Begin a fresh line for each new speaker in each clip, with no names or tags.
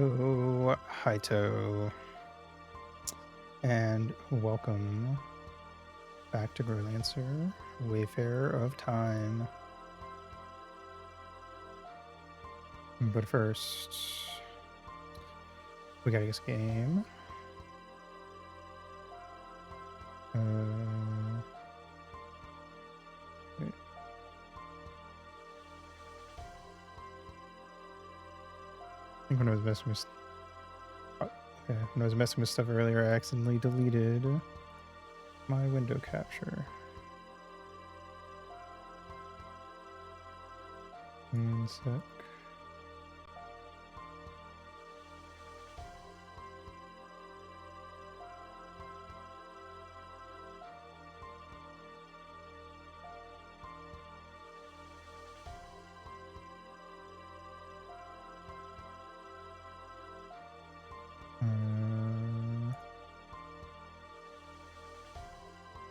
Oh, Haito, and welcome back to Growlanser, Wayfarer of Time. But first, we gotta get this game. Wait. I think when I was messing with stuff earlier, I accidentally deleted my window capture. One sec.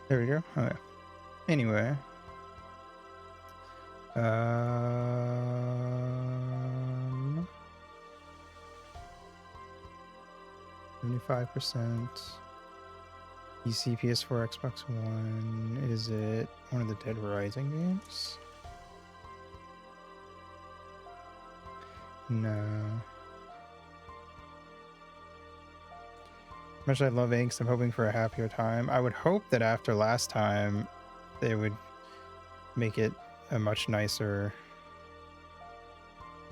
There we go. Okay. Anyway. 75%. PC, PS4, Xbox One. Is it one of the Dead Rising games? No. Much I love Inks, I'm hoping for a happier time. I would hope that after last time, they would make it a much nicer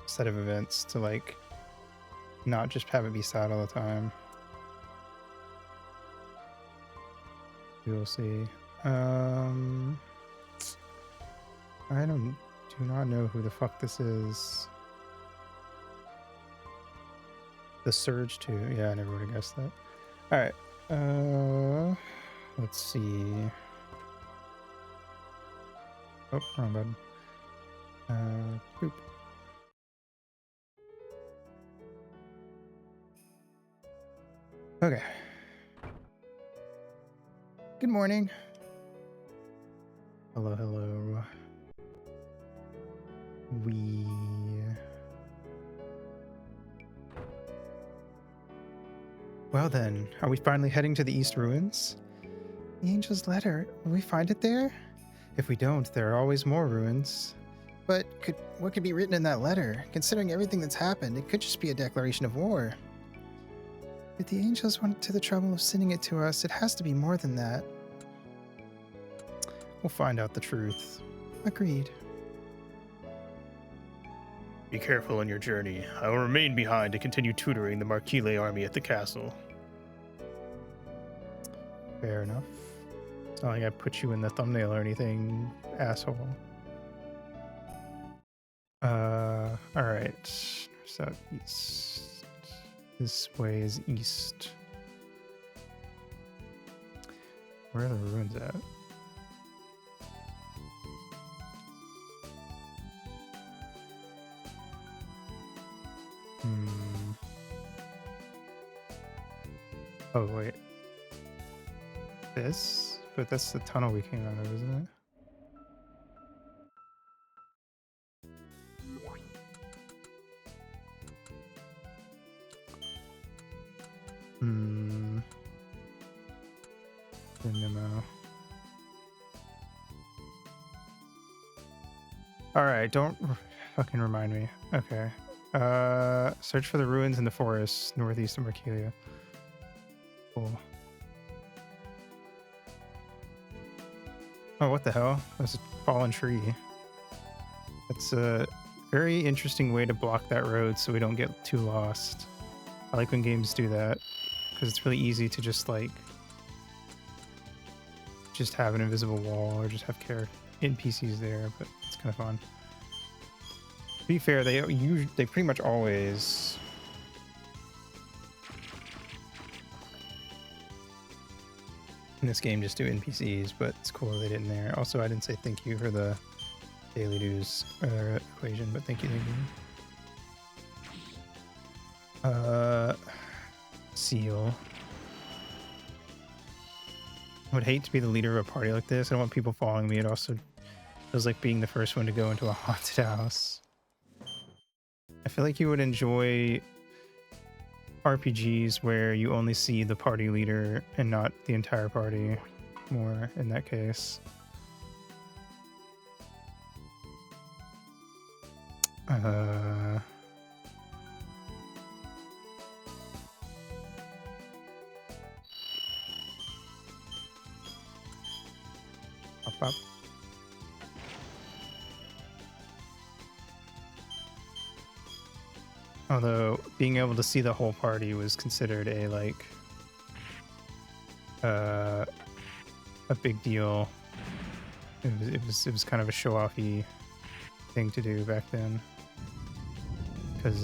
set of events to, like, not just have it be sad all the time. We will see. I do not know who the fuck this is. The Surge 2. Yeah, I never would have guessed that. Alright. Let's see. Oh, wrong button. Boop. Okay. Good morning. Hello, hello. Well then, are we finally heading to the East Ruins? The Angel's letter, will we find it there? If we don't, there are always more ruins. But what could be written in that letter? Considering everything that's happened, it could just be a declaration of war. If the Angels went to the trouble of sending it to us, it has to be more than that. We'll find out the truth. Agreed.
Be careful on your journey. I will remain behind to continue tutoring the Marquile army at the castle.
Fair enough. It's not like I put you in the thumbnail or anything, asshole. Alright. Southeast. This way is east. Where are the ruins at? Oh, wait. This? But that's the tunnel we came out of, isn't it? Memo. Alright, don't fucking remind me. Okay. Search for the ruins in the forest northeast of Marquile. Cool. Oh, what the hell? That's a fallen tree. That's a very interesting way to block that road so we don't get too lost. I like when games do that, because it's really easy to just, like, just have an invisible wall or just have NPCs there, but it's kind of fun. To be fair, they pretty much always in this game just do NPCs, but it's cool they didn't there. Also, I didn't say thank you for the daily dues equation, but thank you. Seal. I would hate to be the leader of a party like this. I don't want people following me. It also feels like being the first one to go into a haunted house. I feel like you would enjoy RPGs where you only see the party leader and not the entire party more in that case. Pop up. Although being able to see the whole party was considered a like a big deal. It was kind of a show-offy thing to do back then, because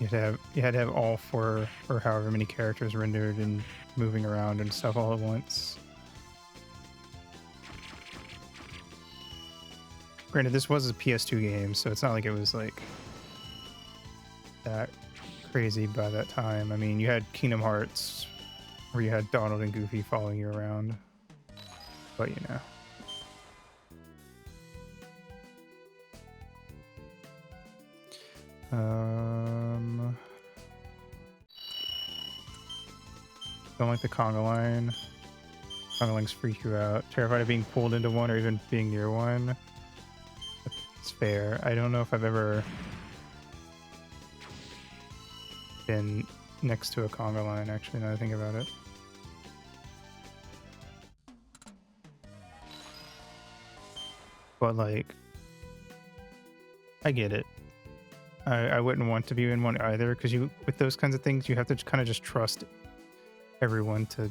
you had to have all 4 or however many characters rendered and moving around and stuff all at once. Granted, this was a PS2 game, so it's not like it was like that crazy by that time. I mean, you had Kingdom Hearts where you had Donald and Goofy following you around, but you know. Don't like the conga line. Conga lines freak you out. Terrified of being pulled into one or even being near one. It's fair. I don't know if I've ever been next to a conga line, actually, now that I think about it. But like, I get it. I wouldn't want to be in one either, because with those kinds of things, you have to kind of just trust everyone to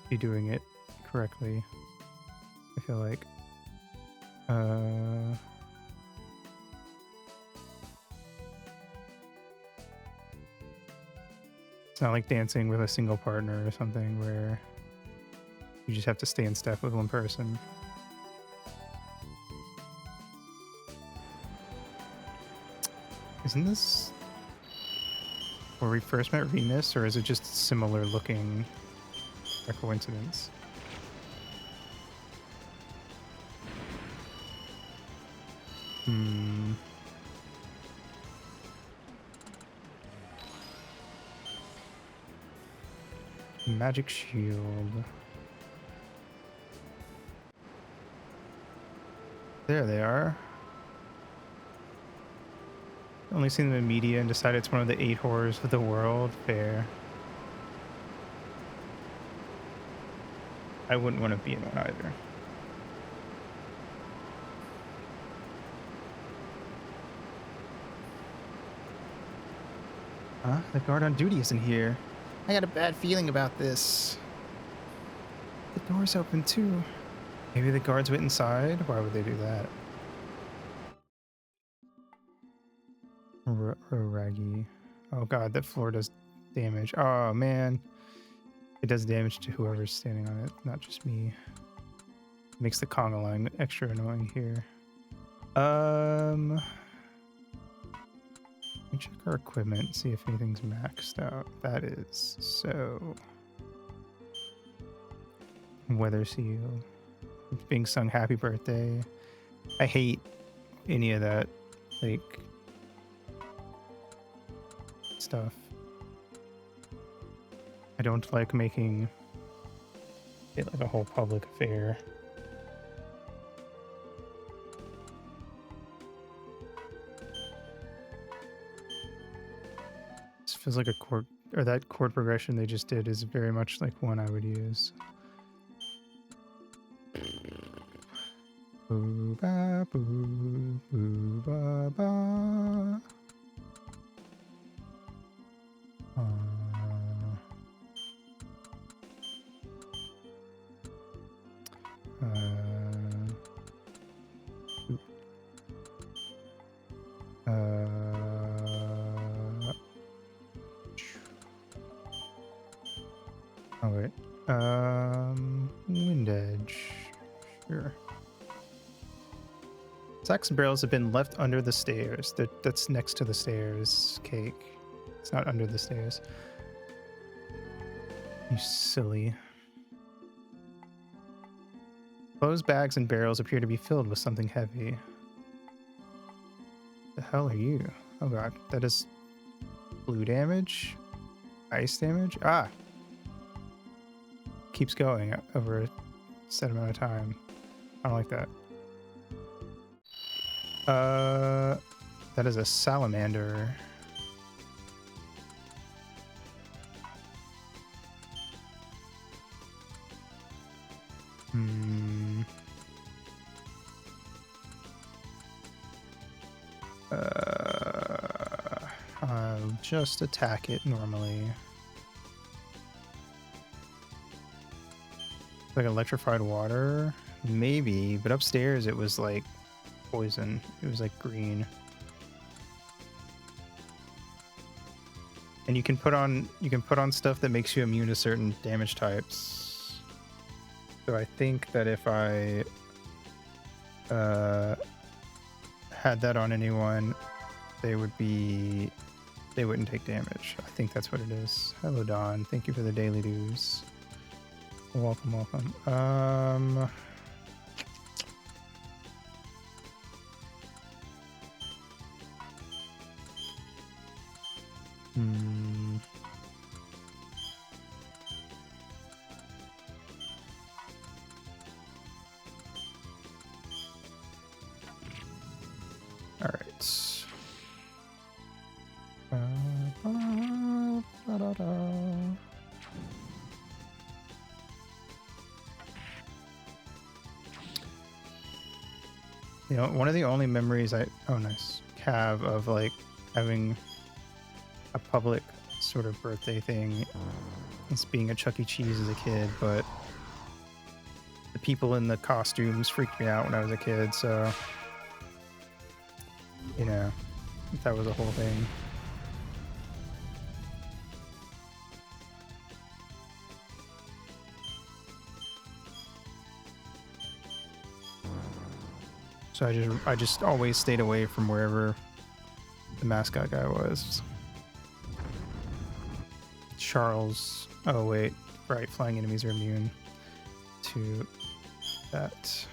be doing it correctly. I feel like. It's not like dancing with a single partner or something where you just have to stay in step with one person. Isn't this where we first met Venus, or is it just similar looking by coincidence? Magic shield. There they are. Only seen them in media and decided it's one of the 8 horrors of the world. Fair. I wouldn't want to be in one either. Huh? The guard on duty isn't here. I got a bad feeling about this. The door's open too. Maybe the guards went inside? Why would they do that? Raggy. Oh god, that floor does damage. Oh man. It does damage to whoever's standing on it, not just me. Makes the conga line extra annoying here. Let me check our equipment, see if anything's maxed out. That is so. Weather seal. It's being sung happy birthday. I hate any of that, like, stuff. I don't like making it like a whole public affair. This feels like a chord, or that chord progression they just did is very much like one I would use. Boo ba boo, boo ba ba. Oh wait. Wind edge. Sure. Sacks and barrels have been left under the stairs. That's next to the stairs, Cake. It's not under the stairs. You silly. Closed bags and barrels appear to be filled with something heavy. The hell are you? Oh god, that is blue damage. Ice damage? Ah! Keeps going over a set amount of time. I don't like that. That is a salamander. Hmm. I'll just attack it normally. Like electrified water? Maybe, but upstairs it was like poison. It was like green. And you can put on stuff that makes you immune to certain damage types. So I think that if I had that on anyone, they wouldn't take damage. I think that's what it is. Hello Don, thank you for the daily dues. Welcome, welcome. All right. You know, one of the only memories I have of like having a public sort of birthday thing is being at Chuck E. Cheese as a kid, but the people in the costumes freaked me out when I was a kid, so you know, that was a whole thing. So I just always stayed away from wherever the mascot guy was. Charles. Oh wait, right. Flying enemies are immune to that.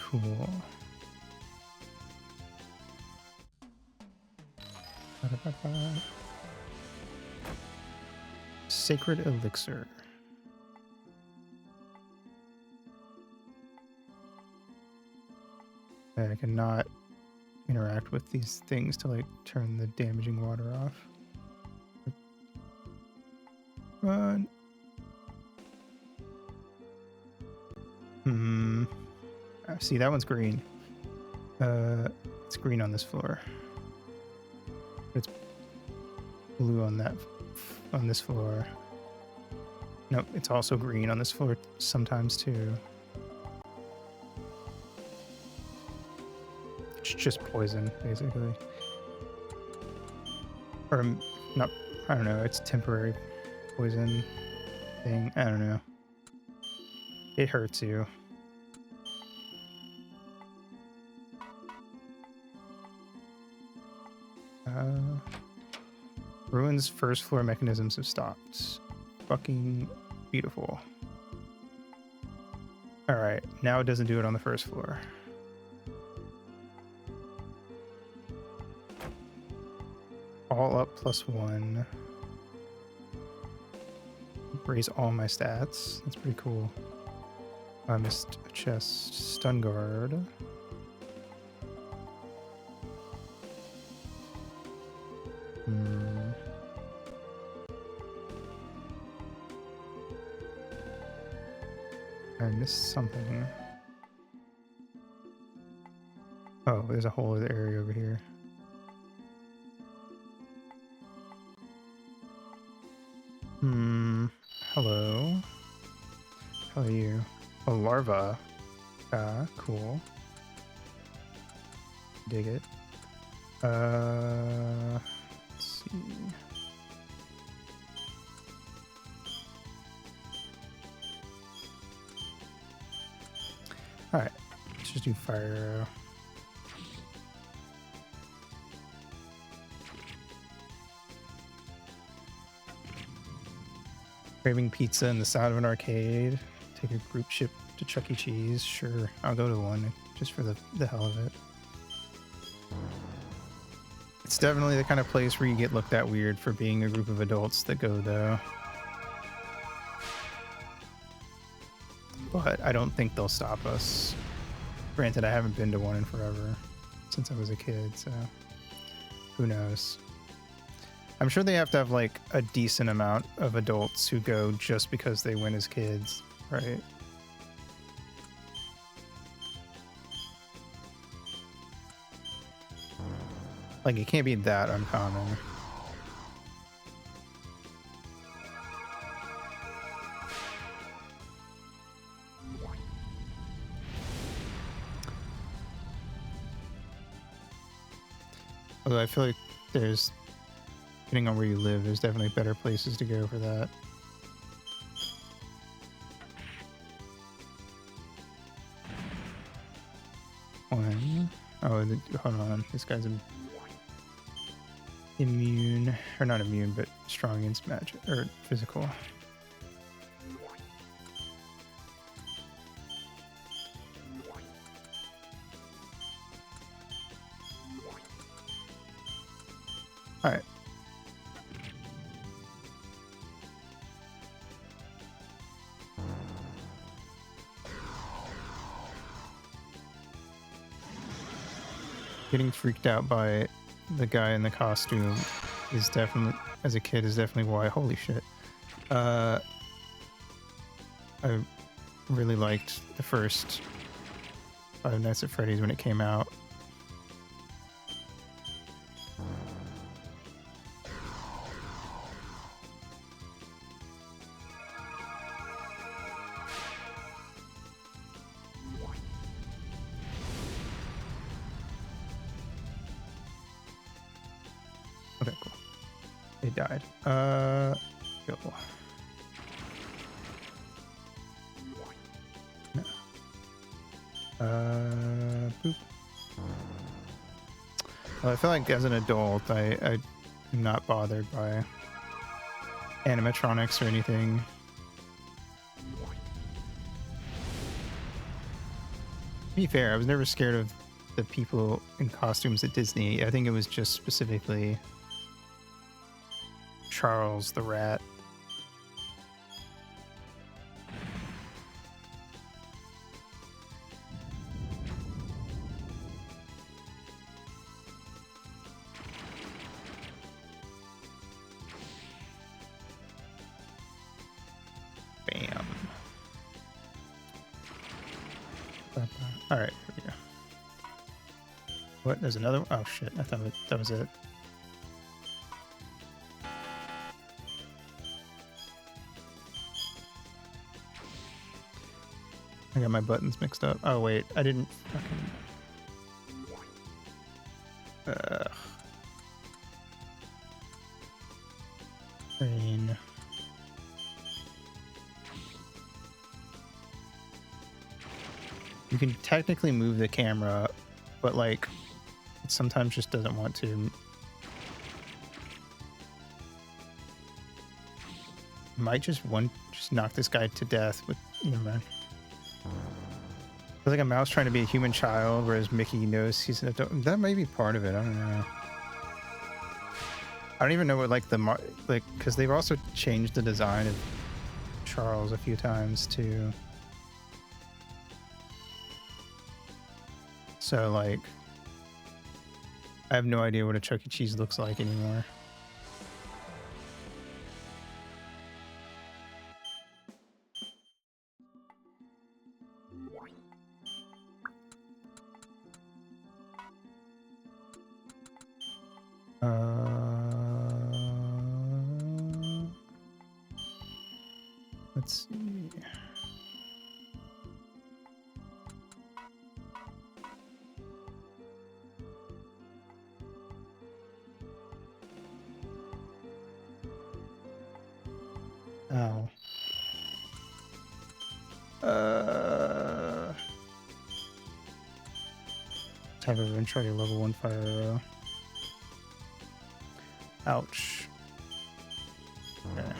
Cool. Sacred elixir. I cannot interact with these things to like turn the damaging water off. Run. See, that one's green. It's green on this floor. It's blue on this floor. Nope, it's also green on this floor sometimes too. It's just poison, basically. Or not, I don't know, it's temporary poison thing. I don't know. It hurts you. Ruins first floor mechanisms have stopped. Fucking beautiful. Alright, now it doesn't do it on the first floor. All up +1. Raise all my stats. That's pretty cool. I missed a chest. Stun guard. I missed something. Oh, there's a whole other area over here. Hello. How are you? A larva. Ah, cool. Dig it. Let's see. Alright, let's just do fire arrow. Craving pizza in the side of an arcade. Take a group ship to Chuck E. Cheese. Sure, I'll go to one just for the hell of it. It's definitely the kind of place where you get looked at weird for being a group of adults that go, though. But I don't think they'll stop us. Granted, I haven't been to one in forever, since I was a kid, so who knows. I'm sure they have to have like a decent amount of adults who go just because they went as kids, right? Like, it can't be that uncommon. Although I feel like there's, depending on where you live, there's definitely better places to go for that. One. Oh, hold on. This guy's immune, or not immune, but strong against magic or physical. All right. Getting freaked out by the guy in the costume is definitely, as a kid, is definitely why. Holy shit. I really liked the first Five Nights at Freddy's when it came out. Okay, cool. They died. Go. No. Boop. Well, I feel like as an adult, I'm not bothered by animatronics or anything. To be fair, I was never scared of the people in costumes at Disney. I think it was just specifically Charles the Rat. Bam. All right, here we go. What? There's another one? Oh shit! I thought that was it. I got my buttons mixed up. Oh wait, I didn't fucking. Rain. You can technically move the camera, but like it sometimes just doesn't want to. Might just knock this guy to death with, never mind. It's like a mouse trying to be a human child, whereas Mickey knows he's an adult. That may be part of it. I don't know. I don't even know what like because they've also changed the design of Charles a few times too. So like, I have no idea what a Chuck E. Cheese looks like anymore. Let's see. Oh. Type of intro level 1 fire arrow. Ouch. Okay.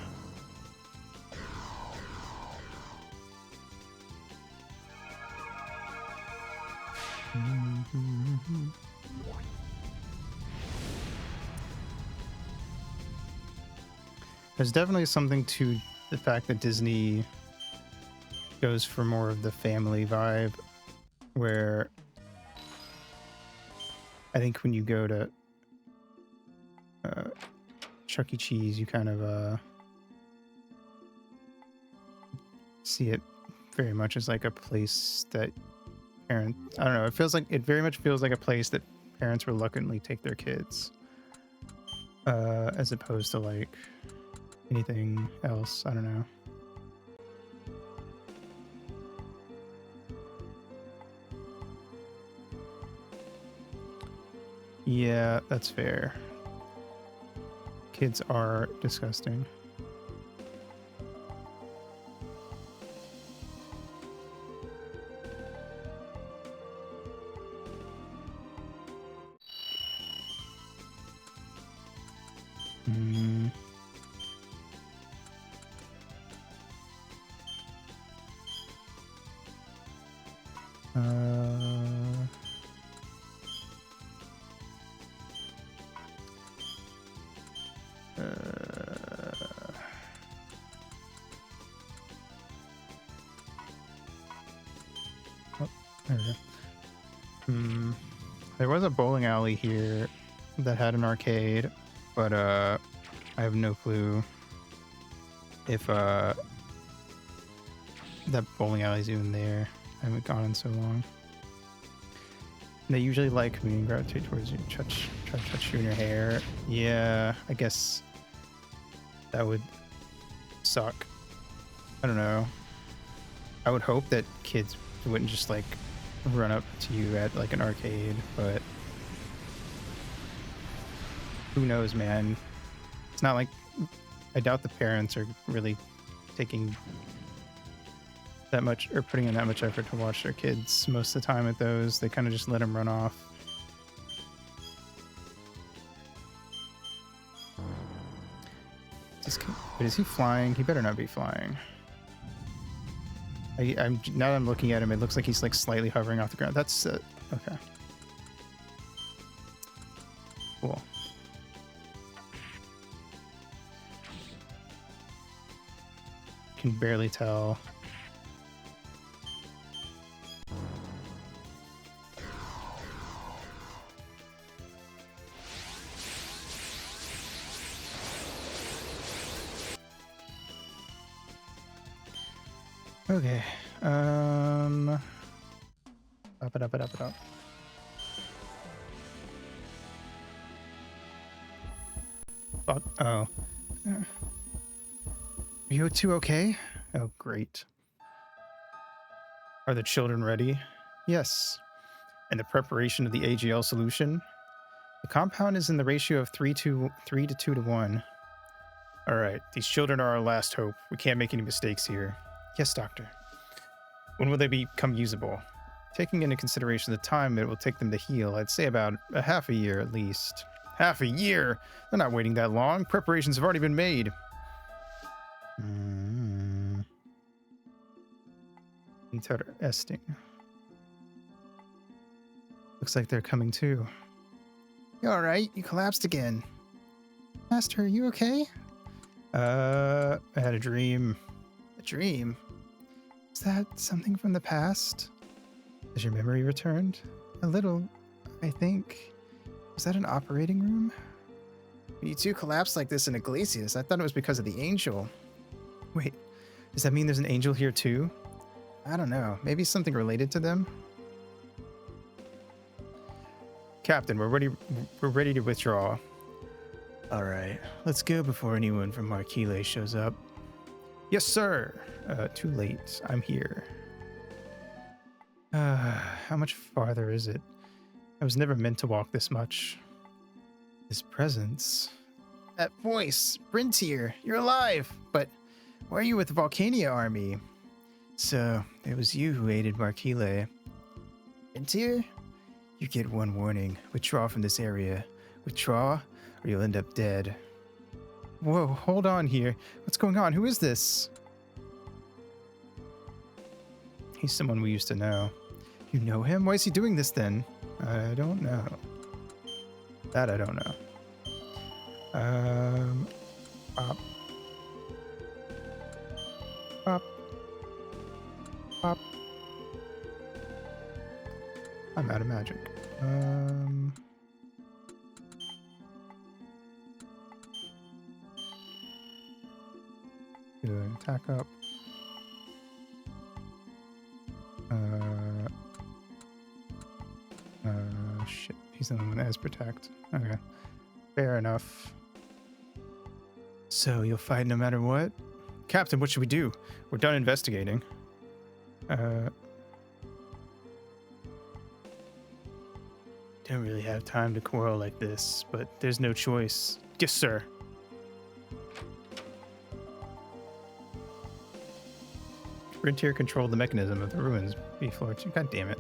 There's definitely something to the fact that Disney goes for more of the family vibe, where I think when you go to Chuck E. Cheese, you kind of see it very much as like a place that I don't know, it very much feels like a place that parents reluctantly take their kids, as opposed to like anything else. I don't know. Yeah, that's fair. Kids are disgusting. There was a bowling alley here that had an arcade, but I have no clue if that bowling alley's even there. I haven't gone in so long. They usually like me and gravitate towards you, try to touch you in your hair. Yeah, I guess that would suck. I don't know. I would hope that kids wouldn't just like run up to you at like an arcade, but who knows, man. It's not like, I doubt the parents are really taking that much or putting in that much effort to watch their kids most of the time at those. They kind of just let them run off. But is he flying? He better not be flying. I'm now that I'm looking at him, it looks like he's like slightly hovering off the ground. That's okay. Cool. Can barely tell. Okay. Up it up it up it up. Oh. Are you two okay? Oh, great. Are the children ready? Yes. And the preparation of the AGL solution? The compound is in the ratio of 3 to 2 to 1. All right, these children are our last hope. We can't make any mistakes here. Yes, Doctor. When will they become usable? Taking into consideration the time it will take them to heal, I'd say about a half a year at least. Half a year? They're not waiting that long. Preparations have already been made. Interesting. Looks like they're coming too. You alright? You collapsed again. Master, are you okay? I had a dream. A dream? Is that something from the past? Has your memory returned? A little, I think. Was that an operating room? When you two collapsed like this in Iglesias, I thought it was because of the angel. Wait, does that mean there's an angel here too? I don't know. Maybe something related to them? Captain, we're ready to withdraw. All right, let's go before anyone from Marquile shows up. Yes, sir. Too late. I'm here. How much farther is it? I was never meant to walk this much. His presence. That voice. Brintier, you're alive. But why are you with the Volcania army? So, it was you who aided Marquile. Brintier? You get one warning. Withdraw from this area. Withdraw, or you'll end up dead. Whoa, hold on here. What's going on? Who is this? He's someone we used to know. You know him? Why is he doing this then? I don't know. That I don't know. Pop. Pop. Pop. I'm out of magic. Do an attack up. Shit. He's the one that has protect. Okay. Fair enough. So you'll fight no matter what? Captain, what should we do? We're done investigating. Don't really have time to quarrel like this, but there's no choice. Yes, sir. Frontier controlled the mechanism of the ruins before. God damn it.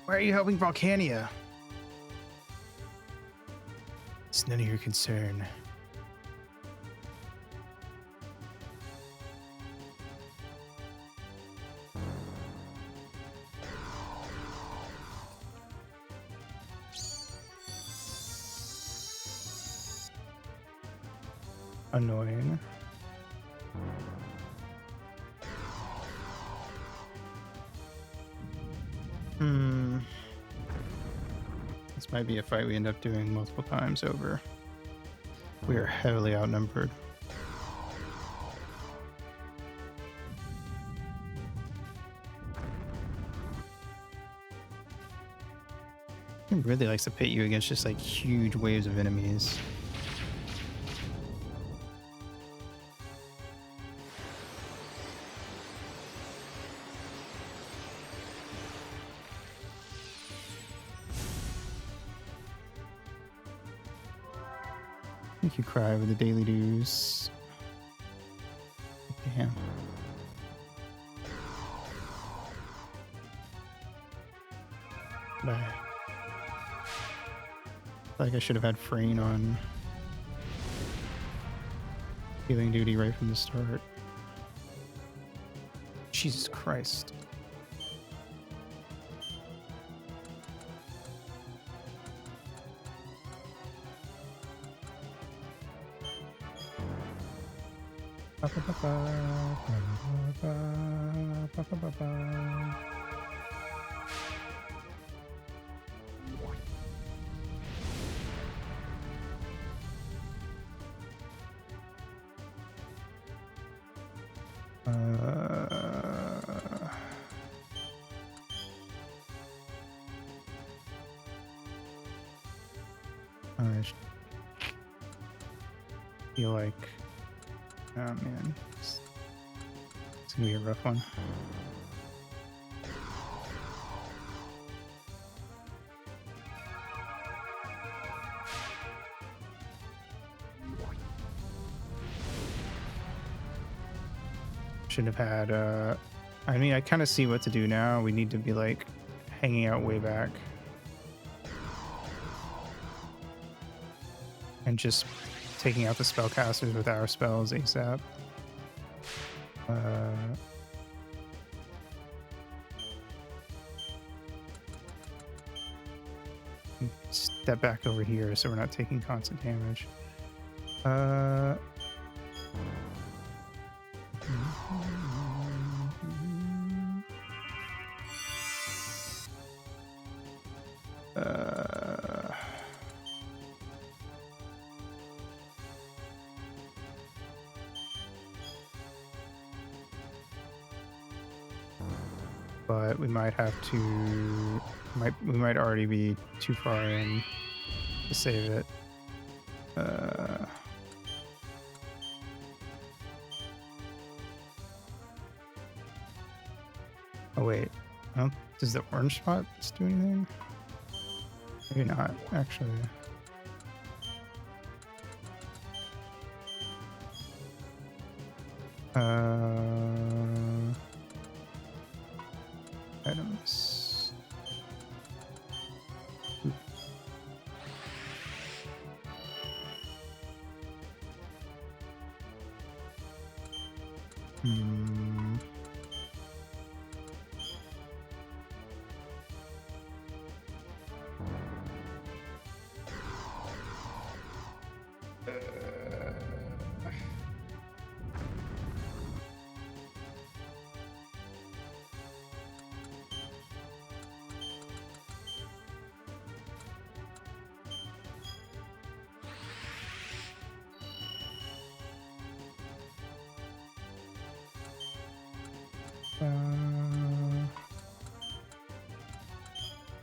Why are you helping Volcania? It's none of your concern. Annoying. This might be a fight we end up doing multiple times over. We are heavily outnumbered. He really likes to pit you against just like huge waves of enemies. Make you cry with the daily dues. Damn. But I feel like I should have had Frayne on healing duty right from the start. Jesus Christ. I feel like, oh man, it's gonna be a rough one. Should have had, I mean, I kind of see what to do now. We need to be like hanging out way back. And just taking out the spellcasters with our spells ASAP. Step back over here so we're not taking constant damage. But we might have to, we might already be too far in to save it. Oh wait, does the orange spot do anything? Maybe not, actually. Items. Hmm.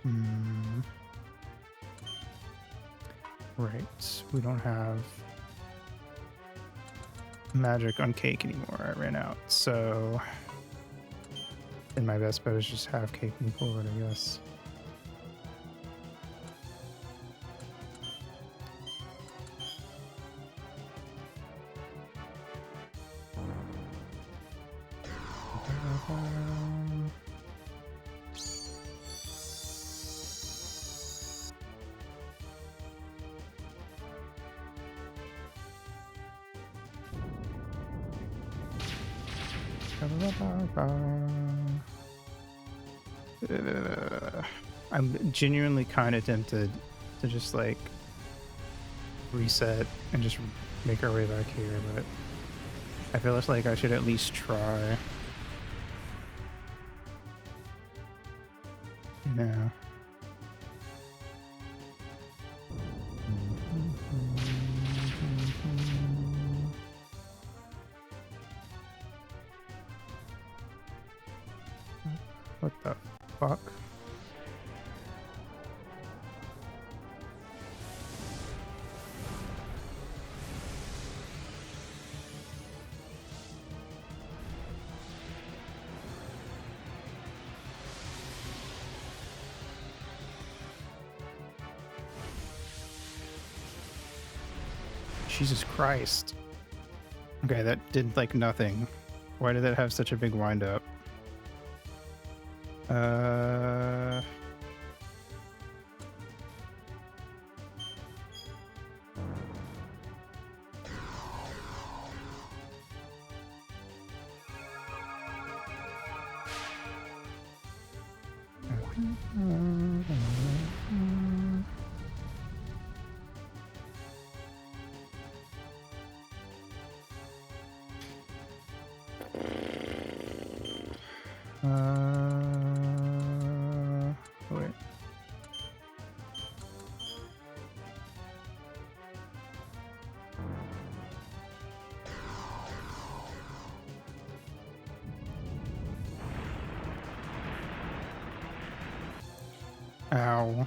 Hmm. Right. We don't have magic on cake anymore. I ran out. So then my best bet is just have cake move forward, I guess. I'm genuinely kind of tempted to just like reset and just make our way back here, but I feel like I should at least try. Yeah. What the fuck? Jesus Christ. Okay, that did like nothing. Why did that have such a big wind up? Wait. Ow.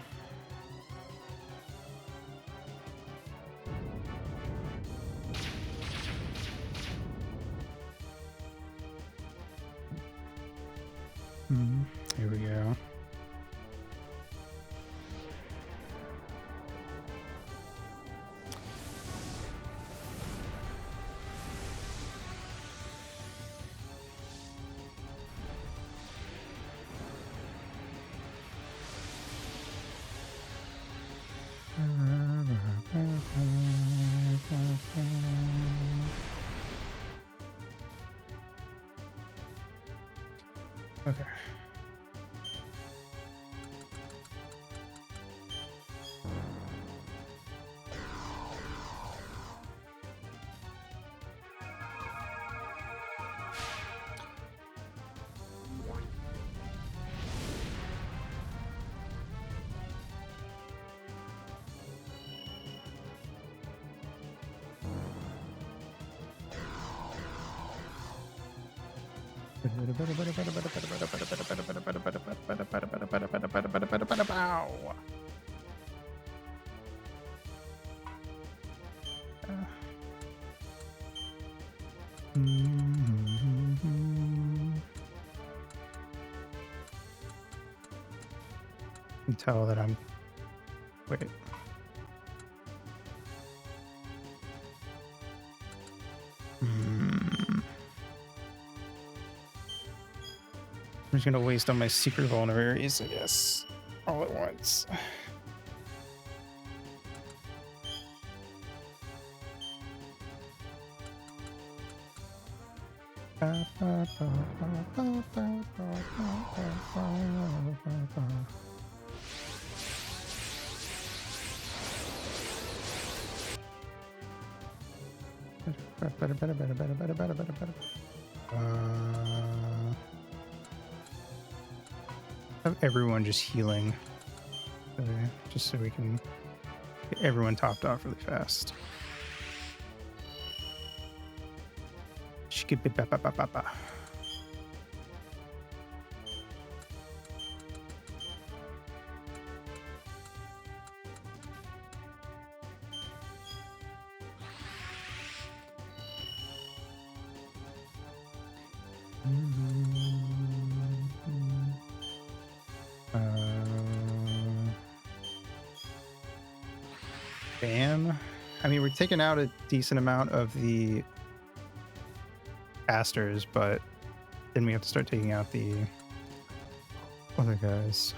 Here we go. Okay. Ow. You can tell that I'm. Wait. I'm just gonna waste on my secret vulnerabilities, I guess, all at once. Have everyone just healing, just so we can get everyone topped off really fast. Shikibibabababa. Bam. I mean, we're taking out a decent amount of the casters, but then we have to start taking out the other guys.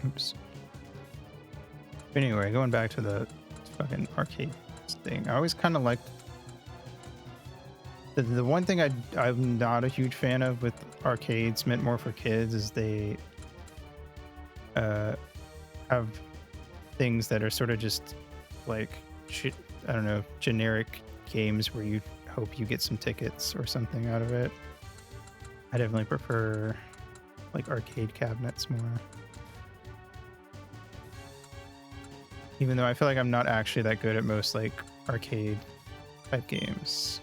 Oops. Anyway, going back to the fucking arcade thing, I always kind of liked the one thing I'm not a huge fan of with arcades meant more for kids is they have things that are sort of just like I don't know, generic games where you hope you get some tickets or something out of it. I definitely prefer like arcade cabinets more. Even though I feel like I'm not actually that good at most like arcade type games.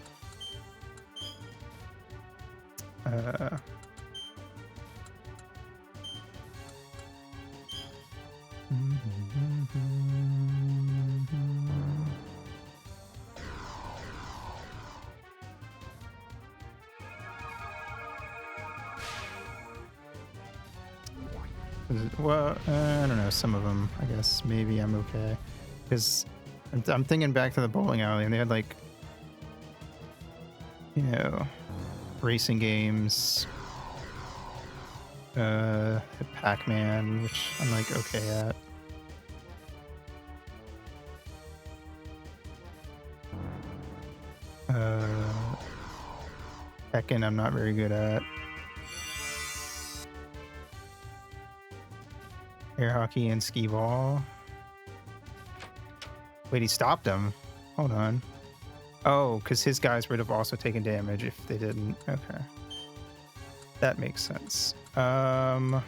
Well, I don't know. Some of them, I guess, maybe I'm okay. Because I'm thinking back to the bowling alley, and they had like, you know, racing games, Pac-Man, which I'm like okay at. Tekken, I'm not very good at. Air hockey and skee ball. Wait, he stopped him. Hold on. Oh, because his guys would have also taken damage if they didn't. Okay. That makes sense. I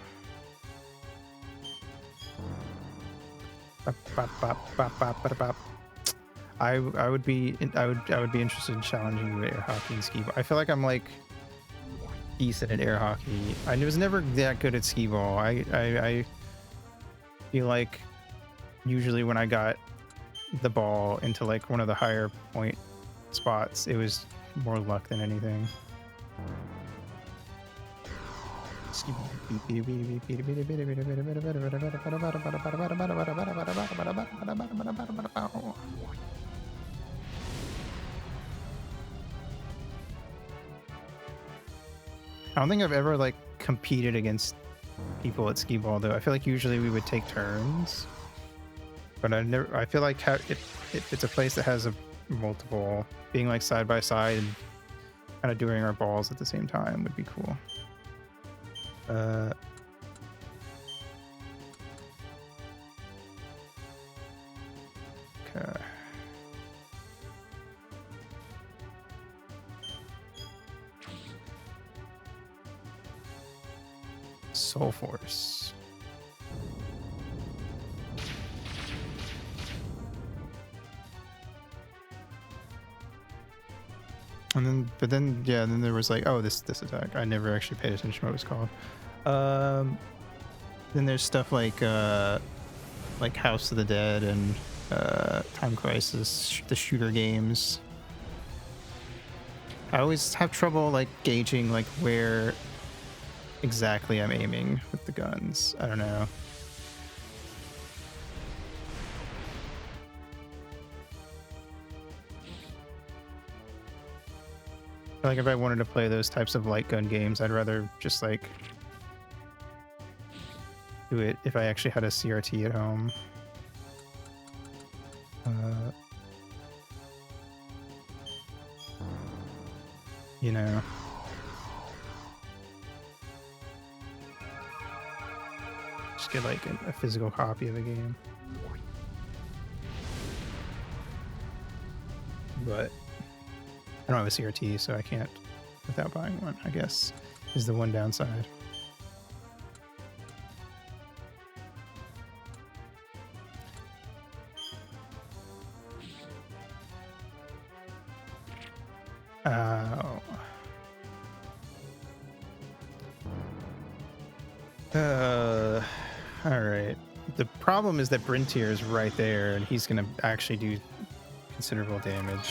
would be interested in challenging you at air hockey and skee ball. I feel like I'm like decent at air hockey. I was never that good at skee ball. I feel like usually when I got the ball into like one of the higher point spots, it was more luck than anything. I don't think I've ever like competed against people at skee ball though. I feel like usually we would take turns, but I feel like if it's a place that has a multiple, being like side by side and kind of doing our balls at the same time would be cool. Okay. Soul Force. And then then there was like, oh, this attack. I never actually paid attention to what it was called. Then there's stuff like House of the Dead and Time Crisis, the shooter games. I always have trouble like gauging like where exactly I'm aiming with the guns. I don't know. Like if I wanted to play those types of light gun games, I'd rather just like do it if I actually had a CRT at home. You know. Just get like a physical copy of the game. But I don't have a CRT, so I can't without buying one, I guess, is the one downside. Oh. All right. The problem is that Brintier is right there, and he's going to actually do considerable damage,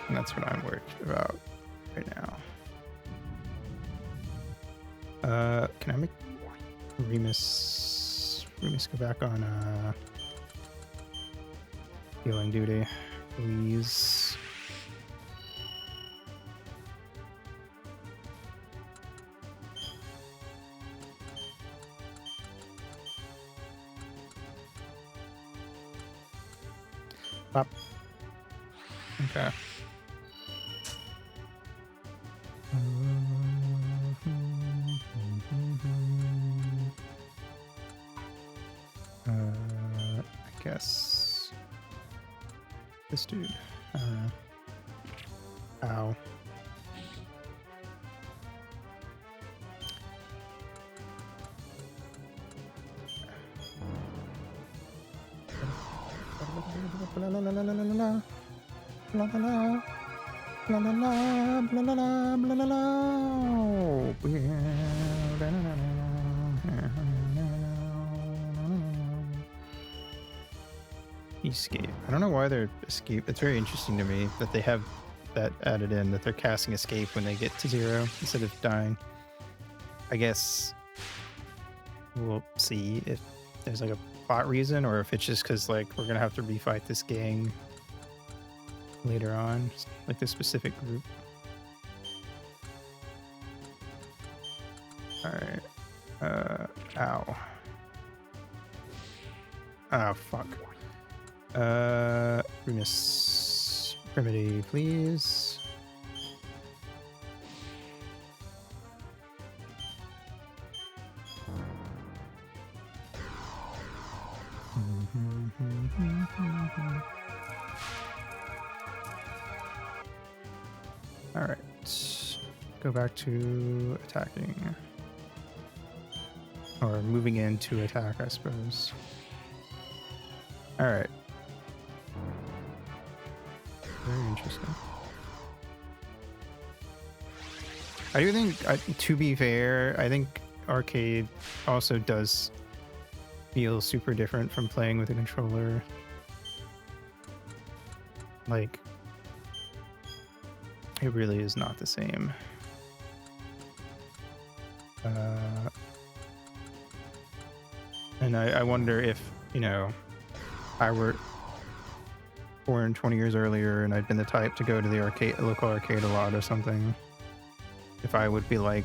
and that's what I'm worried about right now. Can I make Remus go back on healing duty, please? Pop. Okay. I guess this dude. Ow. La la la la la la la la la la la la la la la la la. Escape. I don't know why they're escape. It's very interesting to me that they have that added in, that they're casting escape when they get to 0 instead of dying. I guess we'll see if there's like a plot reason, or if it's just because like we're gonna have to refight this gang later on, like this specific group. All right. Ow. Oh fuck. Remus Primity, please. All right, go back to attacking, or moving in to attack, I suppose. All right. Very interesting. I do think, to be fair, I think arcade also does feel super different from playing with a controller. Like, it really is not the same. And I wonder if, you know, I were born 20 years earlier and I'd been the type to go to the local arcade a lot or something, if I would be like,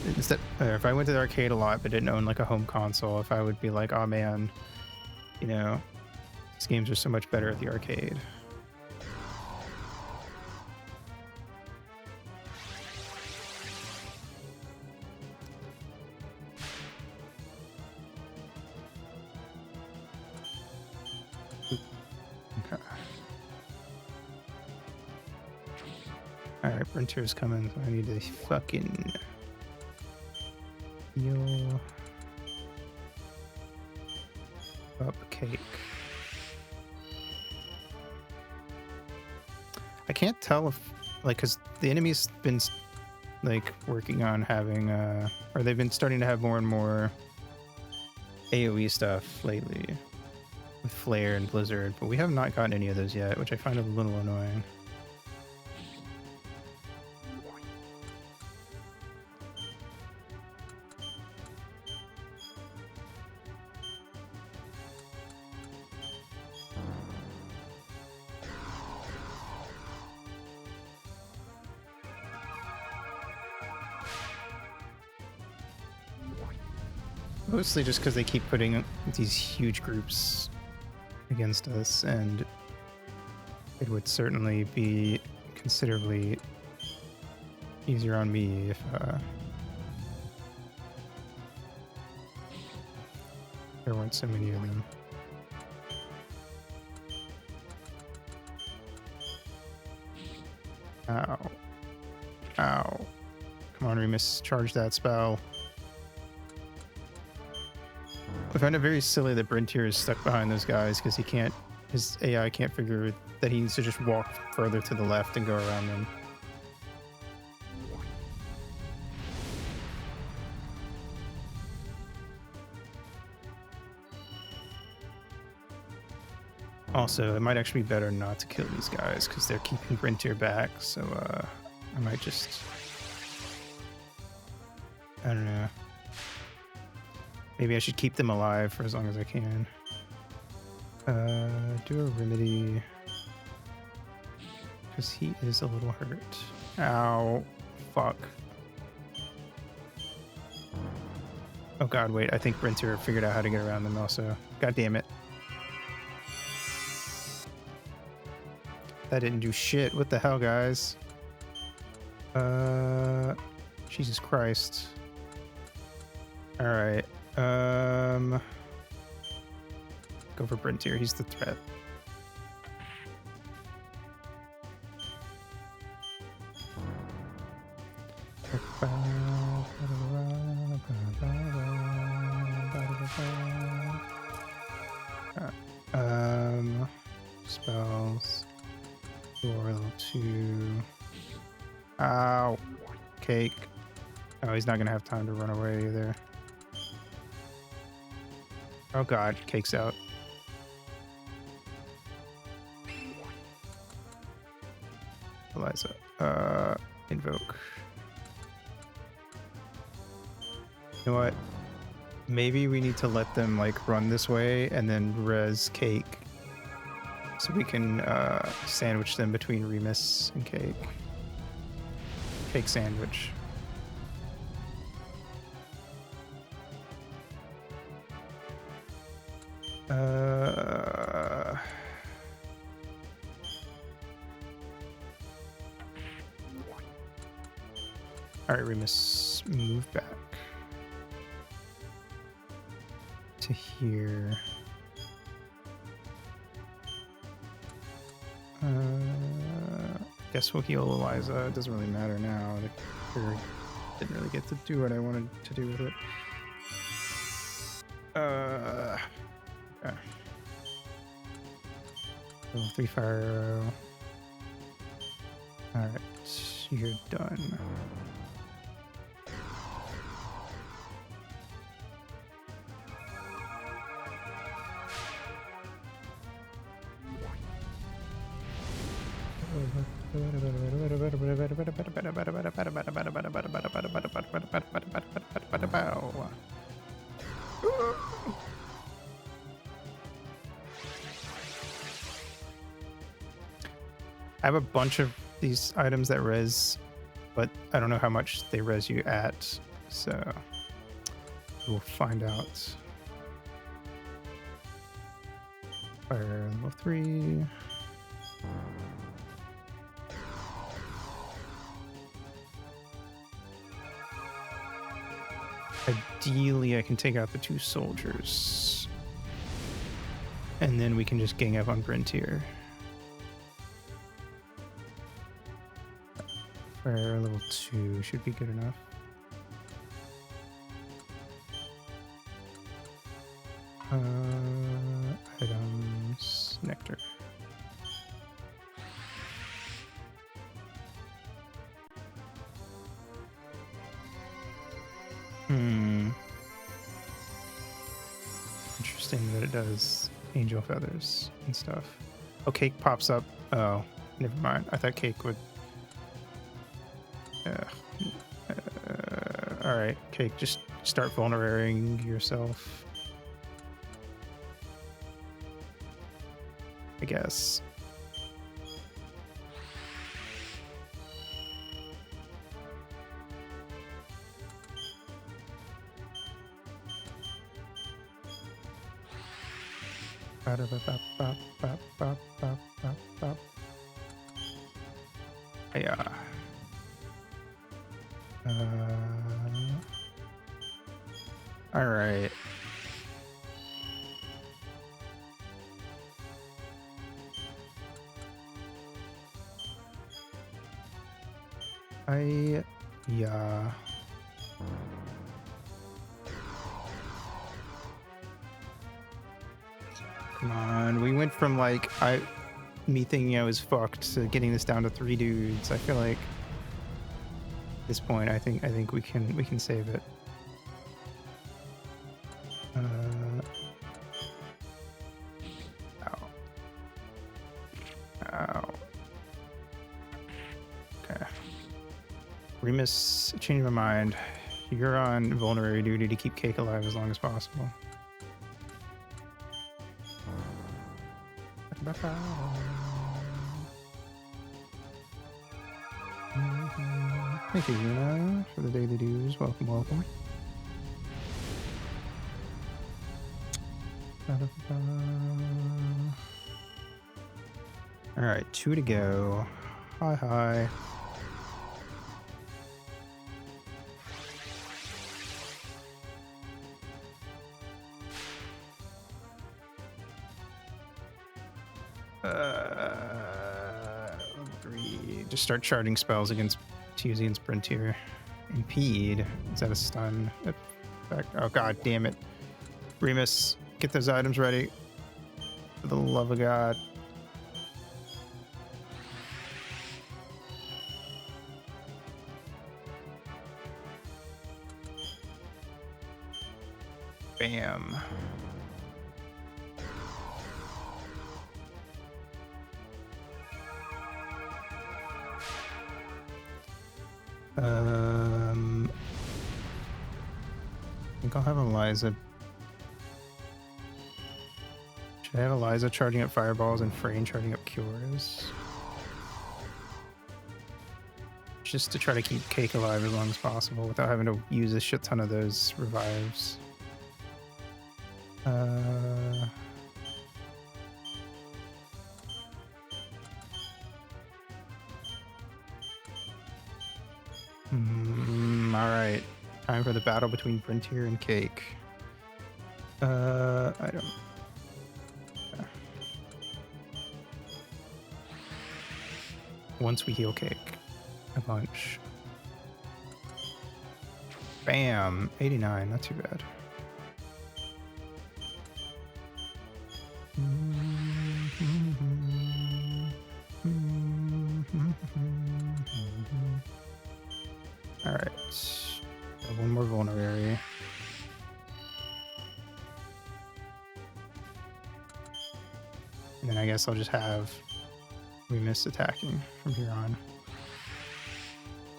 instead, if I went to the arcade a lot but didn't own like a home console, if I would be like, oh man, you know, these games are so much better at the arcade. Okay. Alright, Brinter's coming, so I need to fucking heal up cake. I can't tell if, like, because the enemy's been like working on having or they've been starting to have more and more AoE stuff lately with Flare and Blizzard, but we have not gotten any of those yet, which I find a little annoying. Mostly just because they keep putting these huge groups against us, and it would certainly be considerably easier on me if there weren't so many of them. Ow. Ow. Come on, Remus, charge that spell. I find it very silly that Brintier is stuck behind those guys because his AI can't figure that he needs to just walk further to the left and go around them. Also, it might actually be better not to kill these guys because they're keeping Brintier back, so I might just... I don't know. Maybe I should keep them alive for as long as I can. Do a remedy. Because he is a little hurt. Ow. Fuck. Oh god, wait. I think Brintier figured out how to get around them also. God damn it. That didn't do shit. What the hell, guys? Jesus Christ. Alright. Go for Brintier. He's the threat. Spells. Level 2. Ow. Cake. Oh, he's not gonna have time to run away either. Oh god, Cake's out. Eliza. Invoke. You know what? Maybe we need to let them like run this way and then res Cake. So we can sandwich them between Remus and Cake. Cake sandwich. Alright, Remus, move back to here. Guess we'll heal Eliza. It doesn't really matter now. The cure didn't really get to do what I wanted to do with it. Okay. Level 3 fire arrow. Alright, you're done. I have a bunch of these items that res, but I don't know how much they res you at, so we'll find out. Fire level 3. Ideally, I can take out the 2 soldiers. And then we can just gang up on Brintier. Fire level 2 should be good enough. Items, nectar. Interesting that it does angel feathers and stuff. Oh, Cake pops up. Oh, never mind. I thought Cake would... Alright, Cake, just start vulnerating yourself. I guess. Yeah. All right. Yeah. Come on. We went from like me thinking I was fucked to getting this down to 3 dudes. I feel like at this point I think we can save it. Ow. Ow. Okay. Remus, changing my mind. You're on vulnerary duty to keep Cake alive as long as possible. Thank you, Yuna, for the daily dues. Welcome, welcome. All right, 2 to go. Hi. Level 3. Just start charting spells against to use against Brintier. Impede. Is that a stun effect? Oh god damn it. Remus, get those items ready. For the love of God. Bam. I think I'll have Eliza. Should I have Eliza charging up fireballs and Frayne charging up cures? Just to try to keep Cake alive as long as possible without having to use a shit ton of those revives. Alright. Time for the battle between Brintier and Cake. Item. Once we heal Cake. A bunch. Bam! 89, not too bad. Alright. One more vulnerary. And then I guess I'll just have Remus attacking from here on.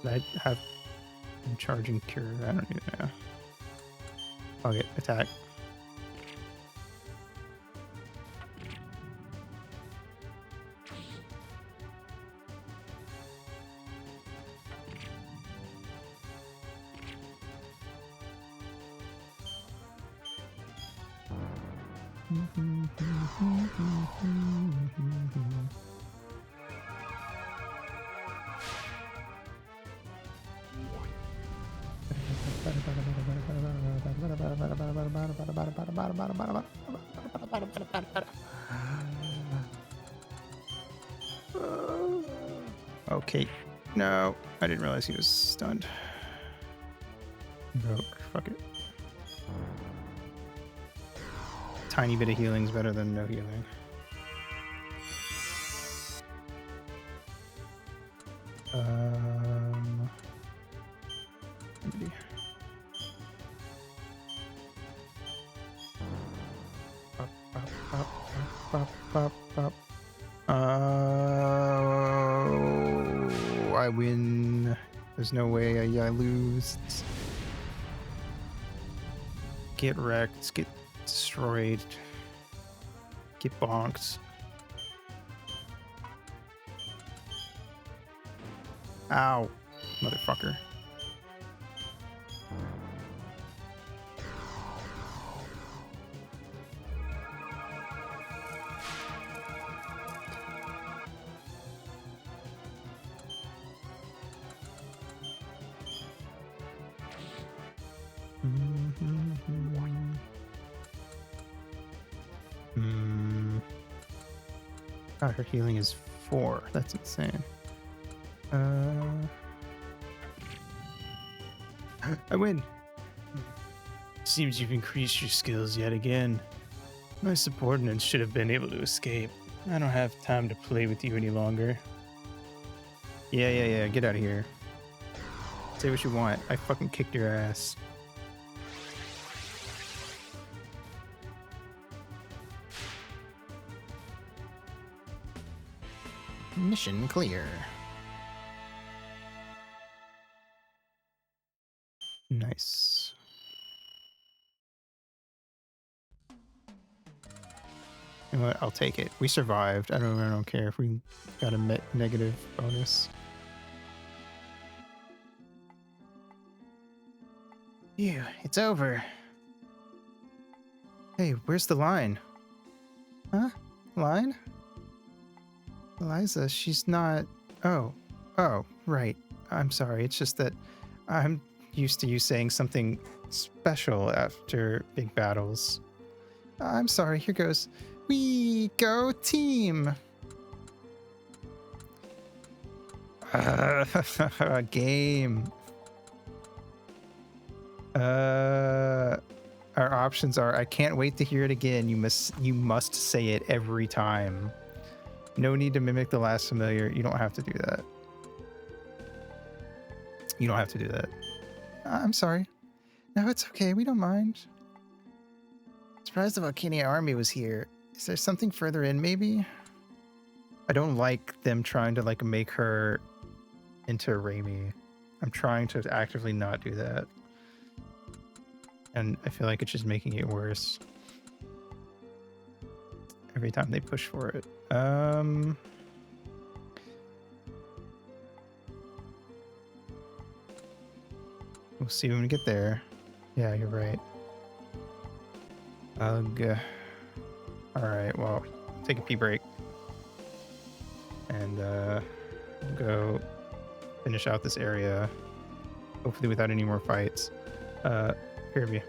I have him charging cure. I don't even know. I'll get attack. Okay. No, I didn't realize he was stunned. Invoke. Fuck it. Tiny bit of healing is better than no healing. Maybe. I win. There's no way I lose. Get wrecked. Get destroyed. Get bonked. Ow, motherfucker. God, her healing is 4. That's insane. I win.
Seems you've increased your skills yet again. My subordinates should have been able to escape. I don't have time to play with you any longer.
Yeah. Get out of here. Say what you want. I fucking kicked your ass. Mission clear. Nice. You know what? I'll take it. We survived. I don't care if we got a negative bonus. Phew, it's over. Hey, where's the line? Huh? Line? Eliza, she's not... Oh, right. I'm sorry. It's just that I'm used to you saying something special after big battles. I'm sorry. Here goes. We go team. Game. Our options are: I can't wait to hear it again. You must say it every time. No need to mimic the last familiar. You don't have to do that. You don't have to do that. I'm sorry. No, it's okay. We don't mind. Surprised the Volcania army was here. Is there something further in, maybe? I don't like them trying to, like, make her into Raimi. I'm trying to actively not do that. And I feel like it's just making it worse. Every time they push for it. We'll see when we get there. Yeah, you're right. Ugh. Alright, well, take a pee break. And go finish out this area. Hopefully without any more fights. Kirby.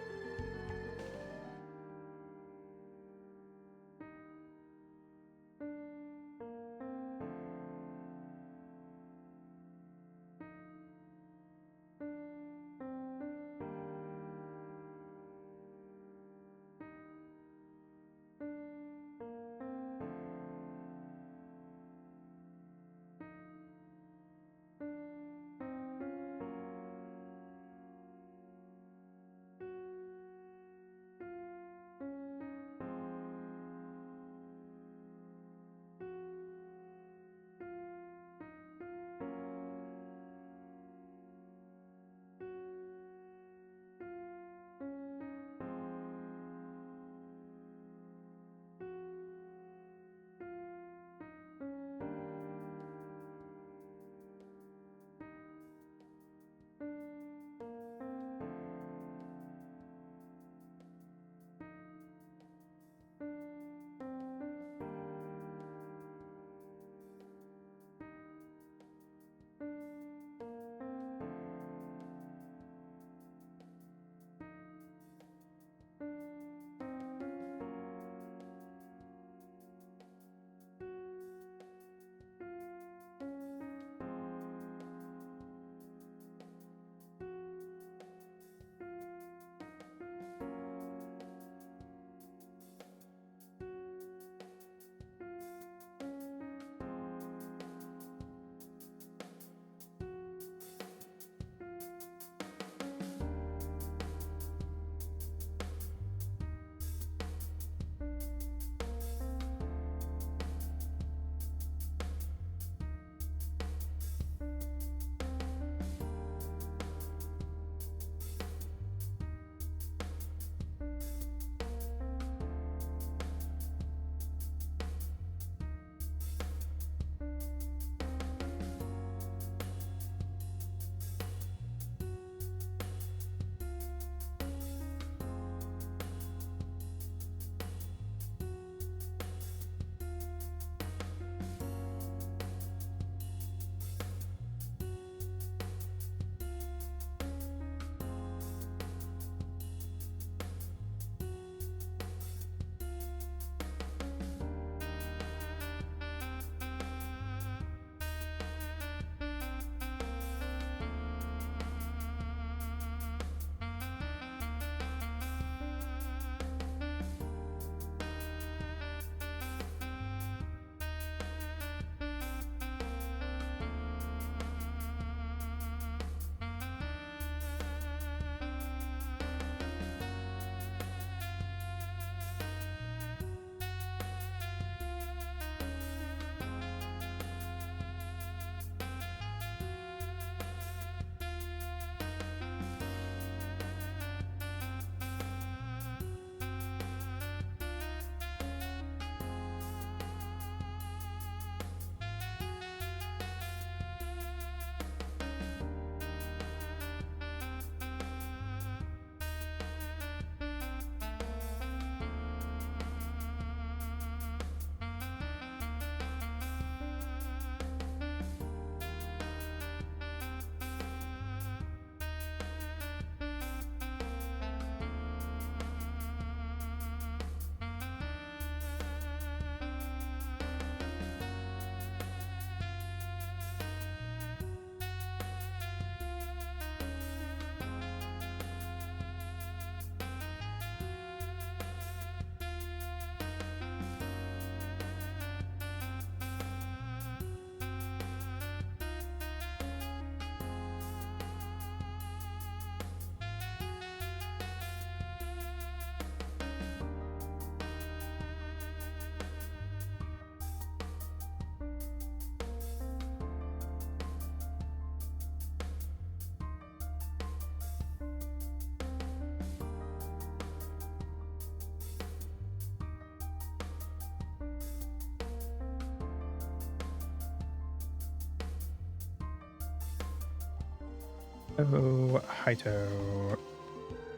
Oh, Haito.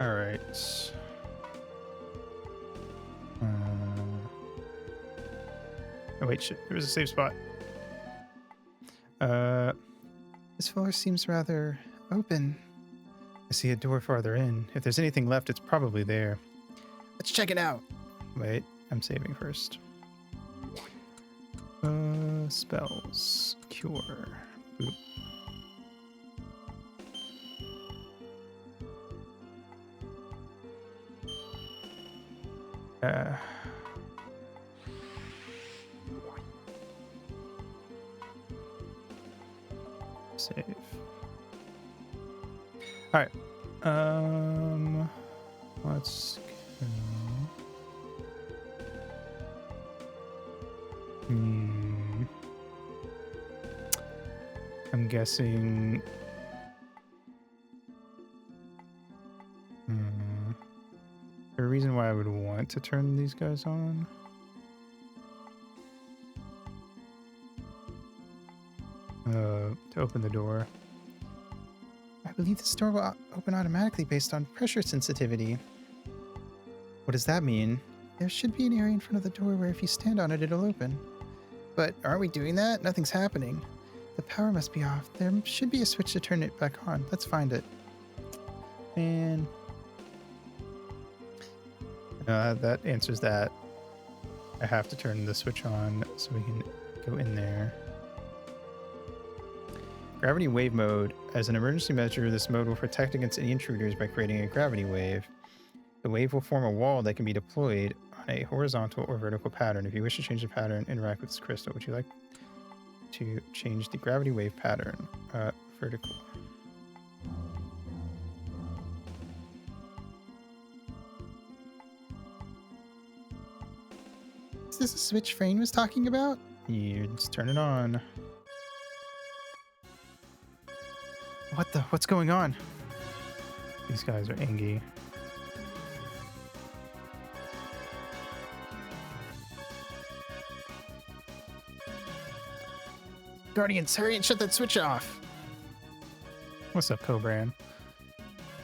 All right.
Oh wait, shit. There was a safe spot.
This floor seems rather open. I see a door farther in. If there's anything left, it's probably there. Let's check it out. Wait, I'm saving first. Spells. Cure. Boop. Save. All right. Let's go. I'm guessing. Is there a reason why I would want to turn these guys on? To open the door. I believe this door will open automatically based on pressure sensitivity. What does that mean? There should be an area in front of the door where if you stand on it, it'll open. But aren't we doing that? Nothing's happening. The power must be off. There should be a switch to turn it back on. Let's find it. And that answers that. I have to turn the switch on so we can go in there. Gravity wave mode. As an emergency measure, this mode will protect against any intruders by creating a gravity wave. The wave will form a wall that can be deployed on a horizontal or vertical pattern. If you wish to change the pattern, interact with this crystal. Would you like to change the gravity wave pattern? Vertical. Is this a switch Frayne was talking about? Yeah, let's turn it on. What's going on? These guys are angry. Guardians, hurry and shut that switch off. What's up, Cobran?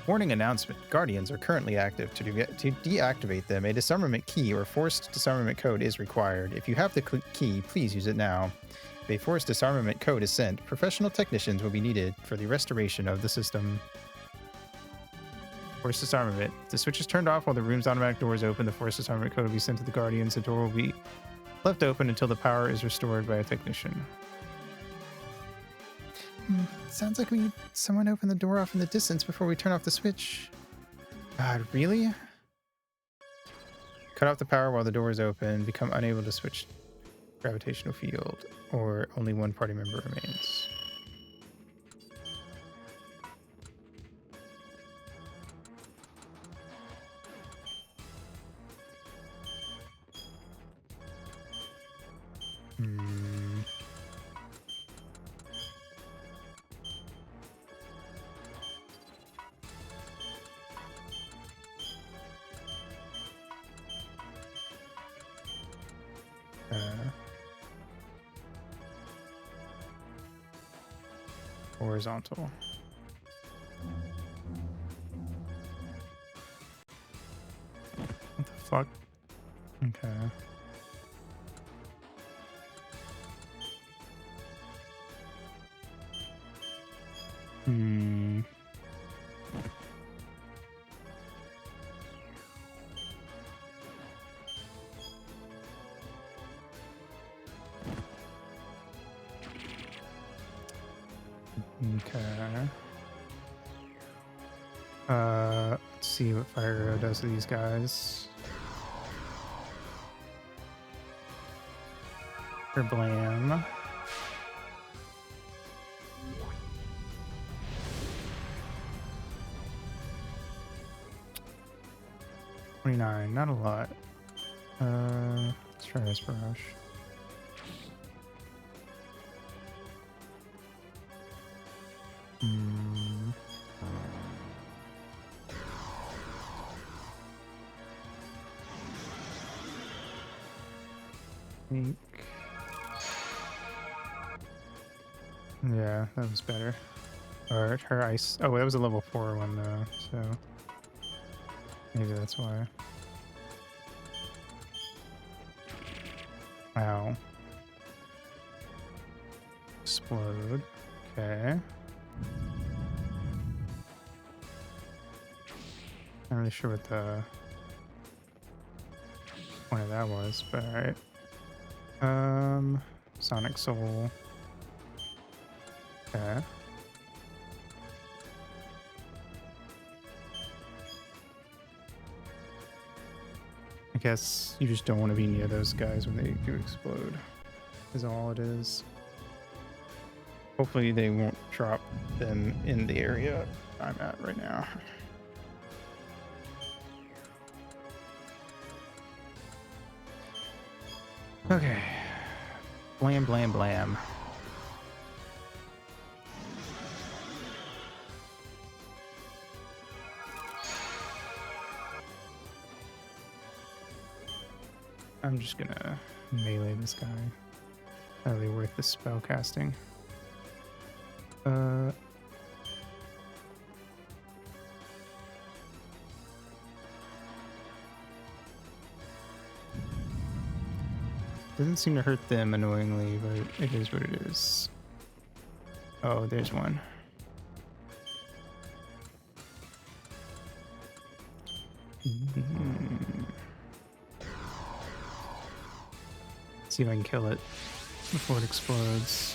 Warning announcement. Guardians are currently active. To deactivate them, a disarmament key or forced disarmament code is required. If you have the key, please use it now. If a forced disarmament code is sent, professional technicians will be needed for the restoration of the system. Forced disarmament. If the switch is turned off while the room's automatic door is open, the forced disarmament code will be sent to the Guardians. The door will be left open until the power is restored by a technician. Sounds like we need someone to open the door off in the distance before we turn off the switch. God, really? Cut off the power while the door is open. Become unable to switch gravitational field, or only one party member remains. Horizontal. What the fuck? Okay. Okay. Let's see what Fire does to these guys. Blam. $29, not a lot. Let's try this brush. Yeah, that was better. Or her ice. Oh, that was a level 4 one though, so maybe that's why. Ow. Explode. Okay. Not really sure what the point of that was, but alright. Sonic Soul. Okay. I guess you just don't want to be near those guys when they do explode, is all it is. Hopefully they won't drop them in the area I'm at right now. Okay. Blam, blam, blam. I'm just gonna melee this guy. Not really worth the spell casting. Doesn't seem to hurt them annoyingly, but it is what it is. Oh, there's one. See if I can kill it before it explodes.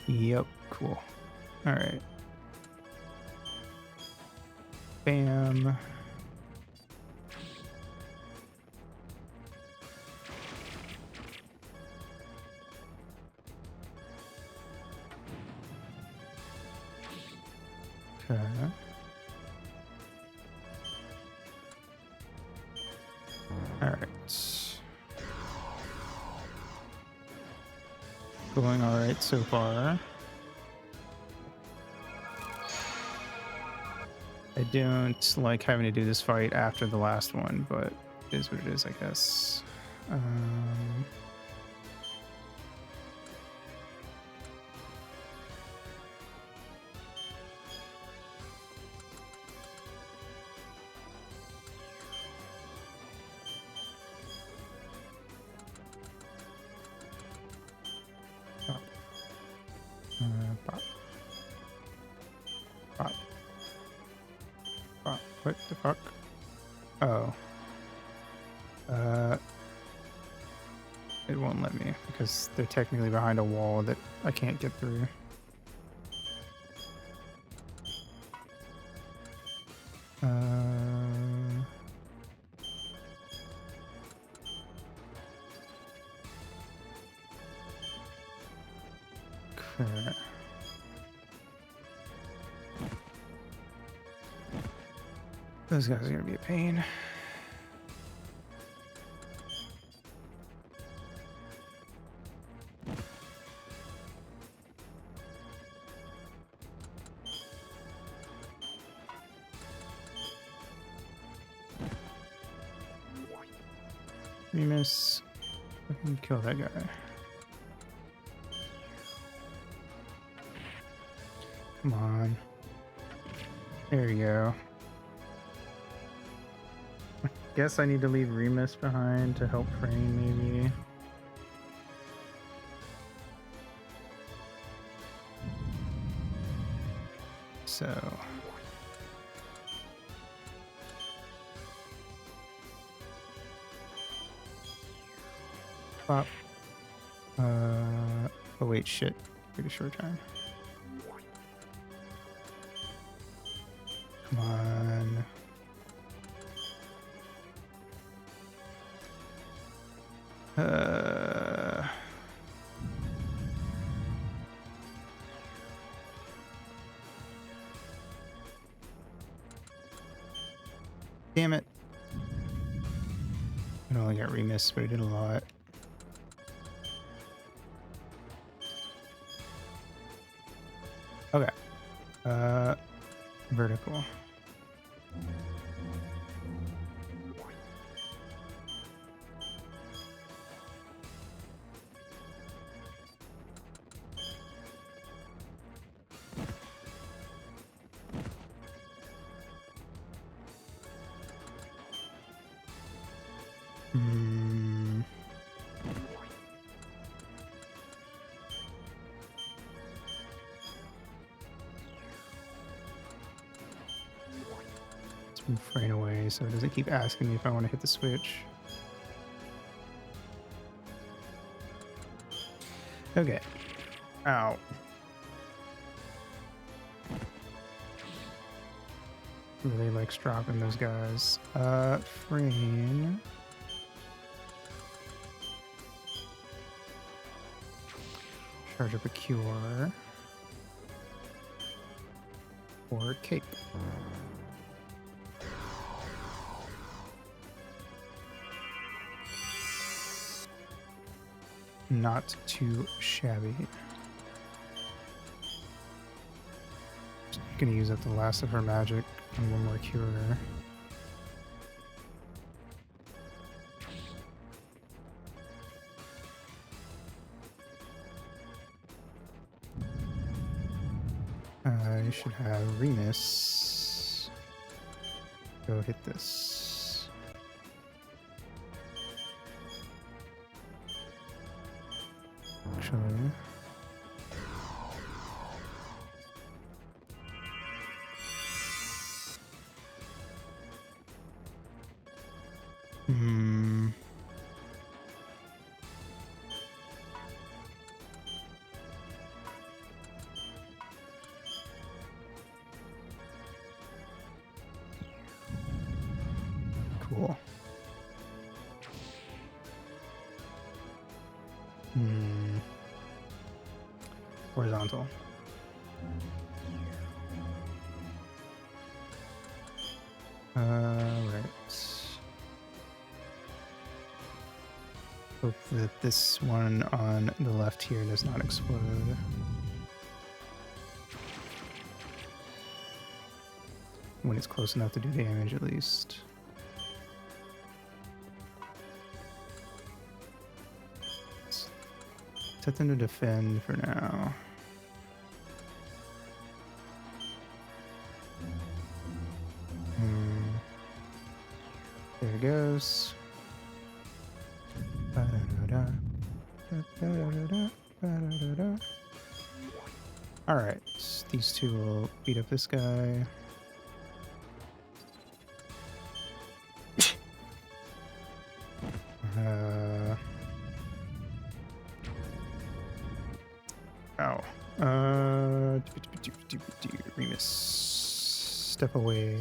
Yep, cool. All right. Bam. Okay. All right. Going all right so far. I don't like having to do this fight after the last one, but it is what it is, I guess. Pop. Pop. Pop. What the fuck? Oh. It won't let me because they're technically behind a wall that I can't get through. Okay. Those guys are gonna be a pain. Remus, I can kill that guy. Come on. There you go. I guess I need to leave Remus behind to help Frame, maybe. So... Pop. Oh wait, shit. Take a short time. Come on. Damn it. I only got Remus, but I did a lot. Okay. Vertical. Let's move Frayne away so it doesn't keep asking me if I want to hit the switch. Okay. Ow. Really likes dropping those guys. Frayne. Charge up a cure. Or cape. Not too shabby. Just gonna use up the last of her magic and one more cure. I should have Remus go hit this. Actually, cool. Horizontal. Right. Hope that this one on the left here does not explode. When it's close enough to do damage, at least. Set them to defend for now. There it goes. Alright, these two will beat up this guy. Remus, step away.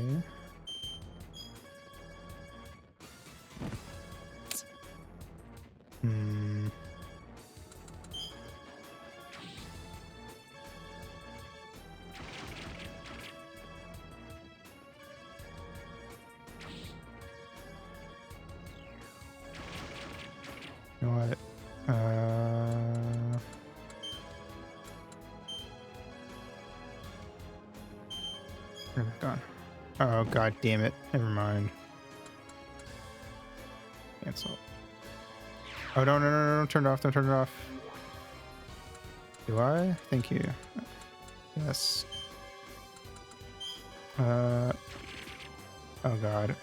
You know what? Where's it gone? Oh, god damn it. Never mind. Cancel. Oh, no. Turn it off. Don't turn it off. Do I? Thank you. Yes. Oh, god.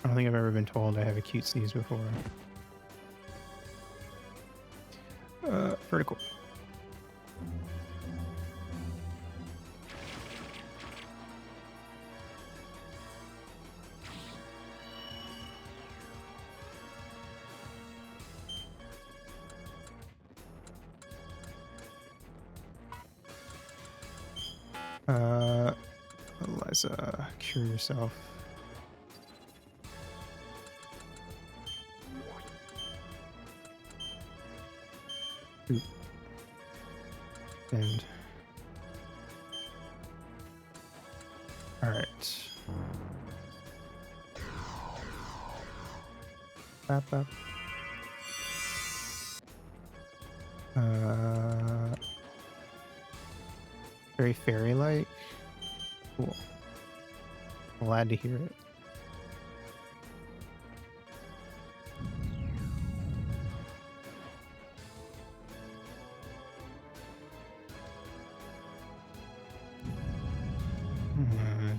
I don't think I've ever been told I have a cute sneeze before. Vertical. Eliza, cure yourself. Oop. And all right. Bap. Very fairy-like. Cool. Glad to hear it.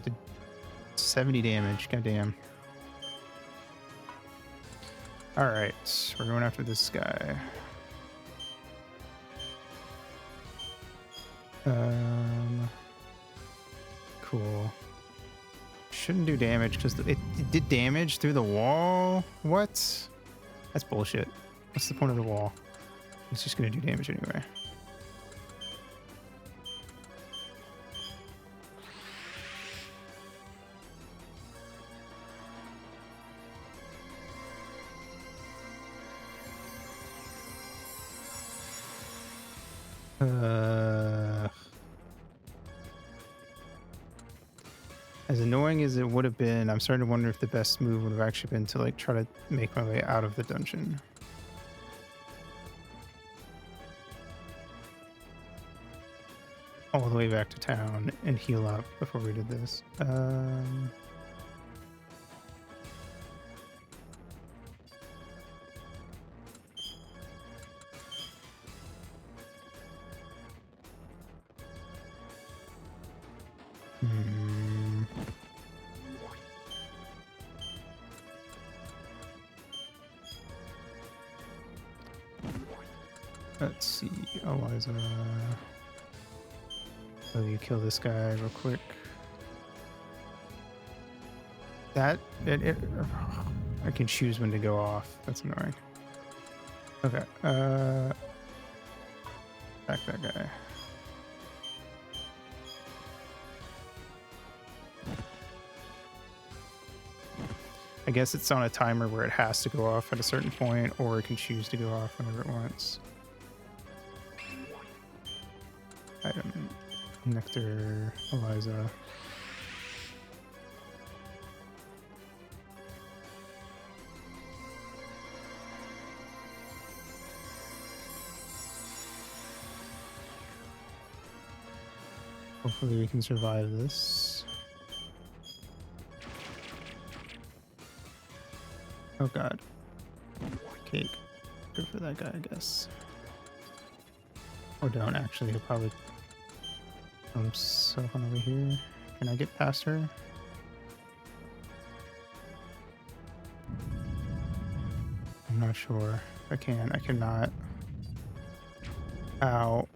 Did 70 damage. Goddamn. All right, we're going after this guy. cool. Shouldn't do damage because it did damage through the wall. What? That's bullshit. What's the point of the wall? It's just gonna do damage anyway. As annoying as it would have been, I'm starting to wonder if the best move would have actually been to like try to make my way out of the dungeon. All the way back to town and heal up before we did this. Let's see, Eliza. Oh, you kill this guy real quick. That I can choose when to go off. That's annoying. Okay. Back that guy. I guess it's on a timer where it has to go off at a certain point, or it can choose to go off whenever it wants. Item. Nectar, Eliza. Hopefully we can survive this. Oh god. Cake. Good for that guy, I guess. Or don't actually, he'll probably so fun over here. Can I get past her? I'm not sure if I can. I cannot. Ow.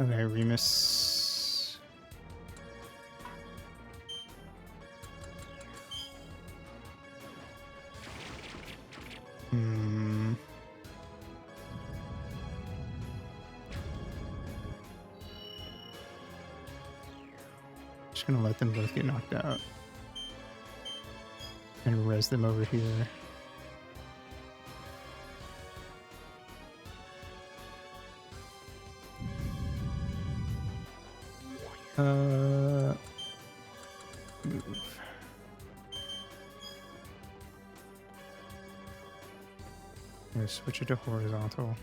Okay, Remus. Just gonna let them both get knocked out and res them over here. Move. I'm gonna switch it to horizontal.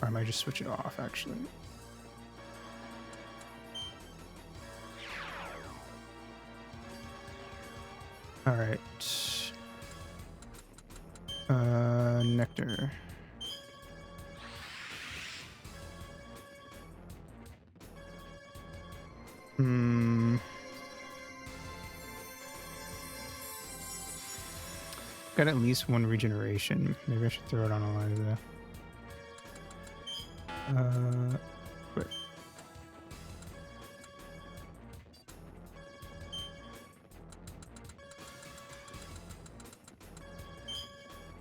Or I might just switch it off, actually. Alright. Nectar. Got at least one regeneration. Maybe I should throw it on Eliza. Quit.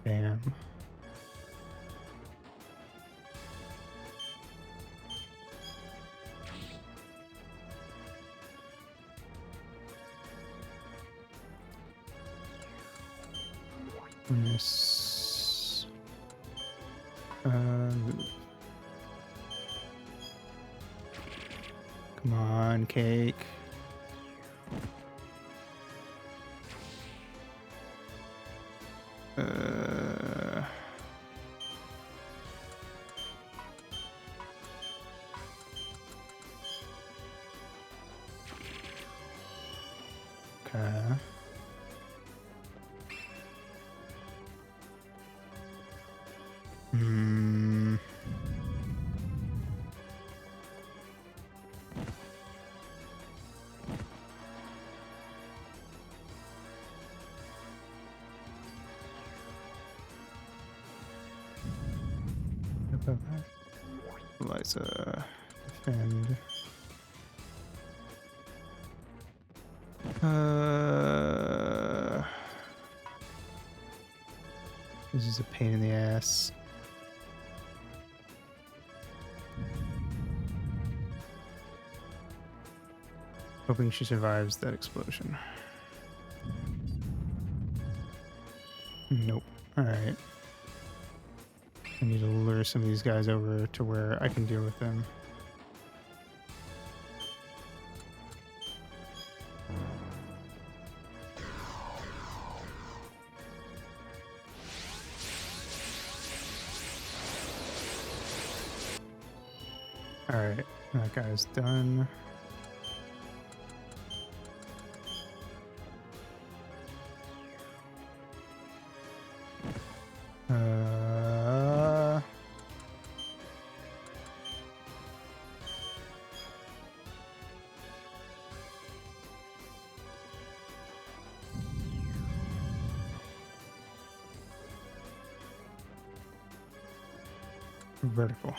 Damn. Yes. Come on, cake. Okay.
Okay. Eliza, defend. This is a pain in the ass. Hoping she survives that explosion. Nope. Alright. I need to lure some of these guys over to where I can deal with them. Alright, that guy's done. Vertical.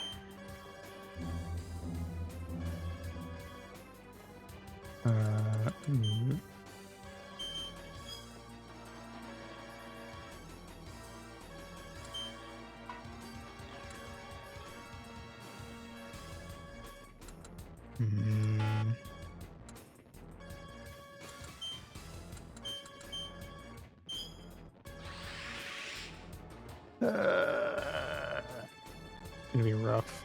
Mm. Mm. Gonna be rough.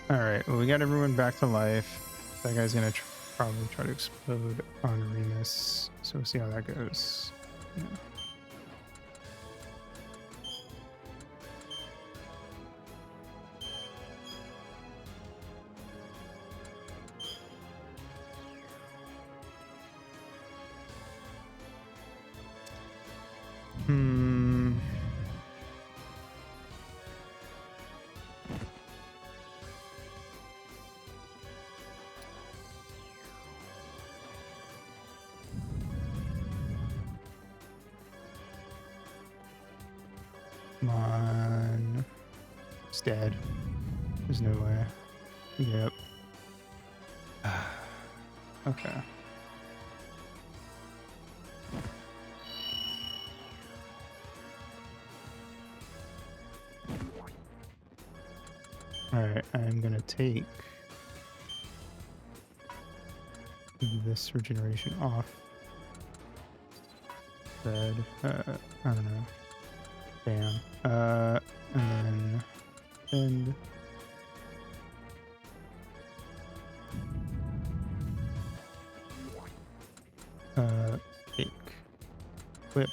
All right, well, we got everyone back to life. That guy's gonna probably try to explode on Remus, so we'll see how that goes. Yeah. Come on. It's dead. There's no way. Yep. Okay. Alright, I'm gonna take this regeneration off. Red. I don't know. Bam. And then take. Whip.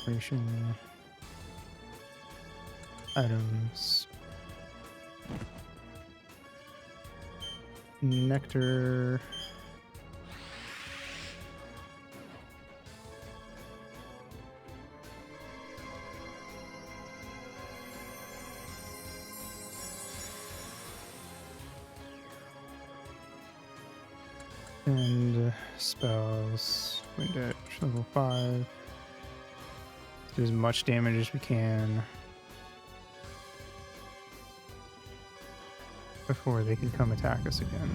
Ration. Items. Nectar. And spells. Wind Edge, level 5. Do as much damage as we can before they can come attack us again.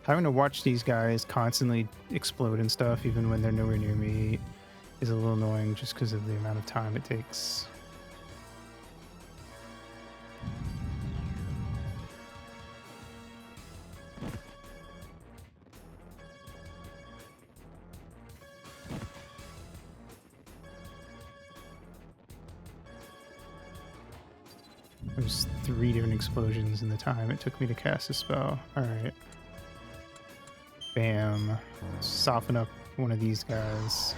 Having to watch these guys constantly explode and stuff, even when they're nowhere near me, is a little annoying just because of the amount of time it takes. There's 3 different explosions in the time it took me to cast a spell. Alright. Bam. Soften up one of these guys.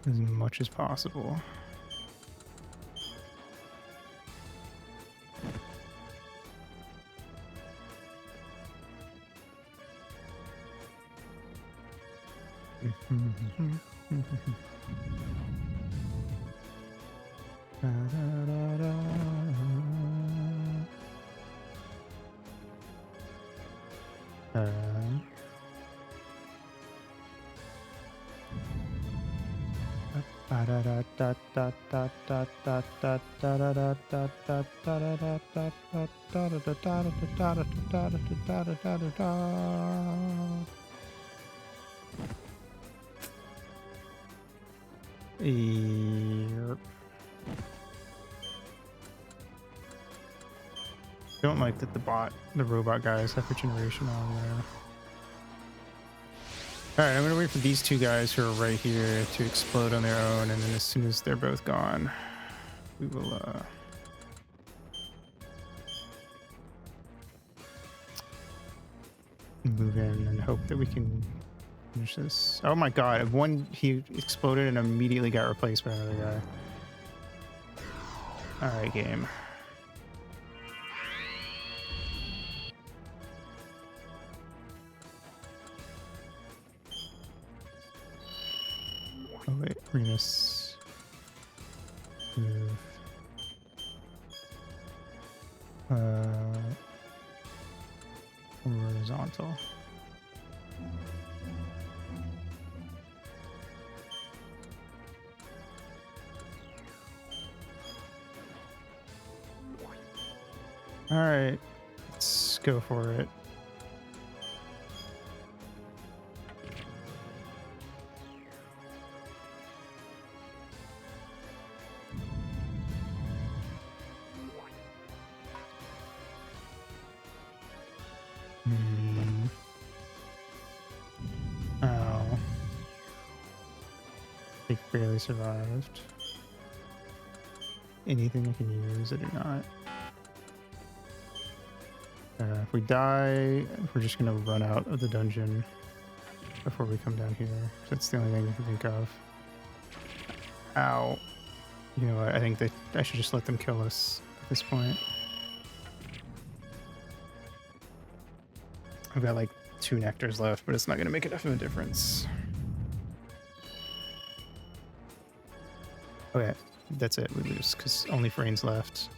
as much as possible. Yep. Don't like that the robot guys have regeneration on there. Alright, I'm gonna wait for these two guys who are right here to explode on their own, and then as soon as they're both gone, we will move in and hope that we can finish this. Oh my god, he exploded and immediately got replaced by another guy. Alright, game. Oh wait, Remus. Move. Horizontal. Alright, let's go for it. Oh. They barely survived. Anything I can use, I do not. If we die, we're just gonna run out of the dungeon before we come down here. That's the only thing I can think of. Ow. You know what? I think I should just let them kill us at this point. I've got like 2 nectars left, but it's not gonna make enough of a difference. Okay, that's it. We lose because only Frain's left.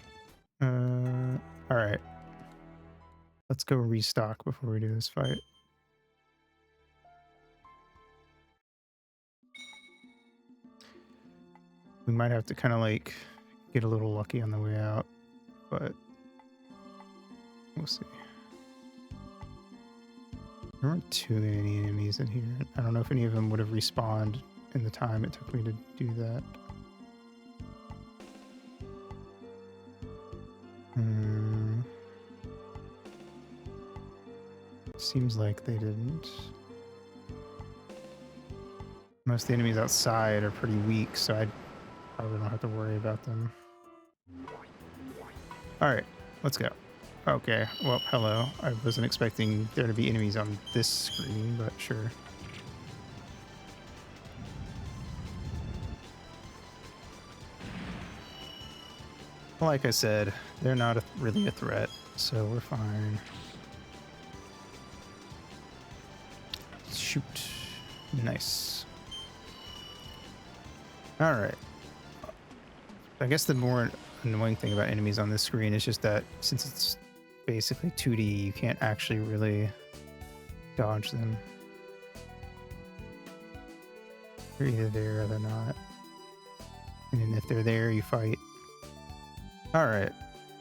Alright. Let's go restock before we do this fight. We might have to kind of like get a little lucky on the way out, but we'll see. There weren't too many enemies in here. I don't know if any of them would have respawned in the time it took me to do that. Seems like they didn't. Most of the enemies outside are pretty weak, so I probably don't have to worry about them. Alright, let's go. Okay, well, hello. I wasn't expecting there to be enemies on this screen, but sure. Like I said, they're not really a threat, so we're fine. Shoot. Nice. Alright. I guess the more annoying thing about enemies on this screen is just that since it's basically 2D, you can't actually really dodge them. They're either there or they're not. And then if they're there, you fight. Alright.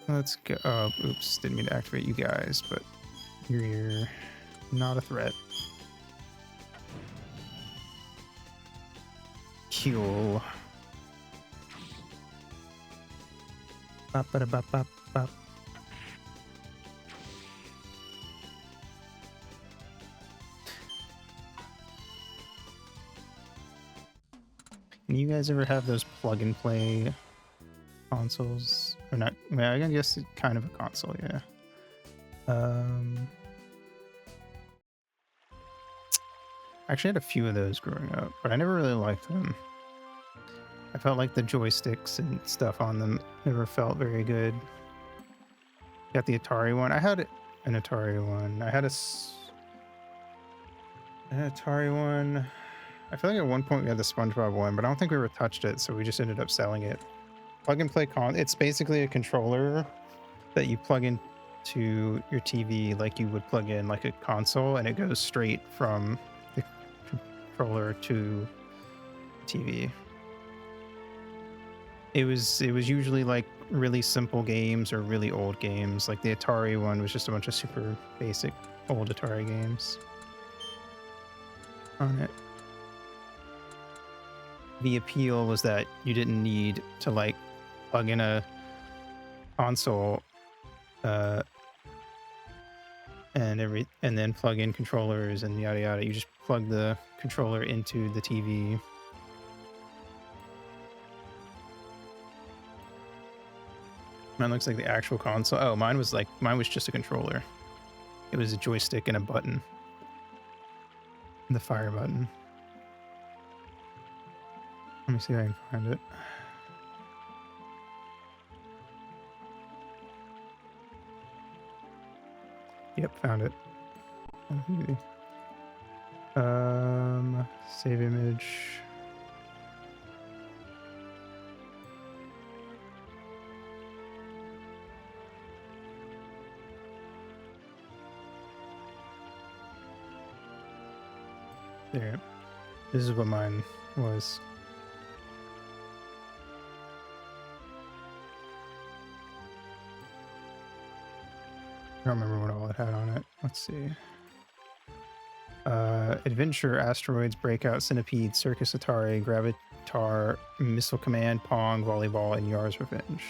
Let's go. Oh, oops. Didn't mean to activate you guys, but you're not a threat. Cool. Bop, bop, bop, bop, bop. Can you guys ever have those plug and play consoles? Or not? Well, I guess it's kind of a console, yeah. Actually, I had a few of those growing up, but I never really liked them. felt like the joysticks and stuff on them never felt very good. Got the Atari one. I had an Atari one. I had an Atari one. I feel like at one point we had the SpongeBob one, but I don't think we ever touched it, so we just ended up selling it. Plug and play it's basically a controller that you plug into your TV like you would plug in like a console, and it goes straight from the controller to TV. It was usually like really simple games or really old games. Like the Atari one was just a bunch of super basic old Atari games on it. The appeal was that you didn't need to like plug in a console and then plug in controllers and yada yada. You just plug the controller into the TV. Mine looks like the actual console. Oh, mine was just a controller. It was a joystick and a button. The fire button. Let me see if I can find it. Yep, found it. Save image. There. This is what mine was. I don't remember what all it had on it. Let's see. Adventure, Asteroids, Breakout, Centipede, Circus Atari, Gravitar, Missile Command, Pong, Volleyball, and Yar's Revenge.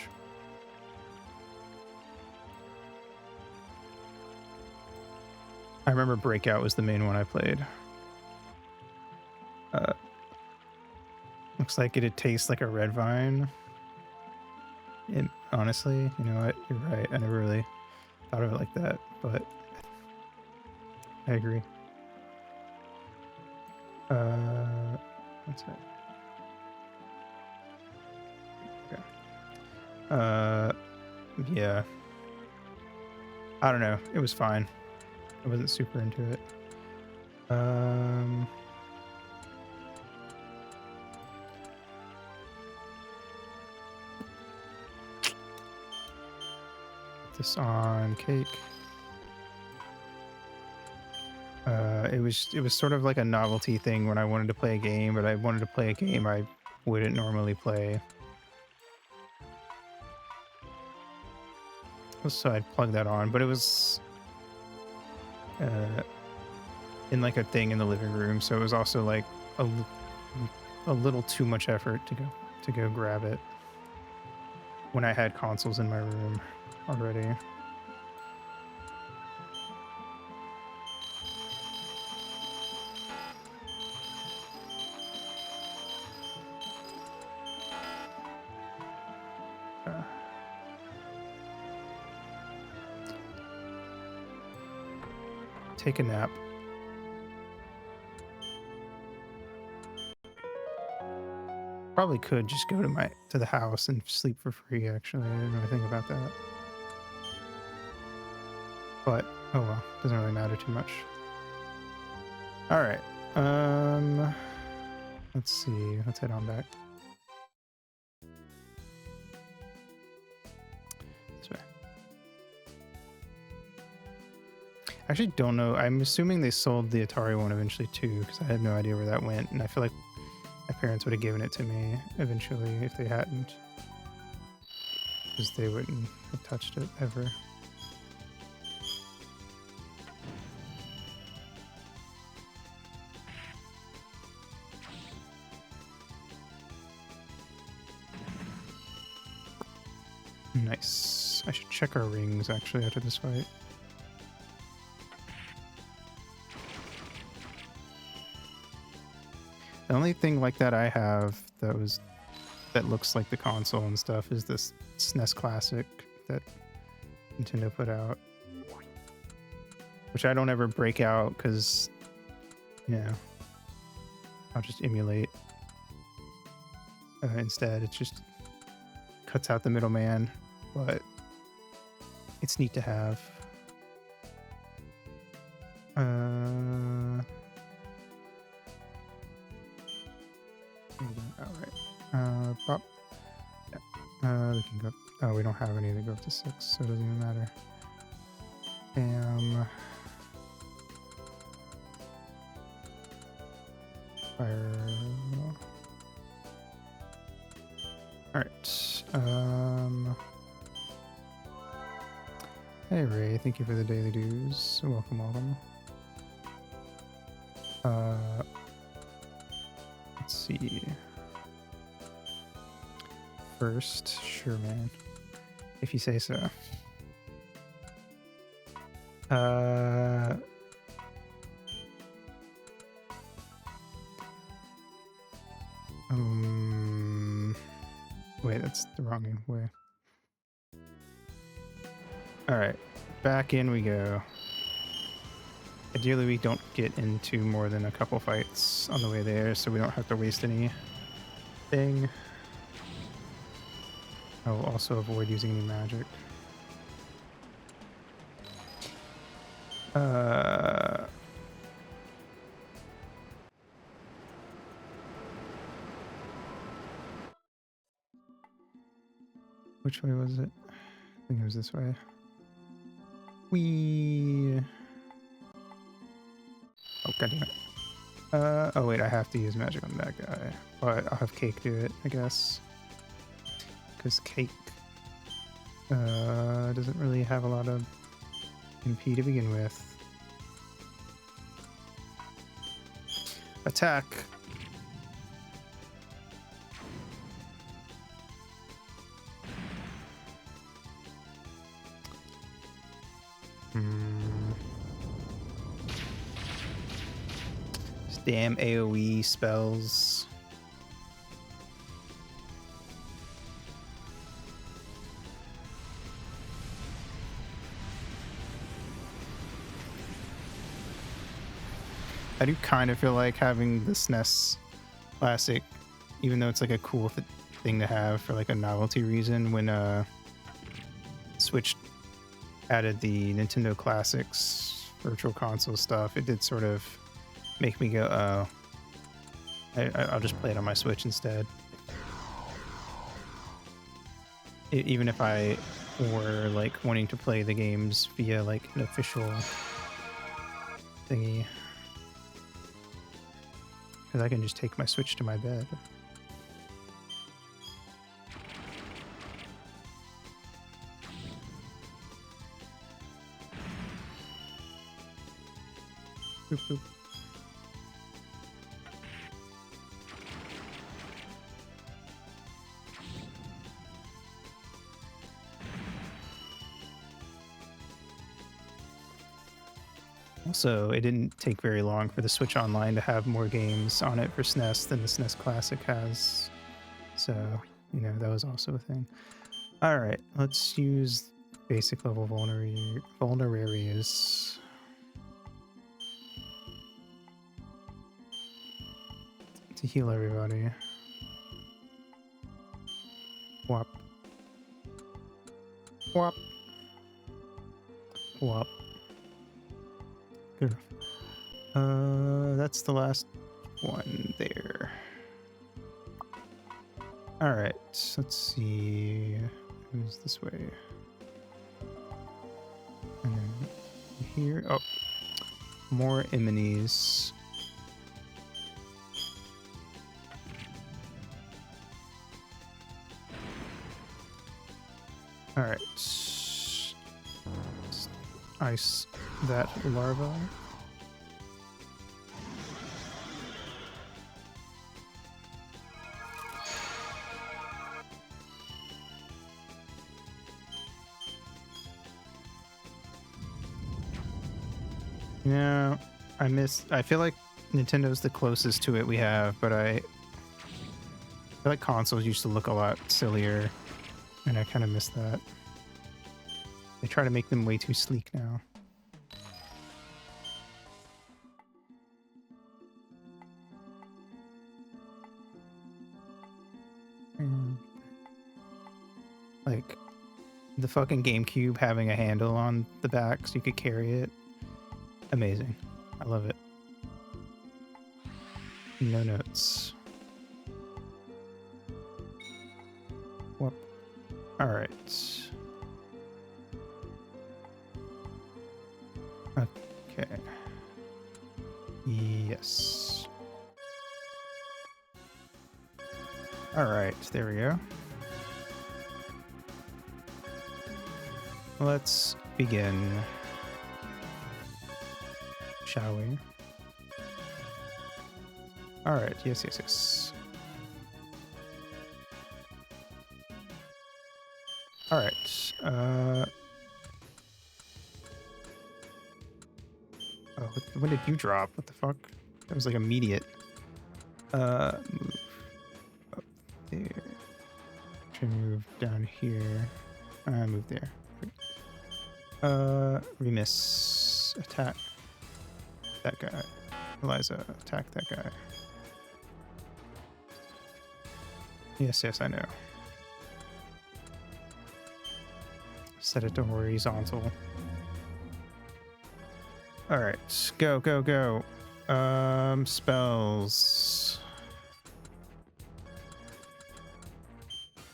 I remember Breakout was the main one I played. Looks like it'd taste like a red vine. Honestly, you know what? You're right. I never really thought of it like that, but I agree. That's it. Okay. Yeah. I don't know. It was fine. I wasn't super into it. This on cake. It was sort of like a novelty thing when I wanted to play a game, but I wanted to play a game I wouldn't normally play. So I'd plug that on, but it was in like a thing in the living room, so it was also like a little too much effort to go grab it when I had consoles in my room already. Take a nap. Probably could just go to the house and sleep for free, actually. I didn't really think about that. But oh well, doesn't really matter too much. All right. Let's see. Let's head on back. This way. I actually don't know. I'm assuming they sold the Atari one eventually too, because I had no idea where that went, and I feel like my parents would have given it to me eventually if they hadn't, because they wouldn't have touched it ever. Nice. I should check our rings actually after this fight. The only thing like that I have that looks like the console and stuff is this SNES Classic that Nintendo put out, which I don't ever break out because, you know, I'll just emulate. instead. It just cuts out the middleman, but it's neat to have. All right. Pop. Yeah. We can go. Oh, we don't have any that go up to 6, so it doesn't even matter. Fire. Alright. Hey Ray, thank you for the daily dues. Welcome, welcome. Let's see. First, sure man. If you say so. Wait, that's the wrong way. Alright, back in we go. Ideally we don't get into more than a couple fights on the way there, so we don't have to waste anything. I will also avoid using any magic. Which way was it? I think it was this way. Oh, goddammit. Oh wait, I have to use magic on that guy. But I'll have Cake do it, I guess. Because Cake doesn't really have a lot of MP to begin with. Attack! Damn AoE spells. I do kind of feel like having the SNES Classic, even though it's like a cool thing to have for like a novelty reason, when Switch added the Nintendo Classics Virtual Console stuff, it did sort of make me go, oh, I'll just play it on my Switch instead. Even if I were like wanting to play the games via like an official thingy. Because I can just take my Switch to my bed. Boop, boop. Also, it didn't take very long for the Switch Online to have more games on it for SNES than the SNES Classic has. So, you know, that was also a thing. Alright, let's use basic level vulneraries. To heal everybody. Whop. Whop. Whop. Good enough. That's the last one there. Alright, let's see. Who's this way? And then here. Oh, more enemies. Alright. Ice that larva. Yeah, I feel like Nintendo's the closest to it we have, but I feel like consoles used to look a lot sillier, and I kind of miss that. They try to make them way too sleek now. The fucking GameCube having a handle on the back so you could carry it. Amazing. I love it. No notes. What? All right. Okay. Yes. All right, there we go. Let's begin. Shall we? All right, yes. All right, oh, when did you drop? What the fuck? That was like immediate. Move up there. Try to move down here. Move there. Remiss. Attack that guy. Eliza, attack that guy. Yes, I know. Set it to horizontal. Alright, go. Spells.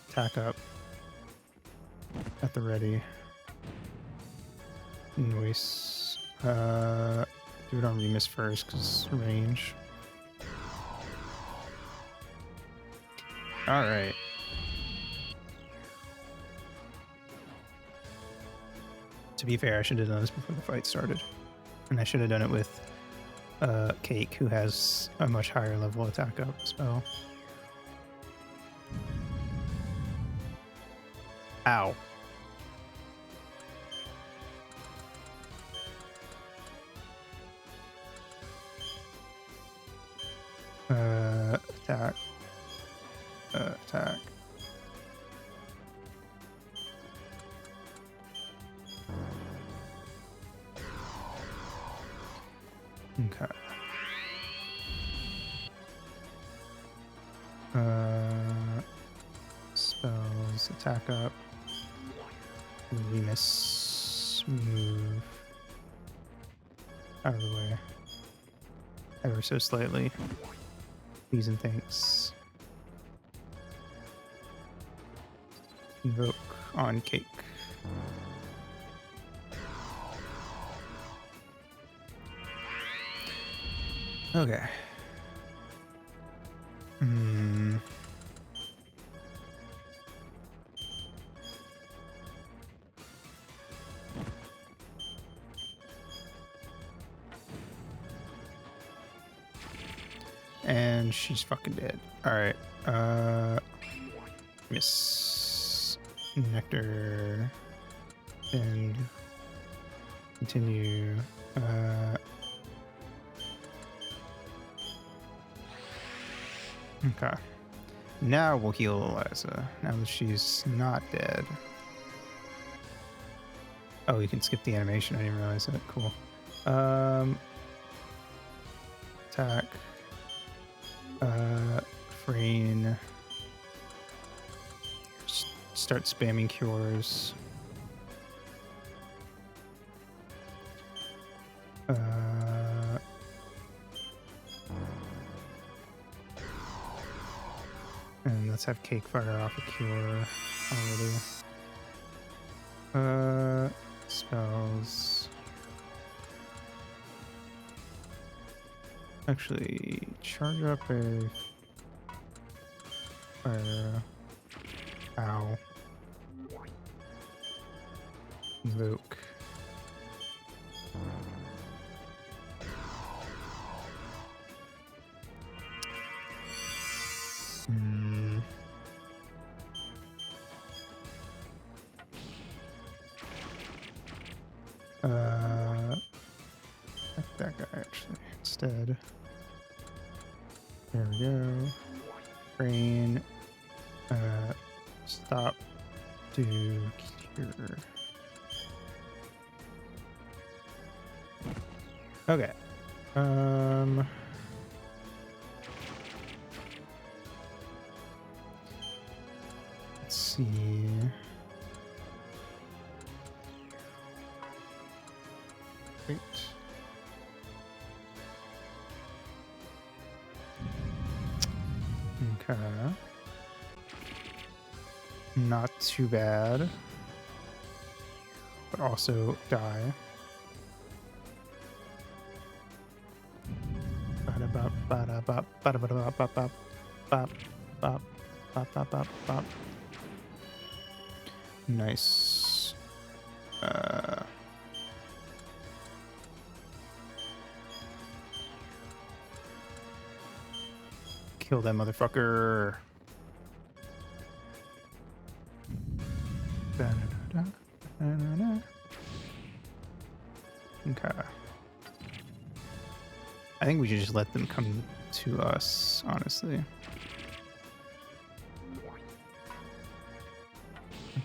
Attack up. At the ready. Noise. Do it on Remus first, because range. Alright. To be fair, I should have done this before the fight started. And I should have done it with Cake, who has a much higher level attack up spell. Ow. Attack. Attack. Okay. Spells, attack up. Remus, move out of the way. Ever so slightly. Please and thanks. Invoke on Cake. Okay. And she's fucking dead. Alright. Miss Nectar. And continue. Okay. Now we'll heal Eliza. Now that she's not dead. Oh, you can skip the animation. I didn't realize that. Cool. Attack. Frayne. Start spamming cures. And let's have Cake fire off a cure already. Spells. Actually, charge up a fire. Ow. Invoke. That guy actually instead. There we go. Brain. Stop. Do cure. Okay. Let's see. Okay. Not too bad. But also die. Ba-da-bop, ba-da-bop, ba-da-ba-da-bop, bop, bop, bop, bop, bop, bop, bop, bop. Nice. Kill that motherfucker. Da-da-da-da, da-da-da. Okay. I think we should just let them come to us, honestly.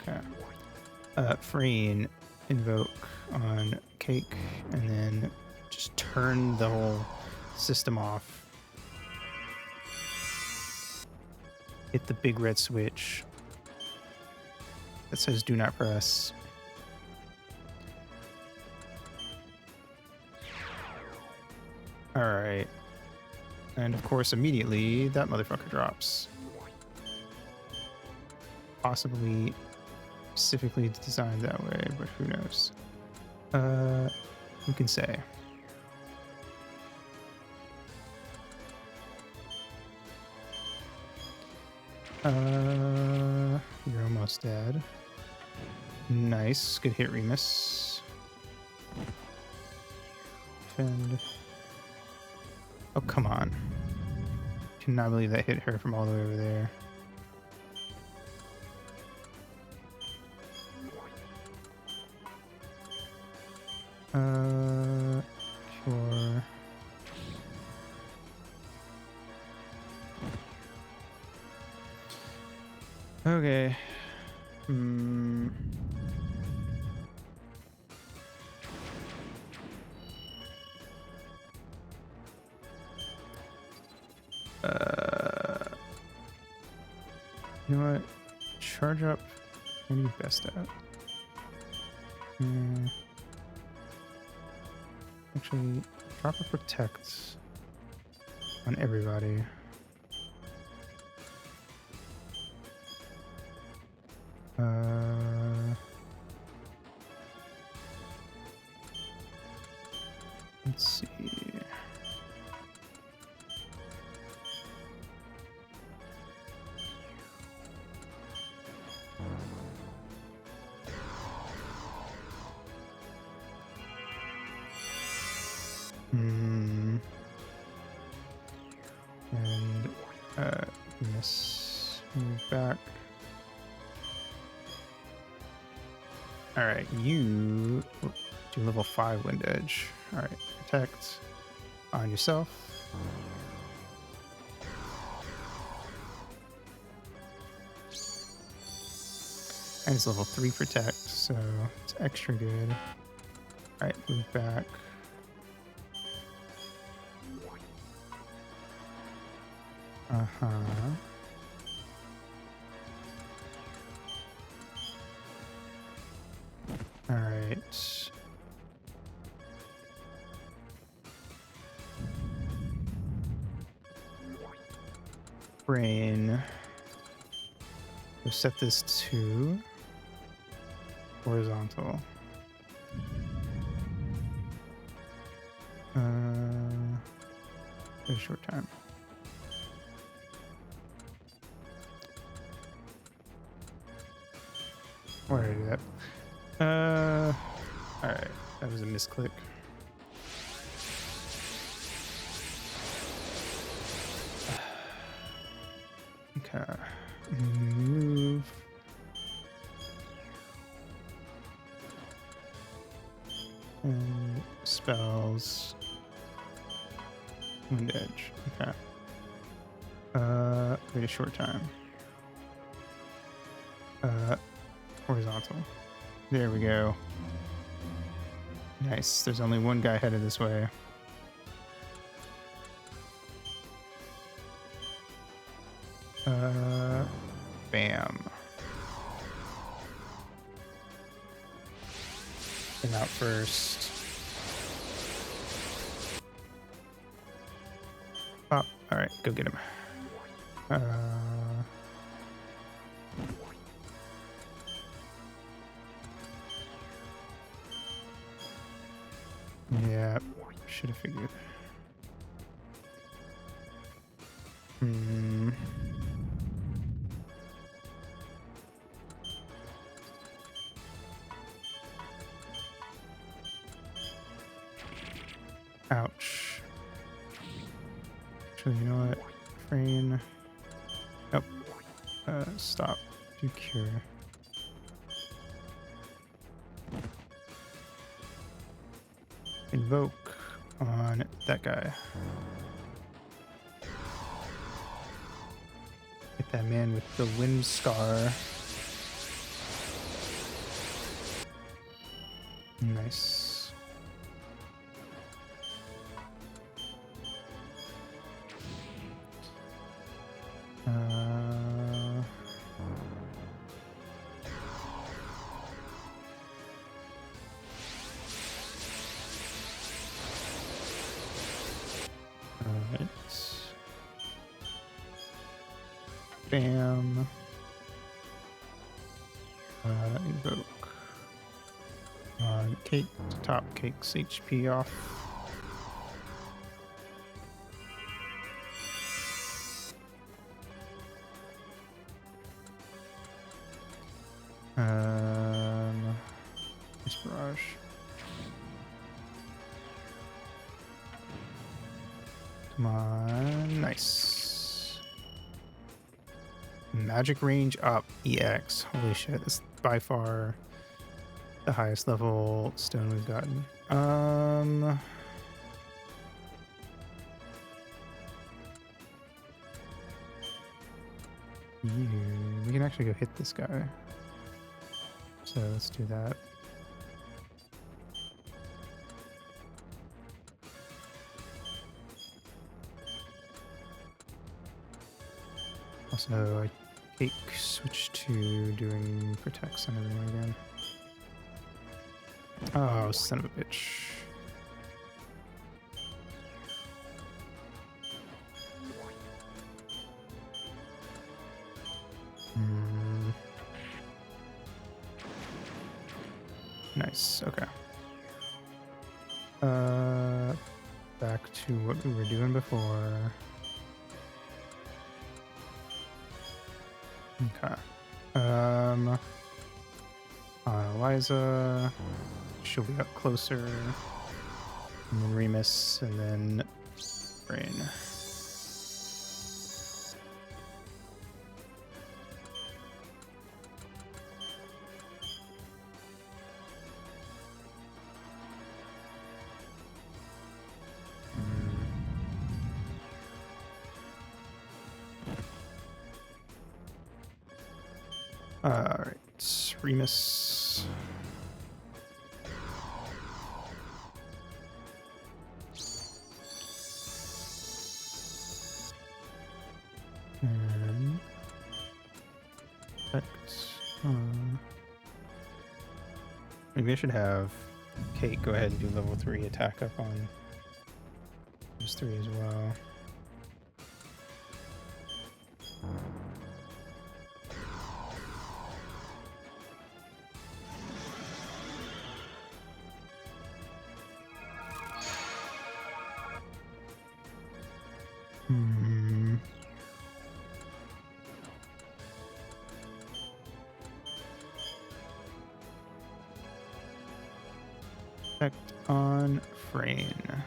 Okay. Freen, invoke on Cake, and then just turn the whole system off. Hit the big red switch that says do not press. Alright. And of course, immediately, that motherfucker drops. Possibly specifically designed that way, but who knows? Who can say? You're almost dead. Nice. Good hit, Remus. Defend. Oh, come on. Cannot believe that hit her from all the way over there. Cure. Okay. You know what? Charge up. What are you best at? Actually, drop a protect on everybody. Let's see. And miss. Move back. All right, you do level 5 wind edge. All right, protect on yourself. And it's level 3 protect, so it's extra good. All right, move back. All right. Brain. We'll set this to horizontal. For a short time. Why did I do that? Alright, that was a misclick. Okay, move. And spells. Wind edge, okay. Wait a short time. Horizontal. There we go. Nice. There's only one guy headed this way. Bam. Him out first. Oh, alright, go get him. Uh, yeah, should have figured. Hmm. Ouch. Actually, you know what? Train. Nope. Stop. Do cure. Invoke on that guy. Hit that man with the wind scar. Nice. Alright. Bam. Invoke. Cake, top cake's HP off. Nice barrage. Come on, nice. Magic range up, EX. Holy shit, this is by far the highest level stone we've gotten. We can actually go hit this guy. So let's do that. Also, I take switch to doing protects on everyone again. Oh, son of a bitch. Nice, okay. Back to what we were doing before. Okay. On Eliza, she'll be up closer. And then Remus, and then Brain. Alright, Remus. And maybe I should have Kate go ahead and do level 3 attack up on those 3 as well. Effect on Frayne.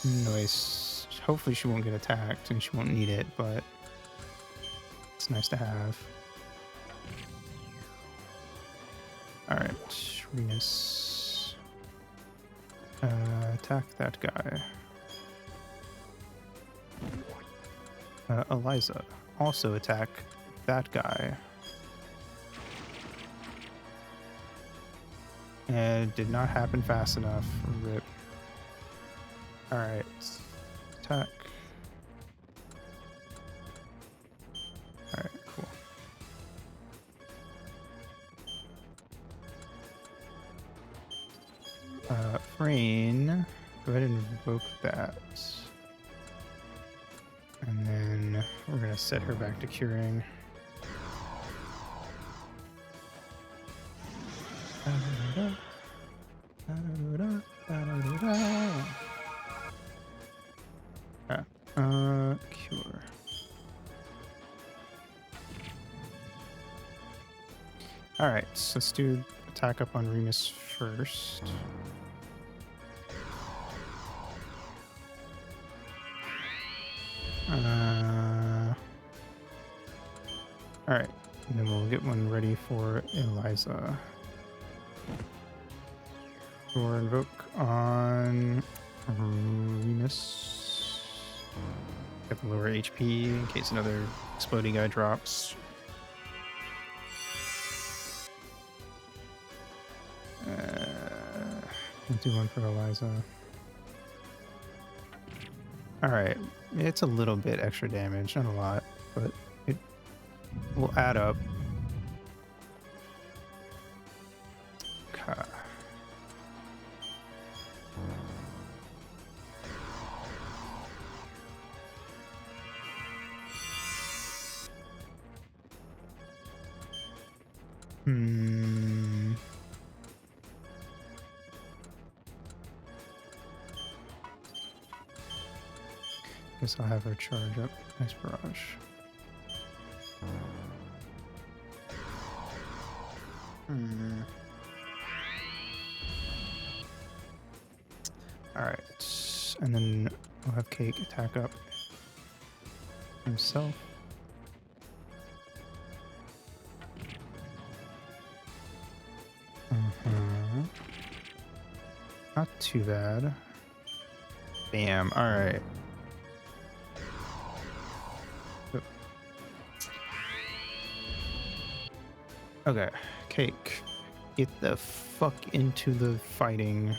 Nice. Hopefully she won't get attacked and she won't need it, but it's nice to have. Alright, Remus. Attack that guy. Eliza. Also attack that guy. And it did not happen fast enough. RIP. Alright. Attack. Alright, cool. Rain, go ahead and invoke that. And then we're going to set her back to curing. Cure. Alright, so let's do attack up on Remus first. Alright, and then we'll get one ready for Eliza. Or invoke on Remus. Get the lower HP in case another exploding guy drops. We'll do one for Eliza. Alright, it's a little bit extra damage, not a lot, but it will add up. Okay. Guess I'll have her charge up. Nice barrage. Alright. And then we'll have Cake attack up himself. Not too bad. Bam. Alright. Okay, Cake, get the fuck into the fighting.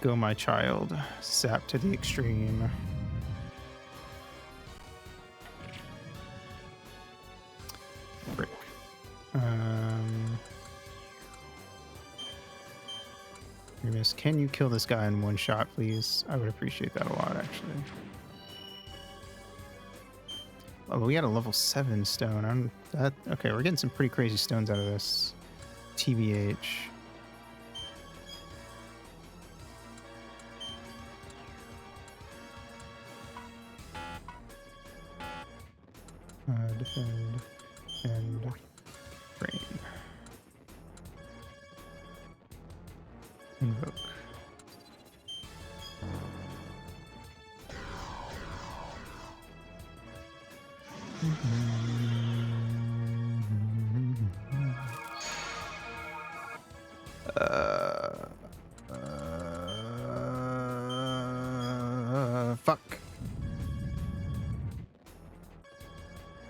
Go, my child. Sap to the extreme. Frick. Remus, can you kill this guy in one shot, please? I would appreciate that a lot, actually. Oh, we got a level 7 stone. Okay, we're getting some pretty crazy stones out of this. TBH. Defend and brain. Invoke. Fuck.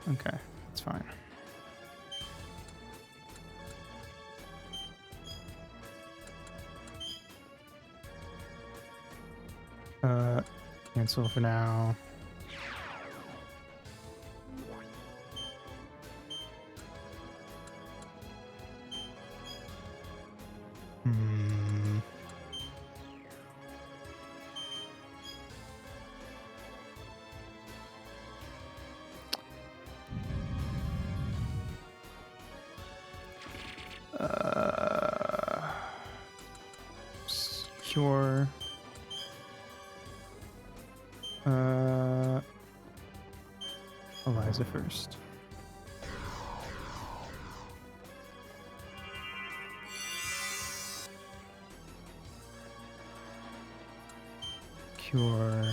Okay, it's fine. Cancel for now. Cure. Eliza first. Cure.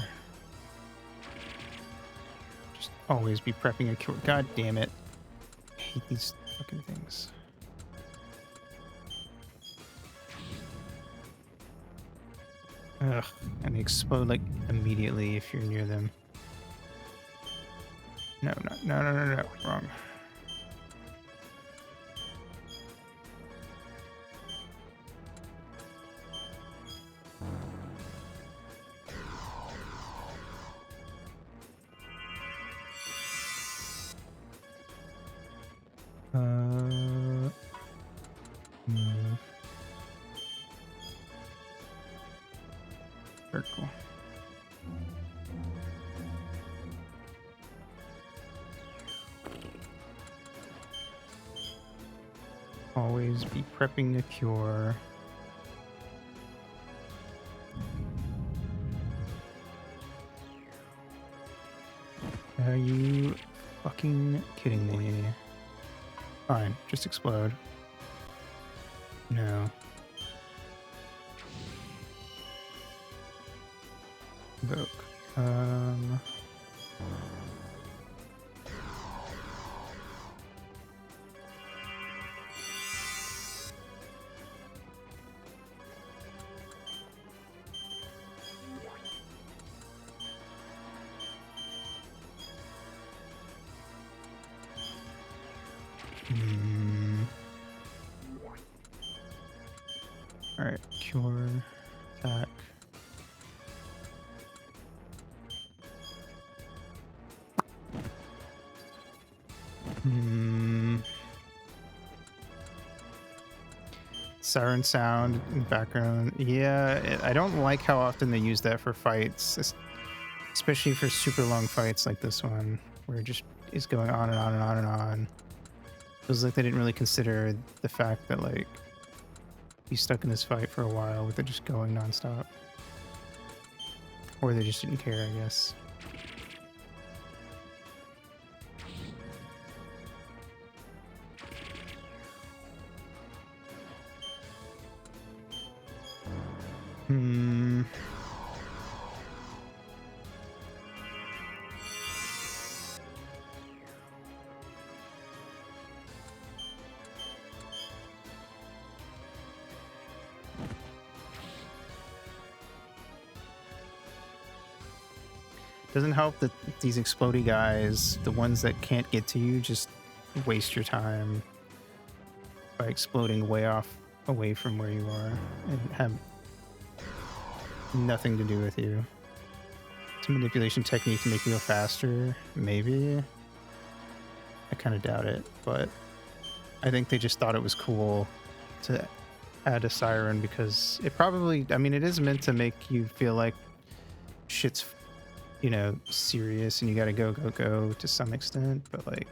Just always be prepping a cure. God damn it. I hate these fucking things. Ugh, and they explode like immediately if you're near them. No, wrong. circle. Always be prepping a cure. Are you fucking kidding me? Fine, just explode. No. Invoke. Alright, cure, attack. Siren sound in the background. Yeah, I don't like how often they use that for fights, especially for super long fights like this one, where it just is going on and on and on and on. Feels like they didn't really consider the fact that, like, he's stuck in this fight for a while with it just going nonstop. Or they just didn't care, I guess. Doesn't help that these explodey guys, the ones that can't get to you, just waste your time by exploding way off away from where you are and have nothing to do with you. It's a manipulation technique to make you go faster, maybe. I kind of doubt it, but I think they just thought it was cool to add a siren because it probably, I mean, it is meant to make you feel like shit's, you know, serious and you gotta go to some extent, but like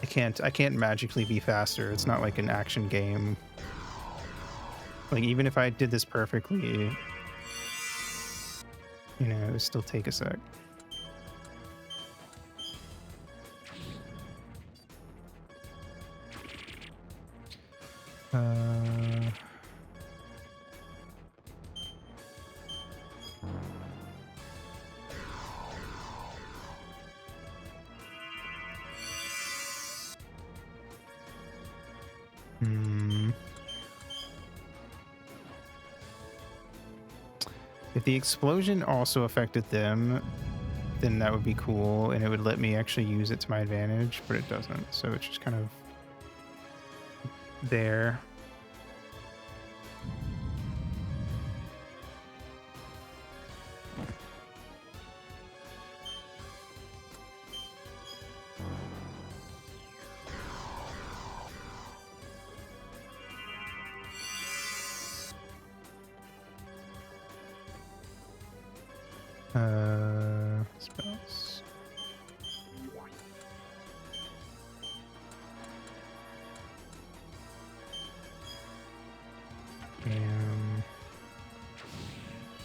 I can't magically be faster. It's not like an action game. Like, even if I did this perfectly, you know, it would still take a sec. If the explosion also affected them, then that would be cool, and it would let me actually use it to my advantage, but it doesn't, so it's just kind of there. Spells.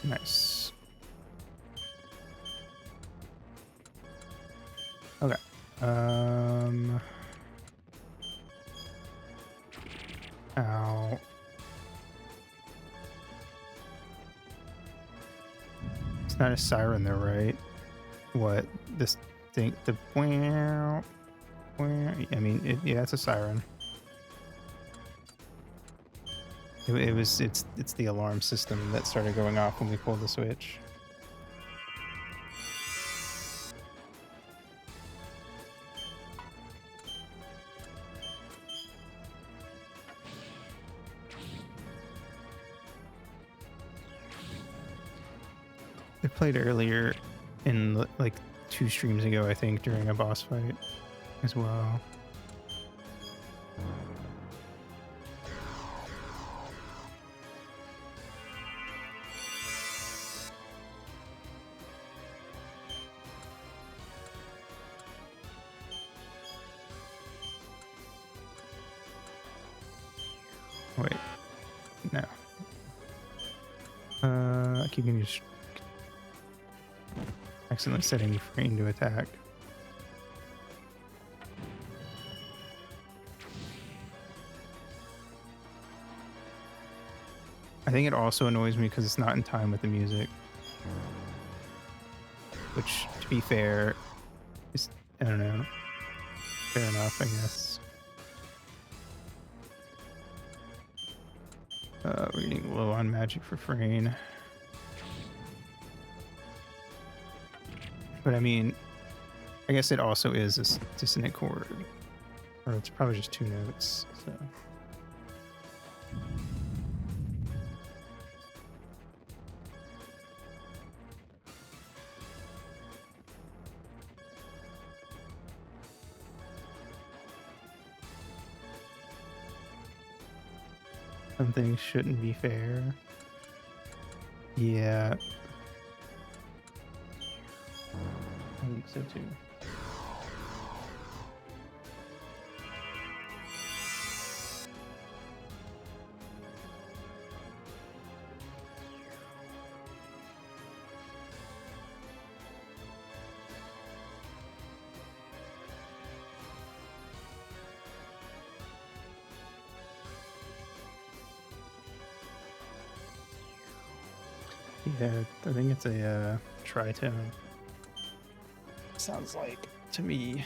Nice. Okay. Ow. It's not a siren though, right? What? This thing, the wow, I mean, yeah, it's a siren. It's the alarm system that started going off when we pulled the switch. I played earlier in like 2 streams ago, I think, during a boss fight as well. Wait. No. I keep getting accidentally setting Frame to attack. I think it also annoys me because it's not in time with the music. Which, to be fair, is, I don't know, fair enough, I guess. We're getting low on magic for Frayne. But I mean, I guess it also is a dissonant chord. Or it's probably just 2 notes, so. Some things shouldn't be fair. Yeah. I think so too. Yeah, I think it's a tritone. Sounds like to me,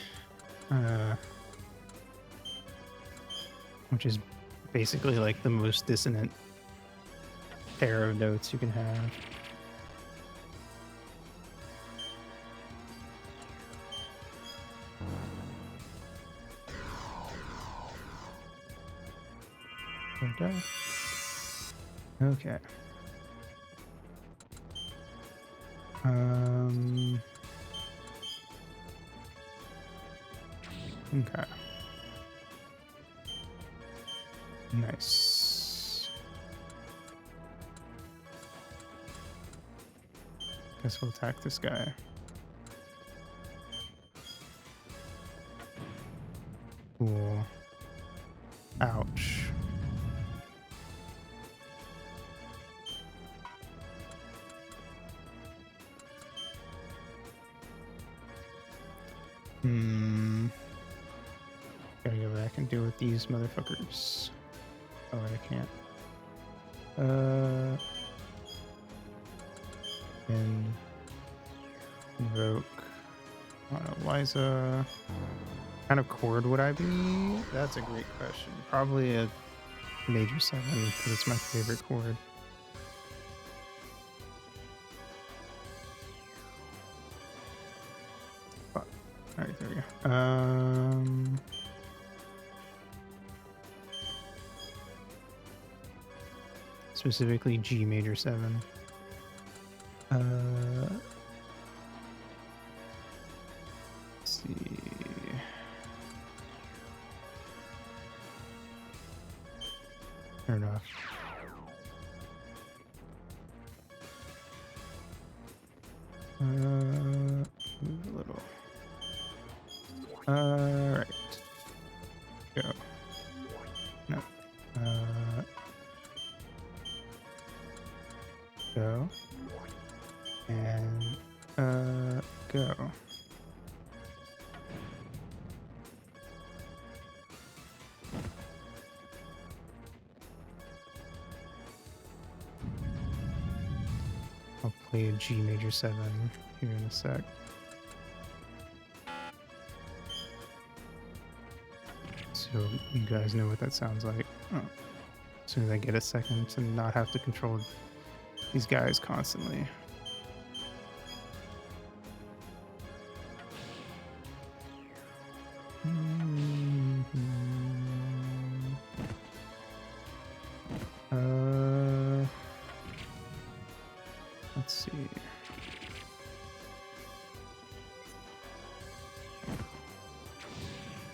which is basically like the most dissonant pair of notes you can have. Okay. Okay. Nice. Guess we'll attack this guy. Cool. Ouch. Gotta go back and deal with these motherfuckers. Oh, I can't. And invoke. I don't know, Liza. What kind of chord would I be? That's a great question. Probably a major 7 because it's my favorite chord. Fuck. All right, there we go. Specifically G major 7. Let's see. Fair enough. Move a little. Right. Go. No. Go. And, go. I'll play a G major 7 here in a sec. So you guys know what that sounds like. Oh. As soon as I get a second to not have to control these guys constantly. Let's see.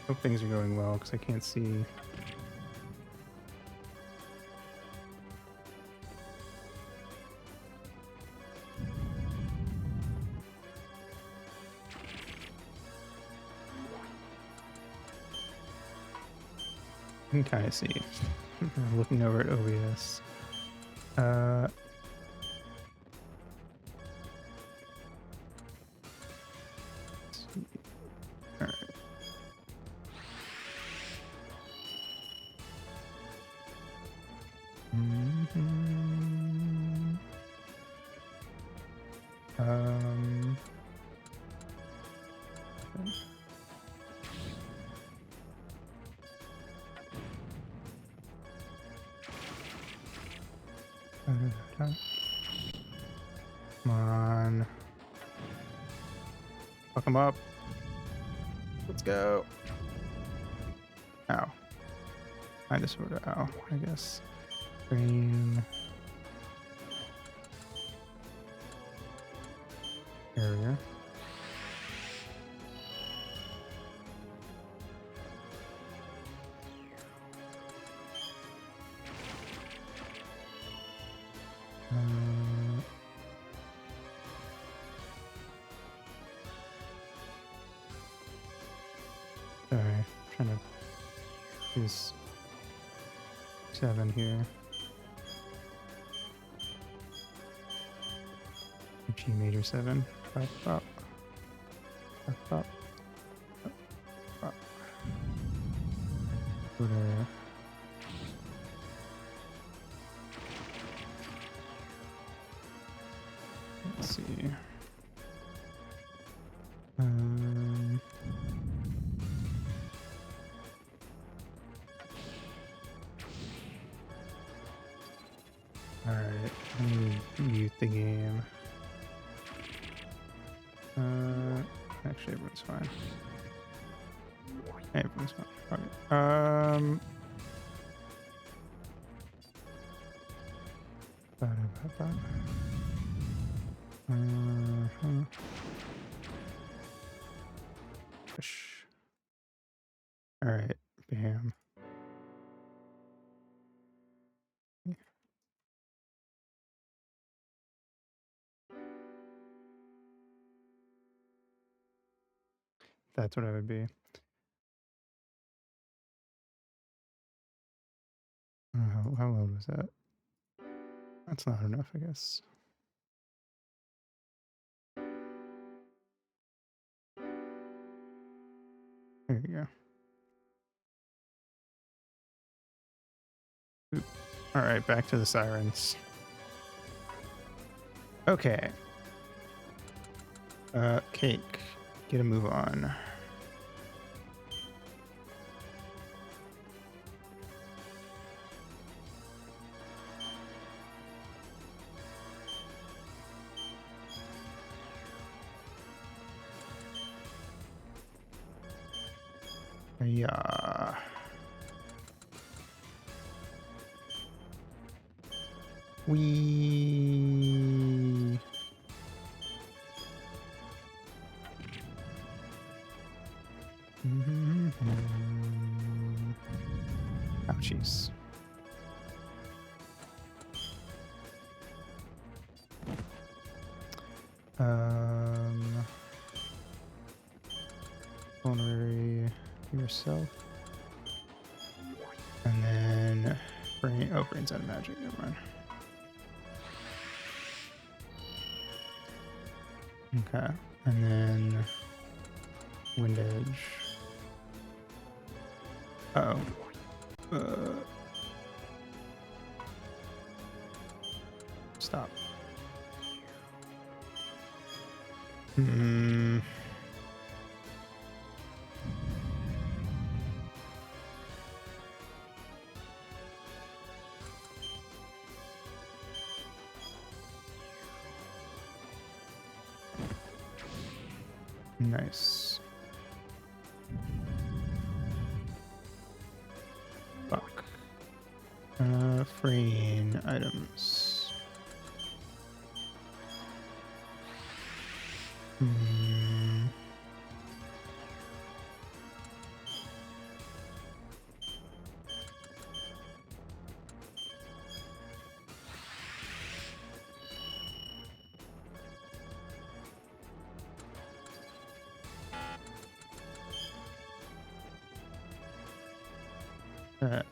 Hope things are going well because I can't see. You can kind of see. Looking over at OBS. Alright. Come on. Fuck him up. Let's go. Ow. Kinda sorta ow, I guess. Green. Area. Sorry, trying to use 7 here. G major 7. Pop, pop. Pop, pop. Pop, pop. Go to let's see. Alright, let me mute the game. Actually, everyone's fine. Everyone's fine. Okay. Push. Alright, bam. That's what I would be. How loud was that? That's not enough, I guess. There you go. Oop. All right, back to the sirens. Okay. Cake. Get a move on. Yeah. We. Ouchies. Culinary yourself. And then brain. Oh, brain's out of magic. Never mind. Okay. And then wind edge. Uh-oh. Stop. Nice. Fuck. Frame items. Uh,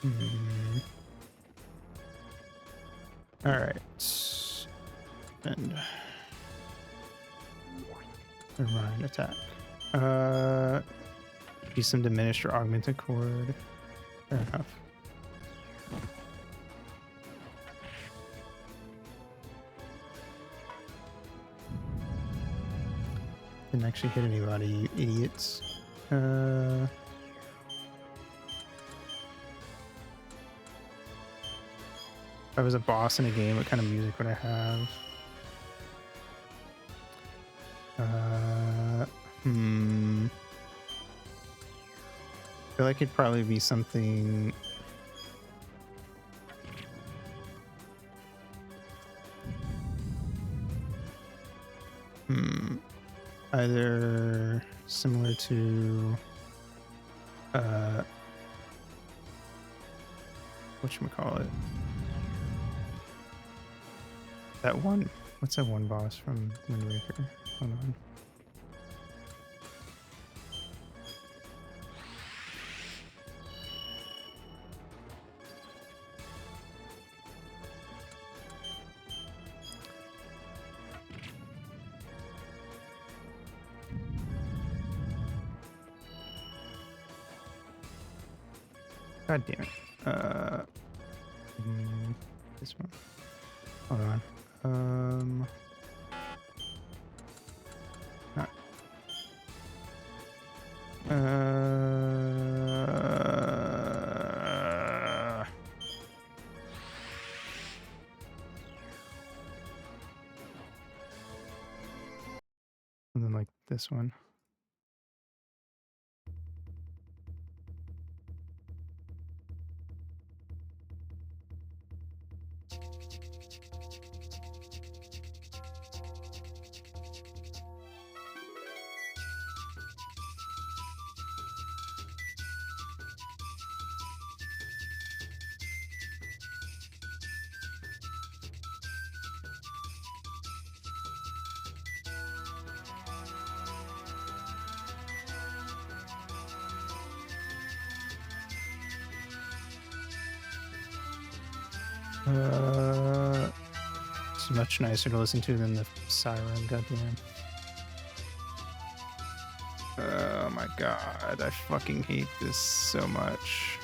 hmm. All right. And remind attack. Be some diminished or augmented chord. Fair enough. Didn't actually hit anybody, you idiots. If I was a boss in a game, what kind of music would I have? I feel like it'd probably be something. Either similar to whatchamacallit? That one, what's that one boss from Wind Waker? Hold on. God damn it. This one. Hold on. Not. Something like this one. It's much nicer to listen to than the siren, goddamn. Oh my god, I fucking hate this so much.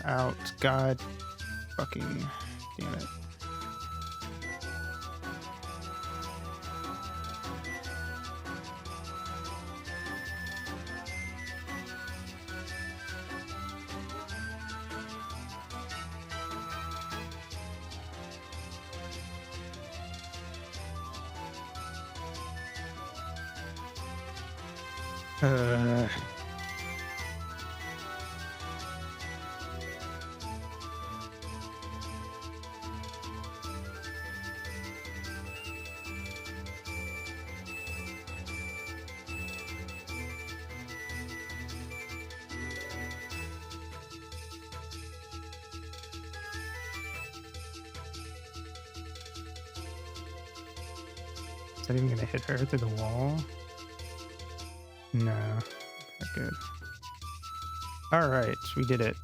Out. God fucking damn it. Is that even gonna hit her through the wall? No. Not good. Alright, we did it.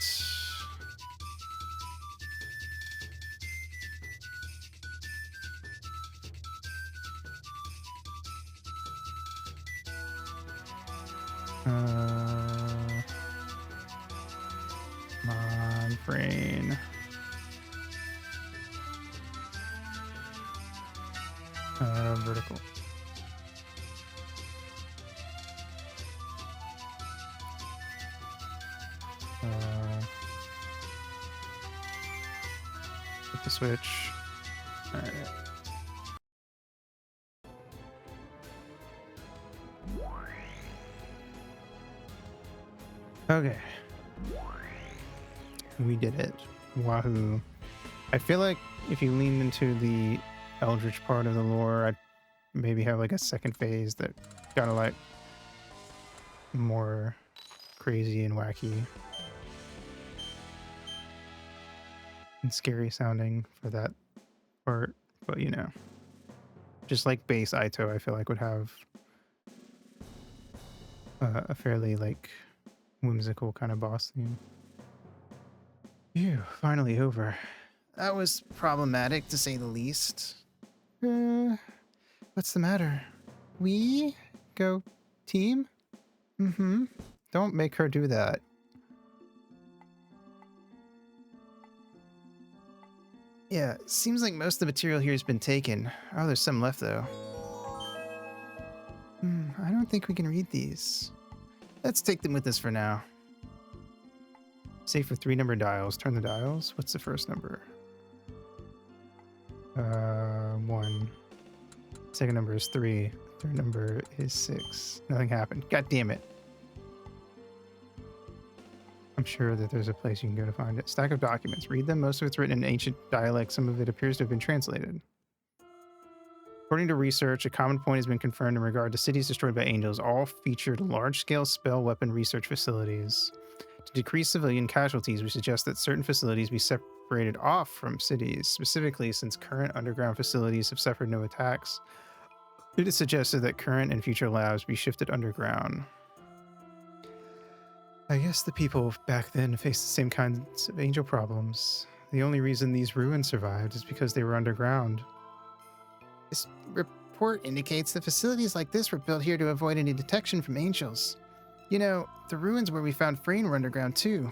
Come on, brain. Vertical. the switch. All right. Okay. We did it. Wahoo. I feel like if you lean into the Eldritch part of the lore, I'd maybe have like a second phase that got a like more crazy and wacky and scary sounding for that part. But you know, just like base Aito, I feel like would have a fairly like whimsical kind of boss theme. Phew, finally over.
That was problematic, to say the least.
What's the matter? We go team? Mm-hmm. Don't make her do that.
Yeah, seems like most of the material here has been taken. Oh, there's some left, though.
I don't think we can read these.
Let's take them with us for now.
Save for 3 number dials. Turn the dials. What's the first number? 1. Second number is 3. Third number is 6. Nothing happened. God damn it. I'm sure that there's a place you can go to find it. Stack of documents. Read them. Most of it's written in ancient dialect. Some of it appears to have been translated. According to research, a common point has been confirmed in regard to cities destroyed by angels. All featured large-scale spell weapon research facilities. To decrease civilian casualties, we suggest that certain facilities be separated off from cities. Specifically, since current underground facilities have suffered no attacks, it is suggested that current and future labs be shifted underground. I guess the people back then faced the same kinds of angel problems. The only reason these ruins survived is because they were underground.
This report indicates that facilities like this were built here to avoid any detection from angels. You know, the ruins where we found Frayne were underground too.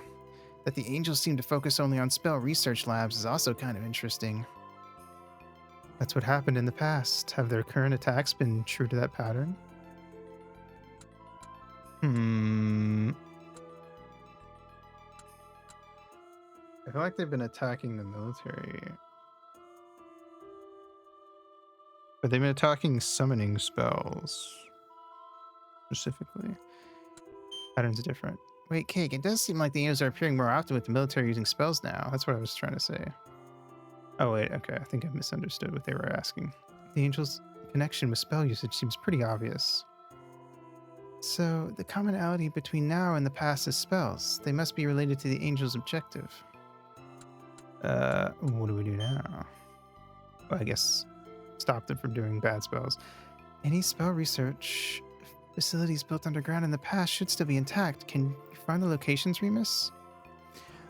That the angels seem to focus only on spell research labs is also kind of interesting.
That's what happened in the past. Have their current attacks been true to that pattern? I feel like they've been attacking the military. But they've been attacking summoning spells. Specifically. Pattern's different.
Wait, Cake, it does seem like the angels are appearing more often with the military using spells now.
That's what I was trying to say. Oh, wait, okay. I think I misunderstood what they were asking. The angels' connection with spell usage seems pretty obvious.
So, the commonality between now and the past is spells. They must be related to the angel's objective.
What do we do now? Well, I guess stop them from doing bad spells.
Any spell research facilities built underground in the past should still be intact. Can you find the locations, Remus?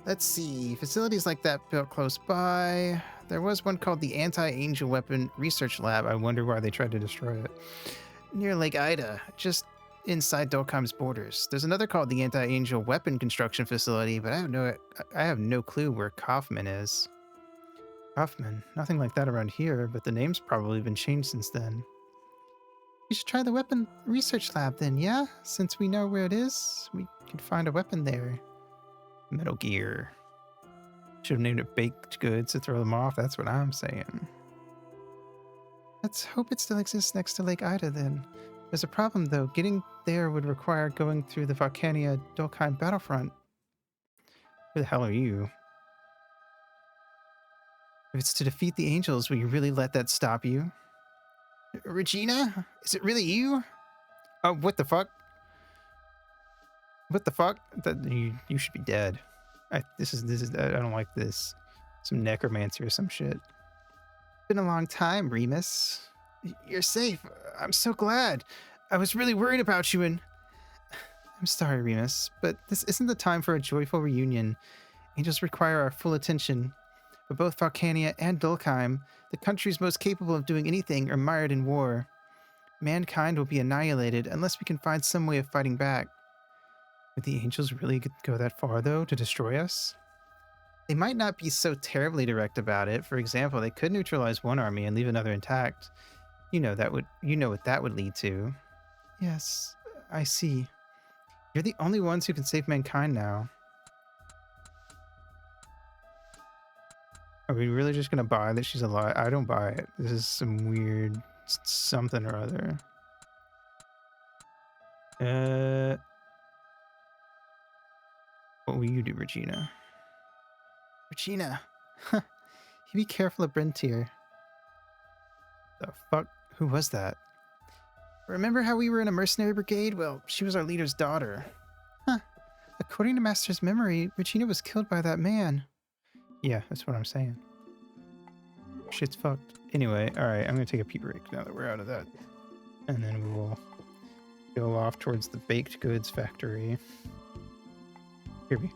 Let's see. Facilities like that built close by. There was one called the Anti-Angel Weapon Research Lab.
I wonder why they tried to destroy it.
Near Lake Ida, just inside Dolkheim's borders. There's another called the Anti-Angel Weapon Construction Facility, but I have no clue where Kaufman is.
Kaufman? Nothing like that around here, but the name's probably been changed since then.
We should try the weapon research lab then, yeah? Since we know where it is, we could find a weapon there.
Metal Gear. Should have named it Baked Goods to throw them off, that's what I'm saying.
Let's hope it still exists next to Lake Ida then. There's a problem though. Getting there would require going through the Volcania-Dolkheim battlefront.
Who the hell are you?
If it's to defeat the angels, will you really let that stop you? Regina? Is it really you?
Oh, what the fuck? What the fuck? You should be dead. I don't like this. Some necromancy or some shit.
It's been a long time, Remus. You're safe. I'm so glad. I was really worried about you and... I'm sorry, Remus, but this isn't the time for a joyful reunion. Angels require our full attention. For both Volcania and Dolkheim, the countries most capable of doing anything are mired in war. Mankind will be annihilated unless we can find some way of fighting back.
Would the angels really go that far, though, to destroy us?
They might not be so terribly direct about it. For example, they could neutralize one army and leave another intact. You know what that would lead to.
Yes, I see.
You're the only ones who can save mankind now.
Are we really just gonna buy that she's alive? I don't buy it. This is some weird something or other. What will you do, Regina? Regina! You be careful of Brent here. The fuck? Who was that? Remember how we were in a mercenary brigade? Well, she was our leader's daughter. Huh. According to Master's memory, Regina was killed by that man. Yeah, that's what I'm saying. Shit's fucked. Anyway, alright, I'm gonna take a pee break now that we're out of that. And then we will go off towards the baked goods factory. Here we.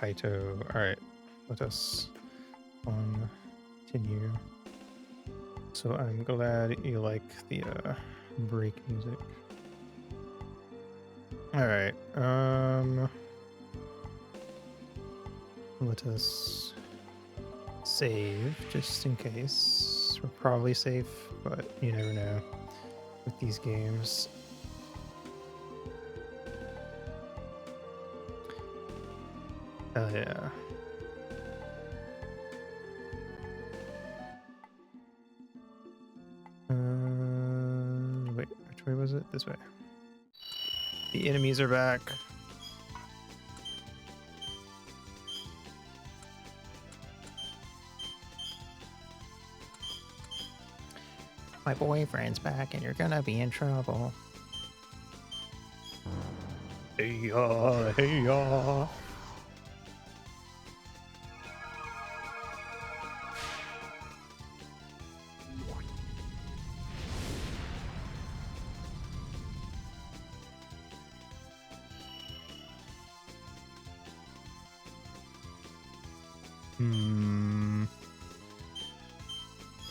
Kaito. Alright, let us continue. So I'm glad you like the break music. Alright, let us save just in case. We're probably safe, but you never know with these games. Hell yeah. Wait, which way was it? This way. The enemies are back. My boyfriend's back and you're gonna be in trouble. Hey ya, hey ya.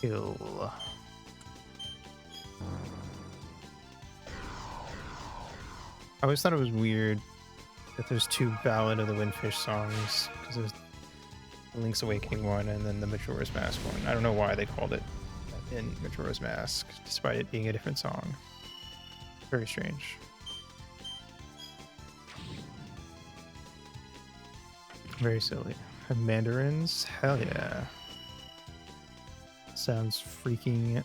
Kill. I always thought it was weird that there's two Ballad of the Windfish songs, because there's the Link's Awakening one and then the Majora's Mask one. I don't know why they called it in Majora's Mask, despite it being a different song. Very strange. Very silly. Have mandarins? Hell yeah. Sounds freaking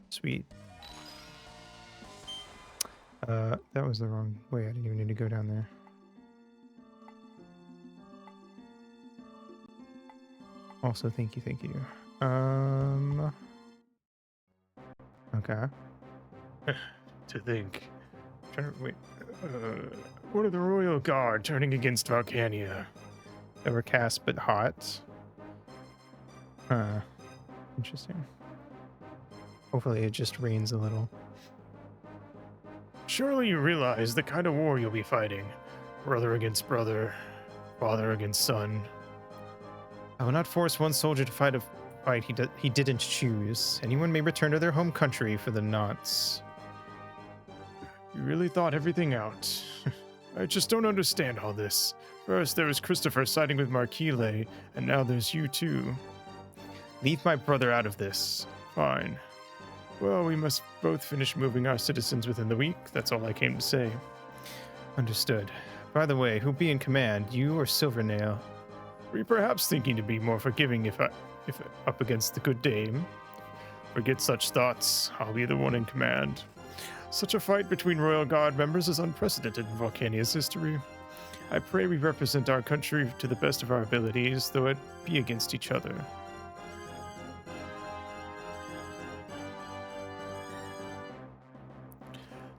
sweet. That was the wrong way. I didn't even need to go down there. Also, thank you. Okay. To think. Wait. What are the Royal Guard turning against Volcania? Overcast but hot. Interesting. Hopefully it just rains a little. Surely you realize the kind of war you'll be fighting. Brother against brother, father against son. I will not force one soldier to fight a fight he didn't choose. Anyone may return to their home country for the nonce. You really thought everything out. I just don't understand all this. First there was Christopher siding with Marquile, and now there's you too. Leave my brother out of this. Fine. Well, we must both finish moving our citizens within the week. That's all I came to say. Understood. By the way, who'll be in command, you or Silvernail? Were you perhaps thinking to be more forgiving if up against the good dame? Forget such thoughts. I'll be the one in command. Such a fight between Royal Guard members is unprecedented in Volcania's history. I pray we represent our country to the best of our abilities, though it be against each other.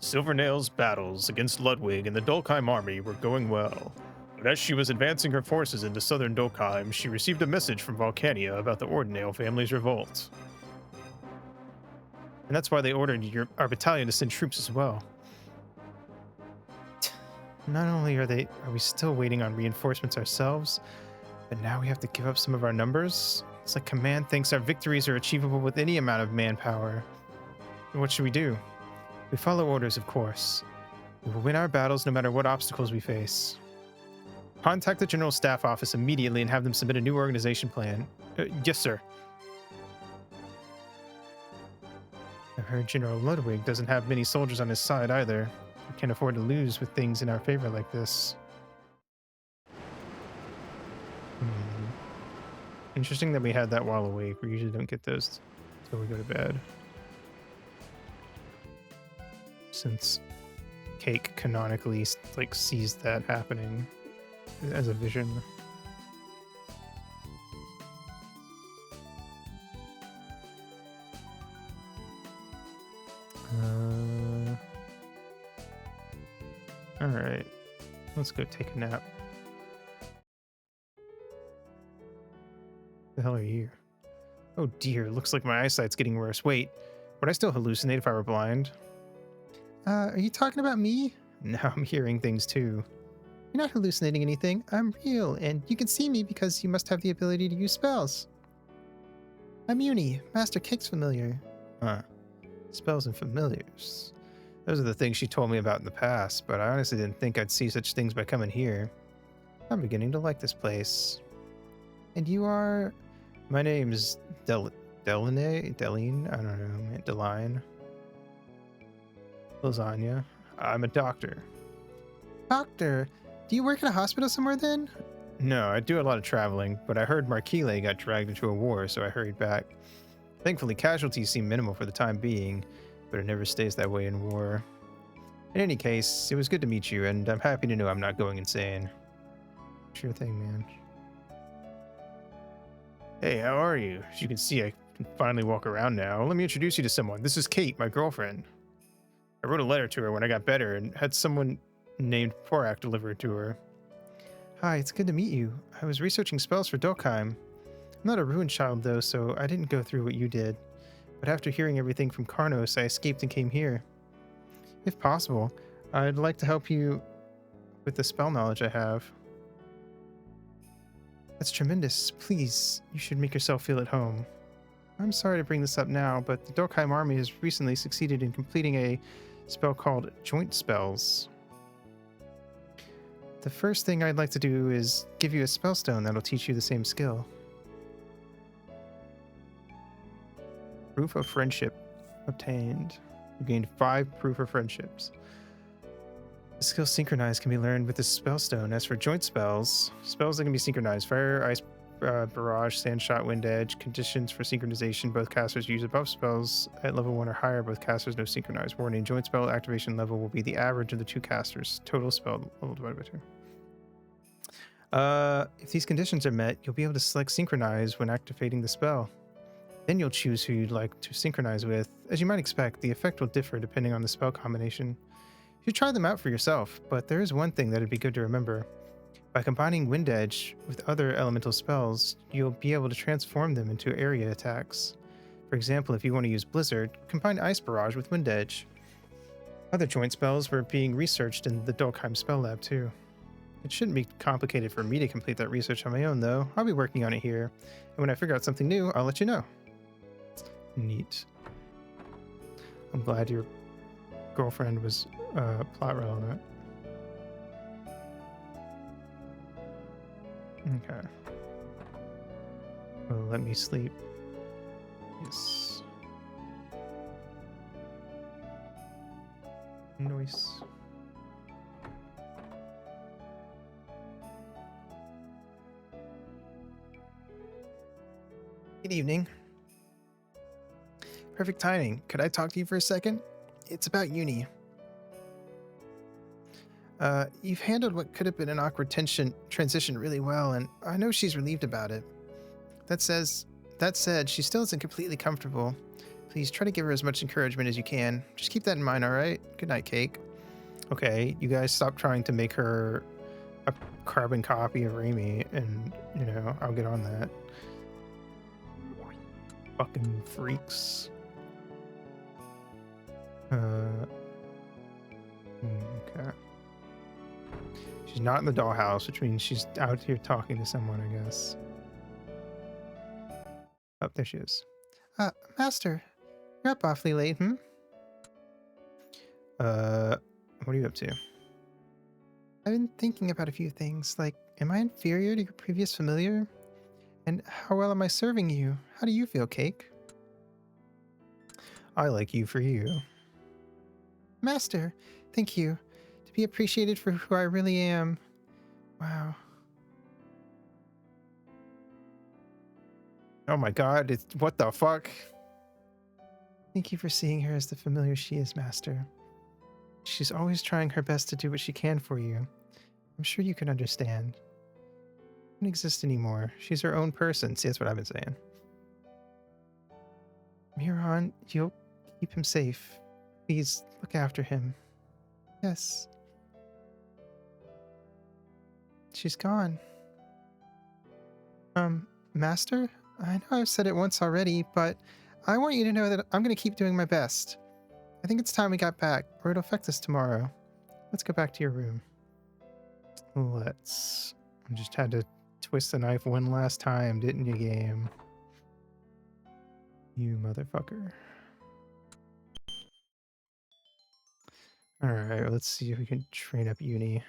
Silvernail's battles against Ludwig and the Dulkheim army were going well, but as she was advancing her forces into southern Dulkheim, she received a message from Volcania about the Ordinail family's revolt. And that's why they ordered our battalion to send troops as well. Not only are we still waiting on reinforcements ourselves, but now we have to give up some of our numbers. It's like Command thinks our victories are achievable with any amount of manpower. And what should we do? We follow orders, of course. We will win our battles no matter what obstacles we face. Contact the General Staff Office immediately and have them submit a new organization plan. Yes, sir. I heard General Ludwig doesn't have many soldiers on his side either. We can't afford to lose with things in our favor like this. Interesting that we had that while awake. We usually don't get those until we go to bed. Since Cake canonically sees that happening as a vision. All right, let's go take a nap. The hell are you? Oh dear, looks like my eyesight's getting worse. Wait, would I still hallucinate if I were blind? Are you talking about me? No, I'm hearing things too.
You're not hallucinating anything. I'm real, and you can see me because you must have the ability to use spells. I'm Uni, Master Cake's familiar.
Huh. Spells and familiars. Those are the things she told me about in the past, but I honestly didn't think I'd see such things by coming here. I'm beginning to like this place.
And you are...
My name's Deline? I don't know. Deline? Lasagna. I'm a doctor.
Doctor? Do you work at a hospital somewhere then?
No, I do a lot of traveling, but I heard Marquile got dragged into a war, so I hurried back. Thankfully, casualties seem minimal for the time being, but it never stays that way in war. In any case, it was good to meet you, and I'm happy to know I'm not going insane.
Sure thing, man.
Hey, how are you? As you can see, I can finally walk around now. Let me introduce you to someone. This is Kate, my girlfriend. I wrote a letter to her when I got better and had someone named Porak deliver it to her.
Hi, it's good to meet you. I was researching spells for Dokheim. I'm not a ruined child, though, so I didn't go through what you did. But after hearing everything from Karnos, I escaped and came here. If possible, I'd like to help you with the spell knowledge I have. That's tremendous. Please, you should make yourself feel at home. I'm sorry to bring this up now, but the Dokheim army has recently succeeded in completing a spell called Joint Spells. The first thing I'd like to do is give you a spellstone that'll teach you the same skill.
Proof of friendship obtained. You gained 5 proof of friendships.
The skill synchronized can be learned with this spellstone. As for joint spells, spells that can be synchronized: fire, ice, barrage, sand shot, wind edge. Conditions for synchronization: both casters use above spells at level 1 or higher. Both casters no synchronized. Warning: joint spell activation level will be the average of the 2 casters. Total spell level divided by 2. If these conditions are met, you'll be able to select synchronize when activating the spell. Then you'll choose who you'd like to synchronize with. As you might expect, the effect will differ depending on the spell combination. You should try them out for yourself, but there is one thing that'd be good to remember. By combining Wind Edge with other elemental spells, you'll be able to transform them into area attacks. For example, if you want to use Blizzard, combine Ice Barrage with Wind Edge. Other joint spells were being researched in the Dokheim Spell Lab too. It shouldn't be complicated for me to complete that research on my own, though. I'll be working on it here, and when I figure out something new, I'll let you know.
Neat. I'm glad your girlfriend was plot relevant.
Okay.
Well, let me sleep. Yes.
Nice. Good evening. Perfect timing. Could I talk to you for a second? It's about Uni. You've handled what could have been an awkward transition really well, and I know she's relieved about it. That said, she still isn't completely comfortable. Please try to give her as much encouragement as you can. Just keep that in mind, all right? Good night, Cake.
Okay, you guys stop trying to make her a carbon copy of Raimi, and, I'll get on that. Fucking freaks. Okay. She's not in the dollhouse, which means she's out here talking to someone, I guess. Oh, there she is.
Master, you're up awfully late,
What are you up to?
I've been thinking about a few things, like, am I inferior to your previous familiar? And how well am I serving you? How do you feel, Cake?
I like you for you.
Master, thank you. To be appreciated for who I really am. Wow.
Oh my god, what the fuck?
Thank you for seeing her as the familiar she is, Master. She's always trying her best to do what she can for you. I'm sure you can understand. She doesn't exist anymore. She's her own person.
See, that's what I've been saying.
From here on, you'll keep him safe. Please look after him. Yes. She's gone. Master? I know I've said it once already, but I want you to know that I'm going to keep doing my best. I think it's time we got back, or it'll affect us tomorrow. Let's go back to your room.
Let's. I just had to twist the knife one last time, didn't you, game? You motherfucker. Alright, let's see if we can train up Uni.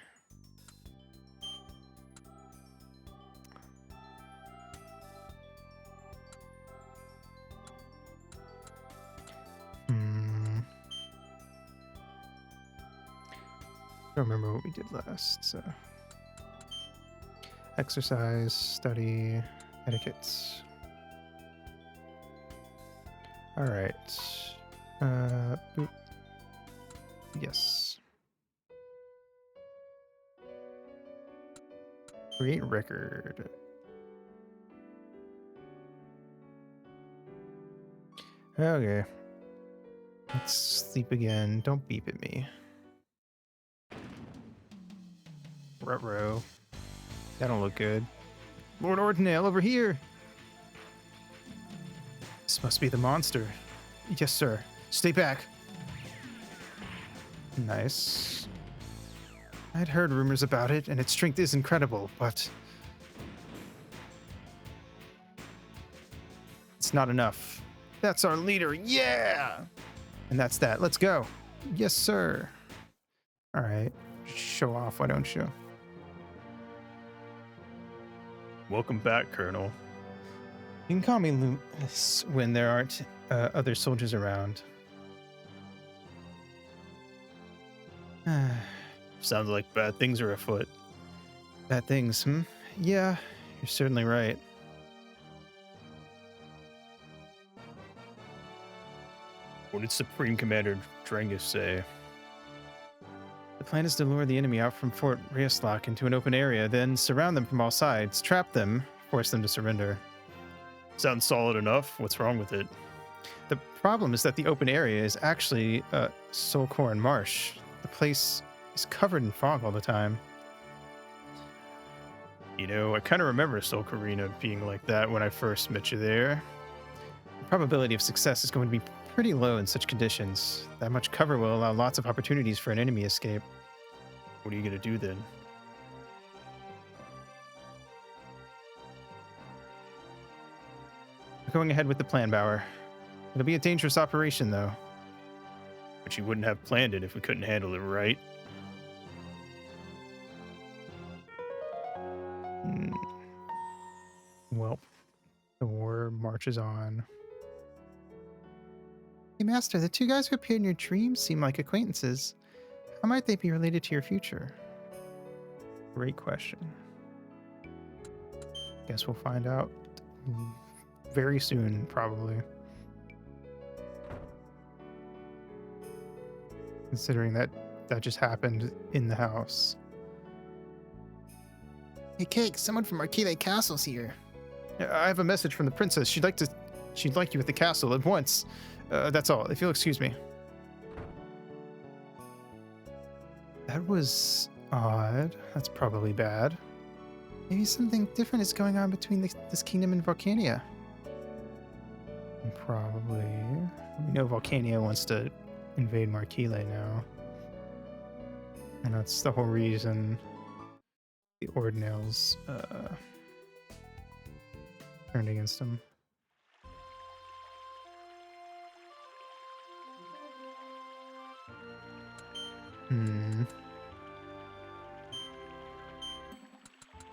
Don't remember what we did last, so. Exercise, study, etiquette. Alright. Boop. Yes. Create record. Okay. Let's sleep again. Don't beep at me. Ruh-roh. That don't look good. Lord Ordinail, over here! This must be the monster. Yes, sir. Stay back. Nice. I'd heard rumors about it, and its strength is incredible, but it's not enough. That's our leader, yeah! And that's that. Let's go. Yes, sir. All right. Show off, why don't you?
Welcome back, Colonel.
You can call me Lewis when there aren't other soldiers around.
Sounds like bad things are afoot.
Bad things, hmm? Yeah, you're certainly right.
What did Supreme Commander Drengus say?
The plan is to lure the enemy out from Fort Riaslok into an open area, then surround them from all sides, trap them, force them to surrender.
Sounds solid enough. What's wrong with it?
The problem is that the open area is actually Solcorn Marsh. The place is covered in fog all the time.
You know, I kind of remember Solkarina being like that when I first met you there.
The probability of success is going to be pretty low in such conditions. That much cover will allow lots of opportunities for an enemy escape.
What are you going to do then?
We're going ahead with the plan, Bauer. It'll be a dangerous operation, though.
But you wouldn't have planned it if we couldn't handle it, right?
Well, the war marches on. Hey, Master, the two guys who appeared in your dreams seem like acquaintances. How might they be related to your future? Great question. Guess we'll find out very soon, probably. Considering that just happened in the house.
Hey, Cake, someone from Arkile Castle's here.
I have a message from the princess. She'd like you at the castle at once. That's all, if you'll excuse me. That was odd. That's probably bad. Maybe something different is going on between this kingdom and Volcania. Probably. We know Volcania wants to invade Marquile now. And that's the whole reason the Ordinals turned against him.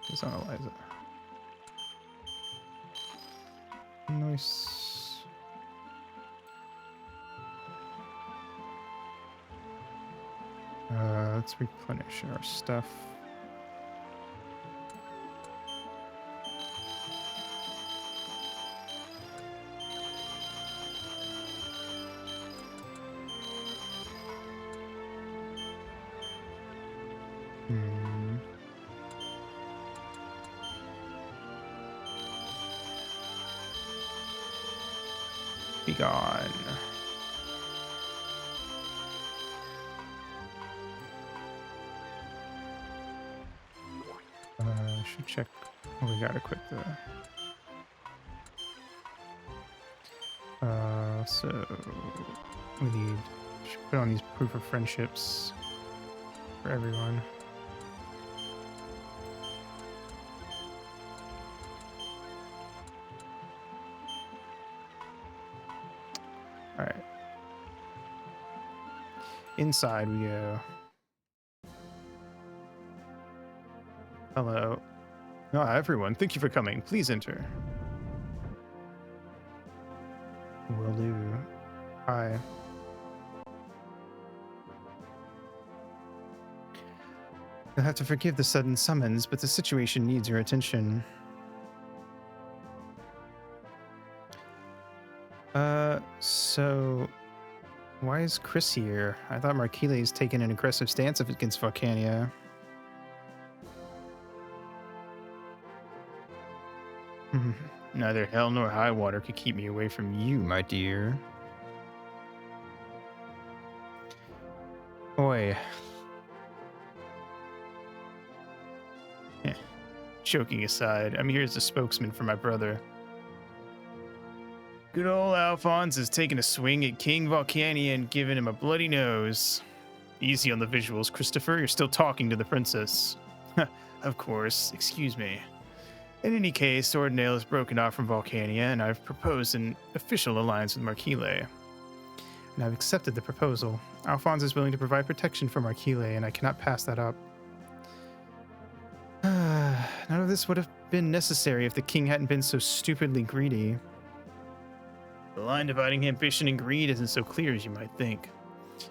It's on Eliza. Nice. Let's replenish our stuff. Be gone. Should check what we got equipped there. So we should put on these proof of friendships for everyone. Inside we go. Hello. Oh, everyone, thank you for coming. Please enter. Will do. Hi. You'll have to forgive the sudden summons, but the situation needs your attention. So why is Chris here? I thought Marquile's taken an aggressive stance against Volcania. Neither hell nor high water could keep me away from you, my dear. Oi. Joking aside, I'm here as a spokesman for my brother. Good old Alphonse has taken a swing at King Volcania and given him a bloody nose. Easy on the visuals, Christopher. You're still talking to the princess. Of course. Excuse me. In any case, Ordinail is broken off from Volcania, and I've proposed an official alliance with Marquile. And I've accepted the proposal. Alphonse is willing to provide protection for Marquile, and I cannot pass that up. None of this would have been necessary if the king hadn't been so stupidly greedy. The line dividing ambition and greed isn't so clear as you might think.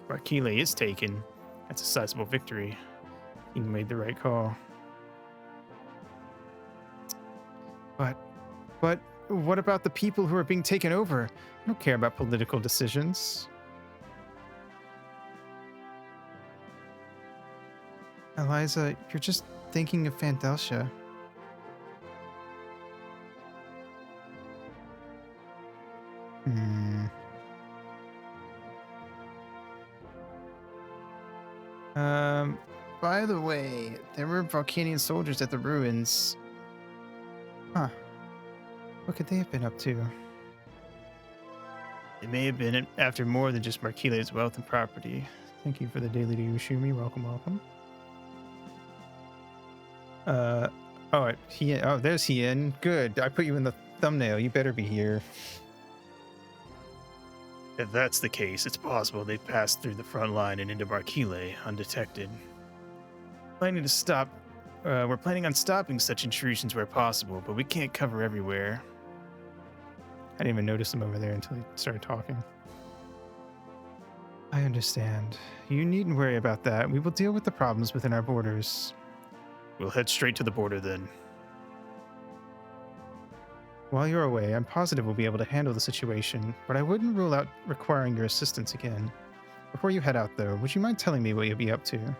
Marquile is taken. That's a sizable victory. King made the right call. But what about the people who are being taken over? I don't care about political decisions. Eliza, you're just thinking of Fandelcia. By the way, there were Volcanian soldiers at the ruins. Huh. What could they have been up to? They may have been after more than just Marquile's wealth and property. Thank you for the daily to Ushumi. Welcome, welcome. There's Hien. Good. I put you in the thumbnail. You better be here. If that's the case, it's possible they passed through the front line and into Marquile undetected. We're planning on stopping such intrusions where possible, but we can't cover everywhere. I didn't even notice them over there until he started talking. I understand. You needn't worry about that. We will deal with the problems within our borders. We'll head straight to the border then. While you're away, I'm positive we'll be able to handle the situation, but I wouldn't rule out requiring your assistance again. Before you head out, though, would you mind telling me what you'll be up to?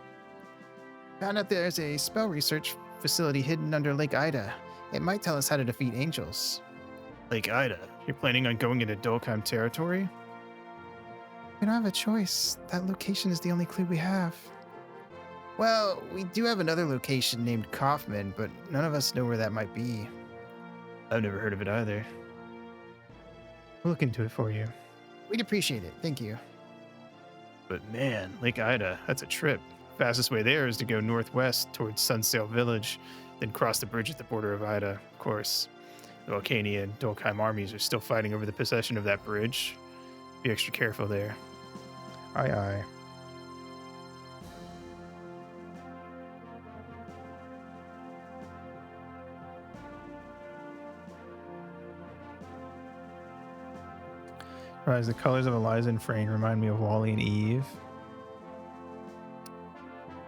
Found out there's a spell research facility hidden under Lake Ida. It might tell us how to defeat angels. Lake Ida? You're planning on going into Dolkheim territory? We don't have a choice. That location is the only clue we have. Well, we do have another location named Kaufman, but none of us know where that might be. I've never heard of it either. We'll look into it for you. We'd appreciate it. Thank you. But man, Lake Ida, that's a trip. Fastest way there is to go northwest towards Sunsail Village, then cross the bridge at the border of Ida, of course. The Volcania and Dolkheim armies are still fighting over the possession of that bridge. Be extra careful there. Aye, aye. The colors of Eliza and Frayne remind me of Wally and Eve.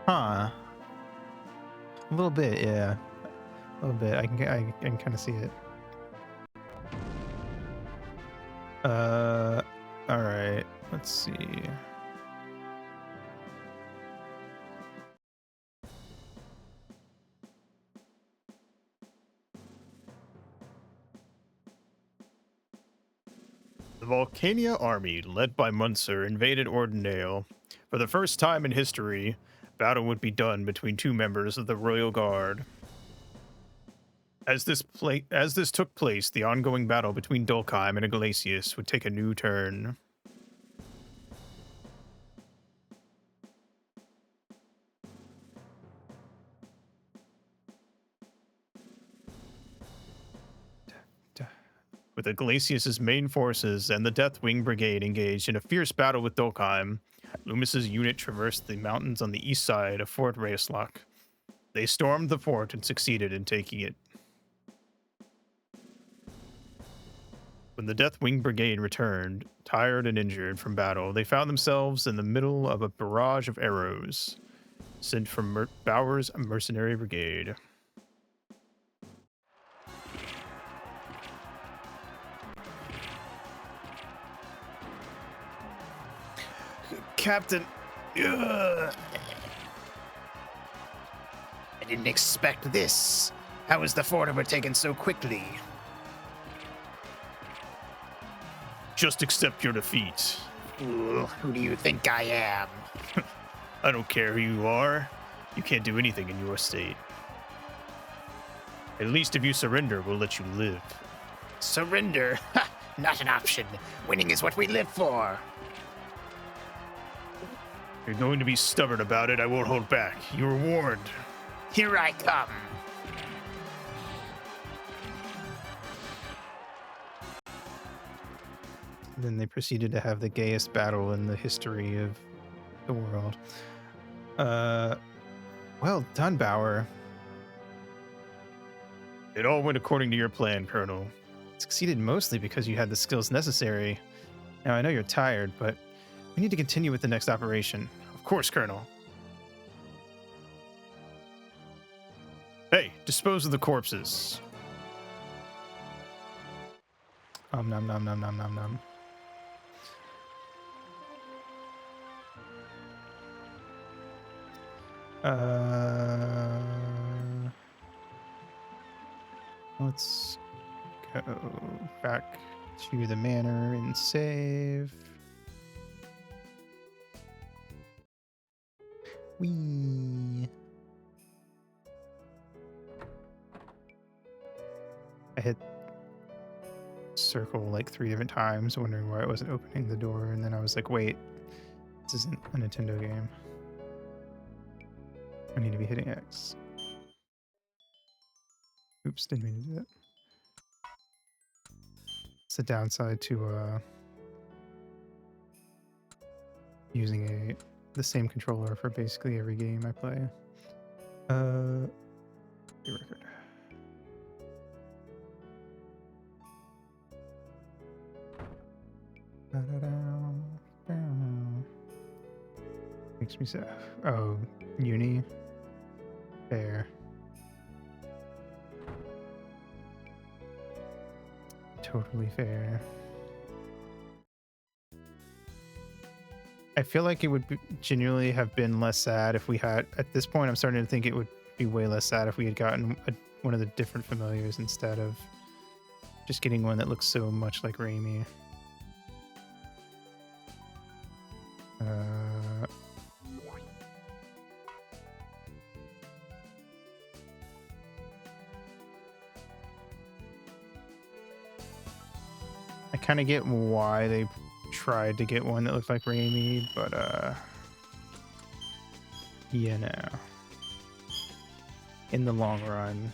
Huh. A little bit, yeah. A little bit. I can kind of see it. All right. Let's see.
The Volcania army, led by Munzer, invaded Ordinail. For the first time in history, battle would be done between two members of the Royal Guard. As this took place, the ongoing battle between Dolkheim and Iglesias would take a new turn. With Iglesias' main forces and the Deathwing Brigade engaged in a fierce battle with Dolkheim, Loomis's unit traversed the mountains on the east side of Fort Raislock. They stormed the fort and succeeded in taking it. When the Deathwing Brigade returned, tired and injured from battle, they found themselves in the middle of a barrage of arrows sent from Bauer's mercenary brigade. Captain, ugh.
I didn't expect this. How was the fort overtaken so quickly?
Just accept your defeat.
Fool, who do you think I am?
I don't care who you are. You can't do anything in your state. At least if you surrender, we'll let you live.
Surrender? Ha! Not an option. Winning is what we live for.
If you're going to be stubborn about it, I won't hold back. You were warned.
Here I come.
Then they proceeded to have the gayest battle in the history of the world. Well done, Bauer.
It all went according to your plan, Colonel.
Succeeded mostly because you had the skills necessary. Now, I know you're tired, but we need to continue with the next operation.
Of course, Colonel. Hey, dispose of the corpses.
Nom nom nom nom nom nom. Let's go back to the manor and save. Whee! I hit circle like 3 different times, wondering why it wasn't opening the door, and then I was like, wait, this isn't a Nintendo game. I need to be hitting X. Oops, didn't mean to do that. It's the downside to using the same controller for basically every game I play. Record. Makes me sad. Oh, uni. Fair. Totally fair. I feel like it would genuinely have been less sad if we had, at this point I'm starting to think it would be way less sad if we had gotten one of the different familiars instead of just getting one that looks so much like Raimi. I kind of get why they tried to get one that looked like Raimi, but you know, in the long run,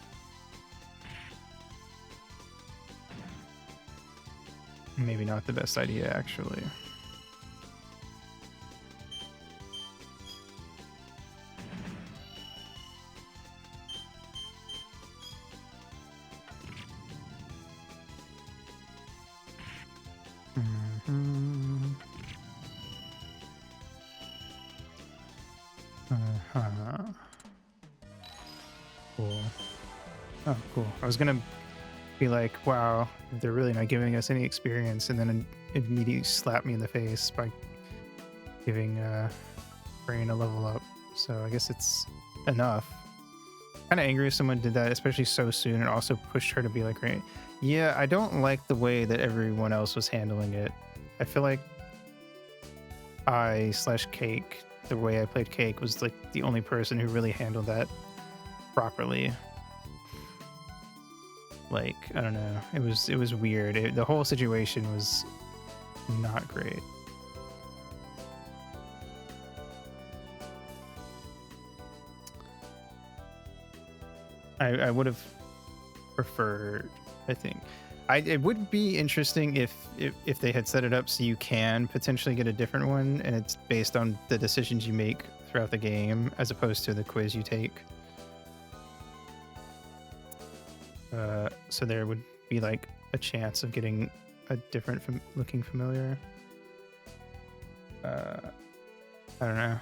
maybe not the best idea actually. Cool. Oh, cool. I was gonna be like, wow, they're really not giving us any experience, and then immediately slap me in the face by giving Brain a level up. So I guess it's enough. Kind of angry if someone did that, especially so soon, and also pushed her to be like, right? Yeah, I don't like the way that everyone else was handling it. I feel like Cake, the way I played Cake, was like the only person who really handled that properly. Like, I don't know, it was weird. The whole situation was not great. I would have preferred, I think. It would be interesting if they had set it up so you can potentially get a different one, and it's based on the decisions you make throughout the game, as opposed to the quiz you take. So there would be like a chance of getting a different looking familiar. I don't know.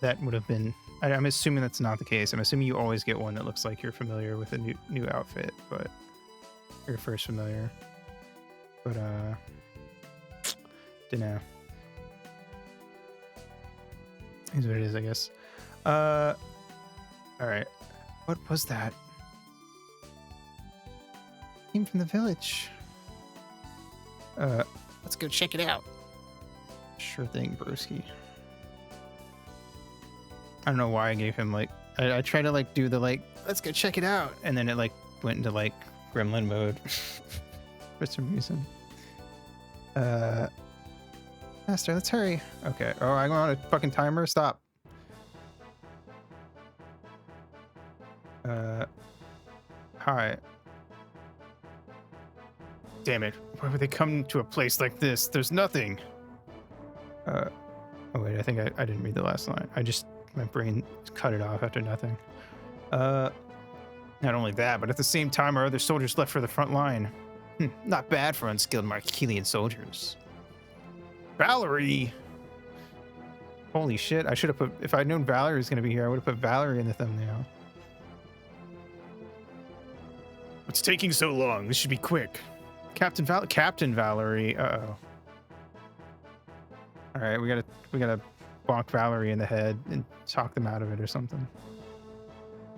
That would have been. I'm assuming that's not the case. I'm assuming you always get one that looks like you're familiar with a new outfit, but your first familiar. But don't know. Is what it is, I guess. All right. What was that? Came from the village.
Let's go check it out.
Sure thing, broski. I don't know why I gave him like I tried to like do the like let's go check it out, and then it like went into like gremlin mode for some reason. Master, let's hurry. Okay. Oh, I'm on a fucking timer. Stop. Hi.
Damn it. Why would they come to a place like this? There's nothing.
Oh wait, I think I didn't read the last line. My brain cut it off after nothing.
Not only that, but at the same time, our other soldiers left for the front line. Not bad for unskilled Markelian soldiers. Valerie!
Holy shit, I should have put, if I'd known Valerie was going to be here, I would have put Valerie in the thumbnail.
What's taking so long? This should be quick.
Captain Valerie, uh-oh. All right, we gotta bonk Valerie in the head and talk them out of it or something.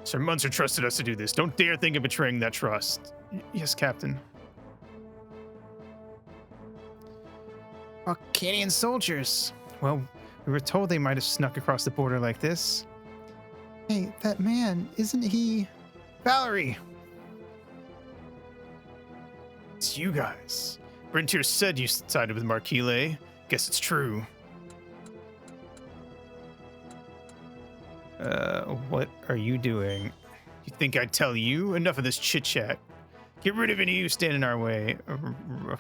Sir Munzer trusted us to do this. Don't dare think of betraying that trust.
Yes, Captain.
Canadian soldiers.
Well, we were told they might have snuck across the border like this. Hey, that man, isn't he...
Valerie! It's you guys. Brintier said you sided with Markele. Guess it's true.
What are you doing?
You think I'd tell you? Enough of this chit-chat. Get rid of any of you stand in our way.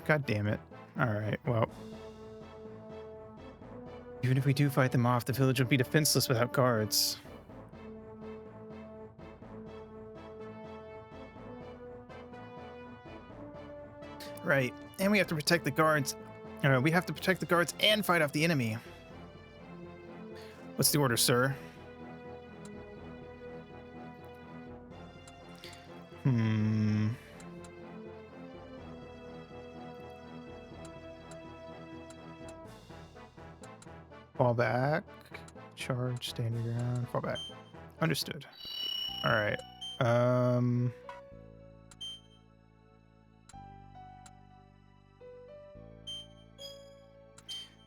God damn it. All right, well. Even if we do fight them off, the village will be defenseless without guards.
Right, and we have to protect the guards. We have to protect the guards and fight off the enemy.
What's the order, sir?
Fall back. Charge, stand your ground, fall back. Understood. All right.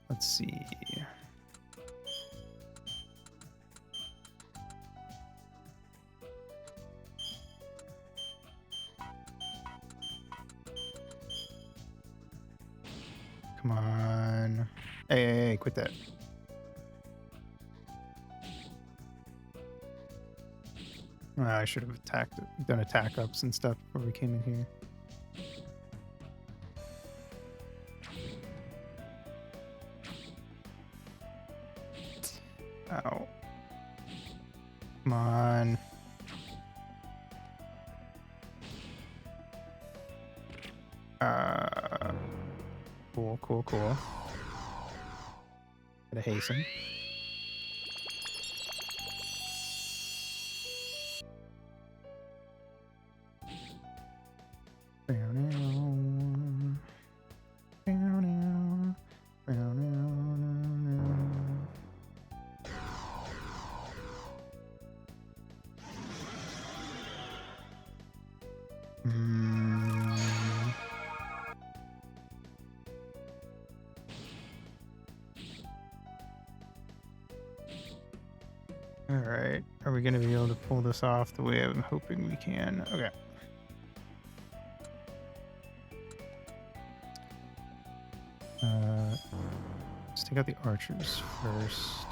Let's see. Come on. Hey, quit that. I should have done attack ups and stuff before we came in here. Ow. Come on. Cool. Gotta hasten. All right, are we going to be able to pull this off the way I'm hoping we can? Okay. Let's take out the archers first.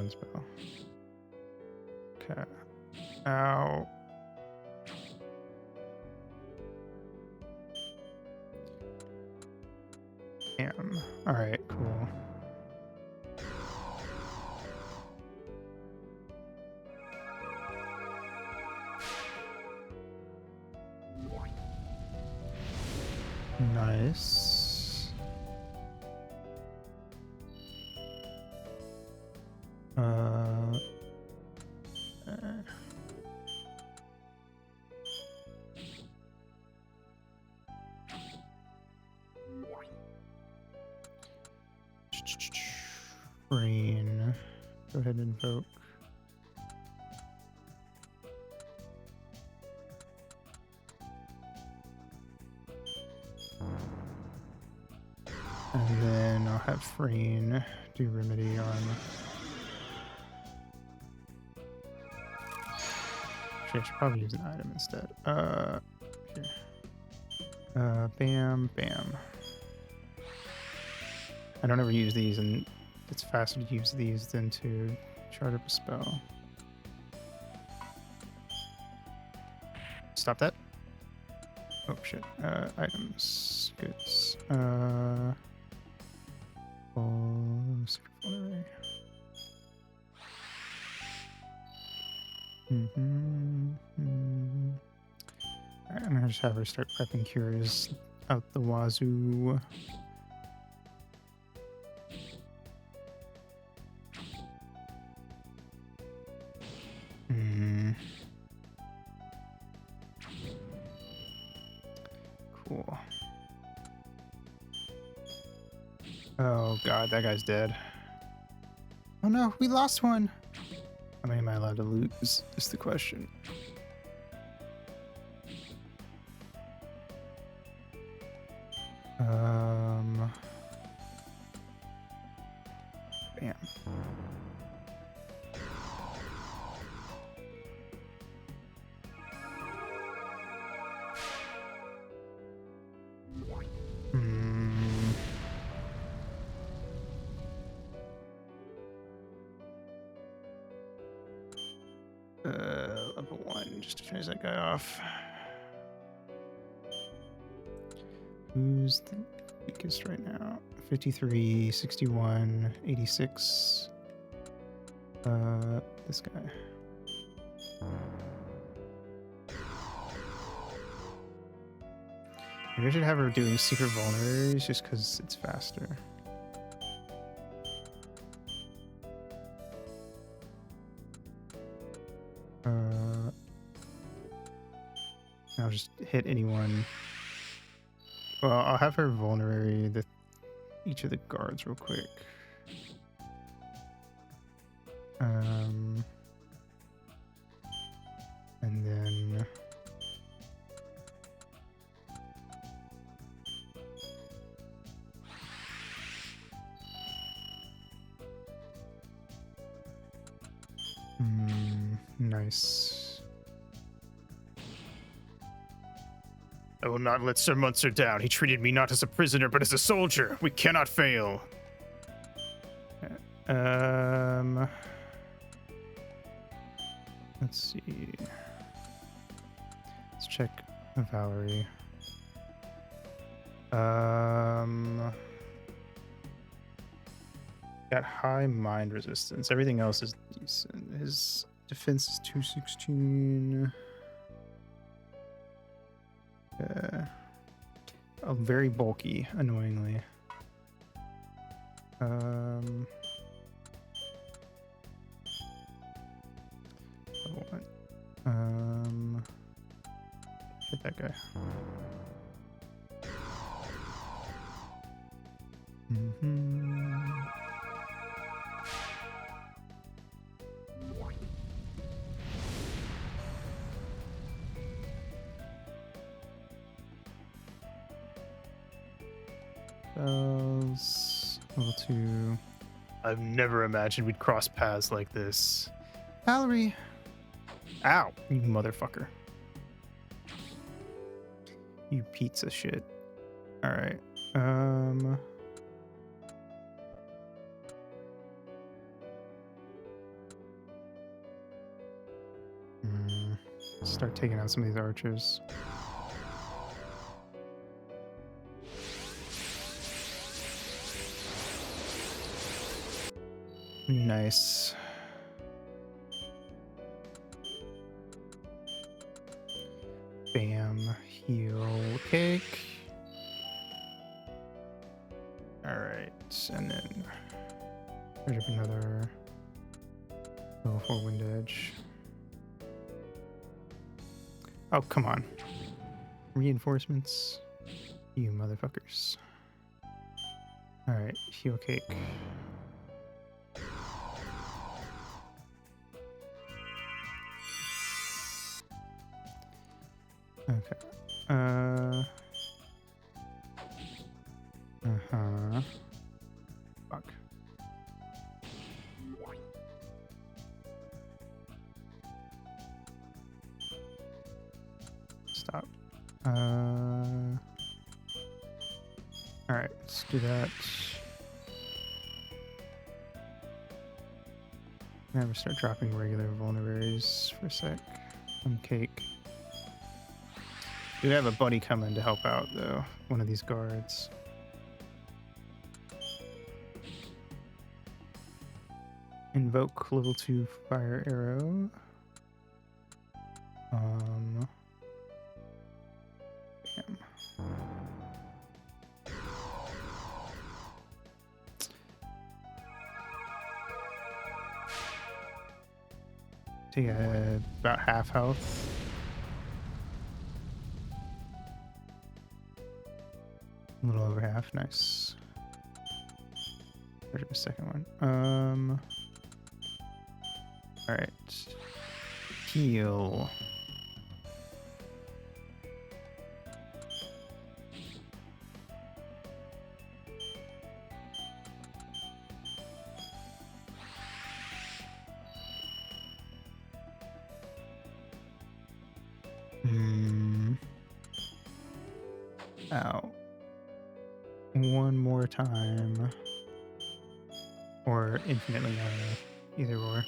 one spell. Okay. Ow. Damn. Alright, cool. Nice. Rain. Go ahead and invoke. And then I'll have Freen do Remedy on. Actually, I should probably use an item instead. Here. Bam, bam. I don't ever use these, and it's faster to use these than to chart up a spell. Stop that. Oh shit. Items. Goods. Secret vulnerary. Alright, I'm gonna just have her start prepping cures out the wazoo. Cool. Oh god, that guy's dead. Oh no, we lost one. How many am I allowed to lose? Is the question. Bam. Level 1, just to finish that guy off. Who's the weakest right now? 53, 61, 86. This guy. Maybe I should have her doing secret vulneraries just because it's faster. I'll just hit anyone. Well, I'll have her vulnerary each of the guards real quick. And then nice.
I will not let Sir Munster down. He treated me not as a prisoner, but as a soldier. We cannot fail.
Let's see. Let's check Valerie. Got high mind resistance. Everything else is decent. His defense is 216. Very bulky, annoyingly. Level 1. Hit that guy. Spells. Level 2.
I've never imagined we'd cross paths like this.
Valerie!
Ow!
You motherfucker. You pizza shit. Alright. start taking out some of these archers. Nice. Bam. Heal cake. Alright, and then there's another level 4 wind edge. Oh, come on. Reinforcements. You motherfuckers. Alright, heal cake. Okay. Uh-huh. Fuck. Stop. Alright, let's do that. Now we start dropping regular vulneraries for a sec. Some cake. Do have a buddy coming to help out though. One of these guards. Invoke level 2 fire arrow. Damn. Take about half health. A little over half, nice. There's the second one. Alright. Heal. Ow. One more time. Or infinitely, I don't know. Either or.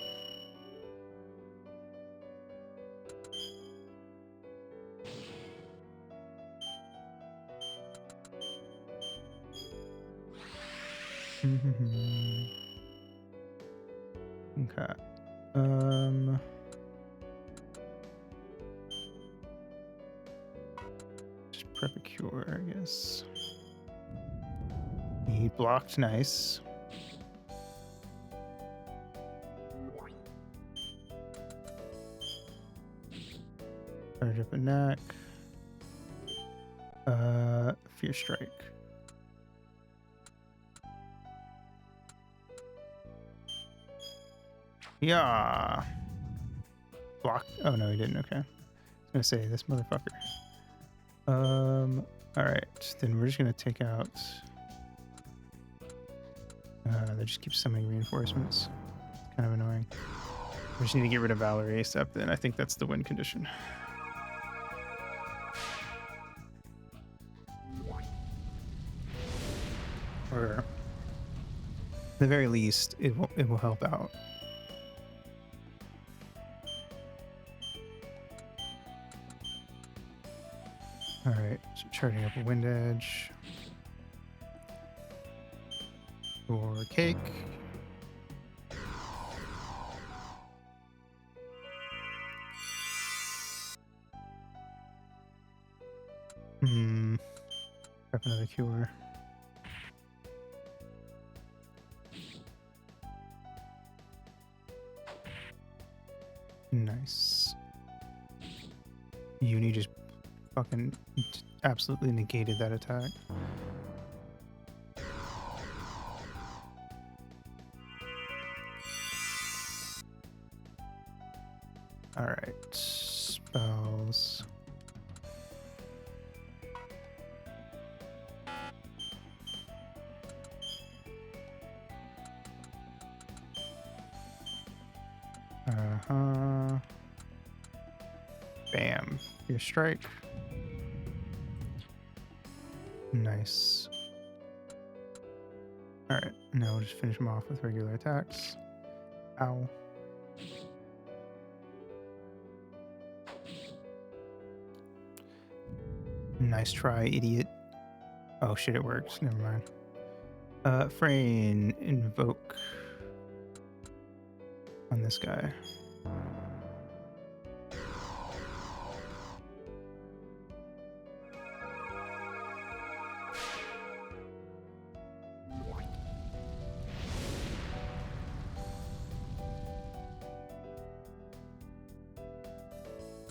Okay. Just prep a cure, I guess. He blocked, nice. Charge up a neck. Fear strike. Yeah. Block. Oh no, he didn't. Okay. I was gonna say this motherfucker. All right. Then we're just gonna take out. They just keep summoning reinforcements. It's kind of annoying. We just need to get rid of Valerie ASAP. Then I think that's the win condition. Or, at the very least, it will help out. All right, so charging up a wind edge for cake. Grab another cure. Nice. Uni just fucking absolutely negated that attack. Alright, spells. Bam. Your strike. Nice. Alright, now we'll just finish them off with regular attacks. Ow. Nice try, idiot. Oh shit, it works. Never mind. Frayne, invoke on this guy.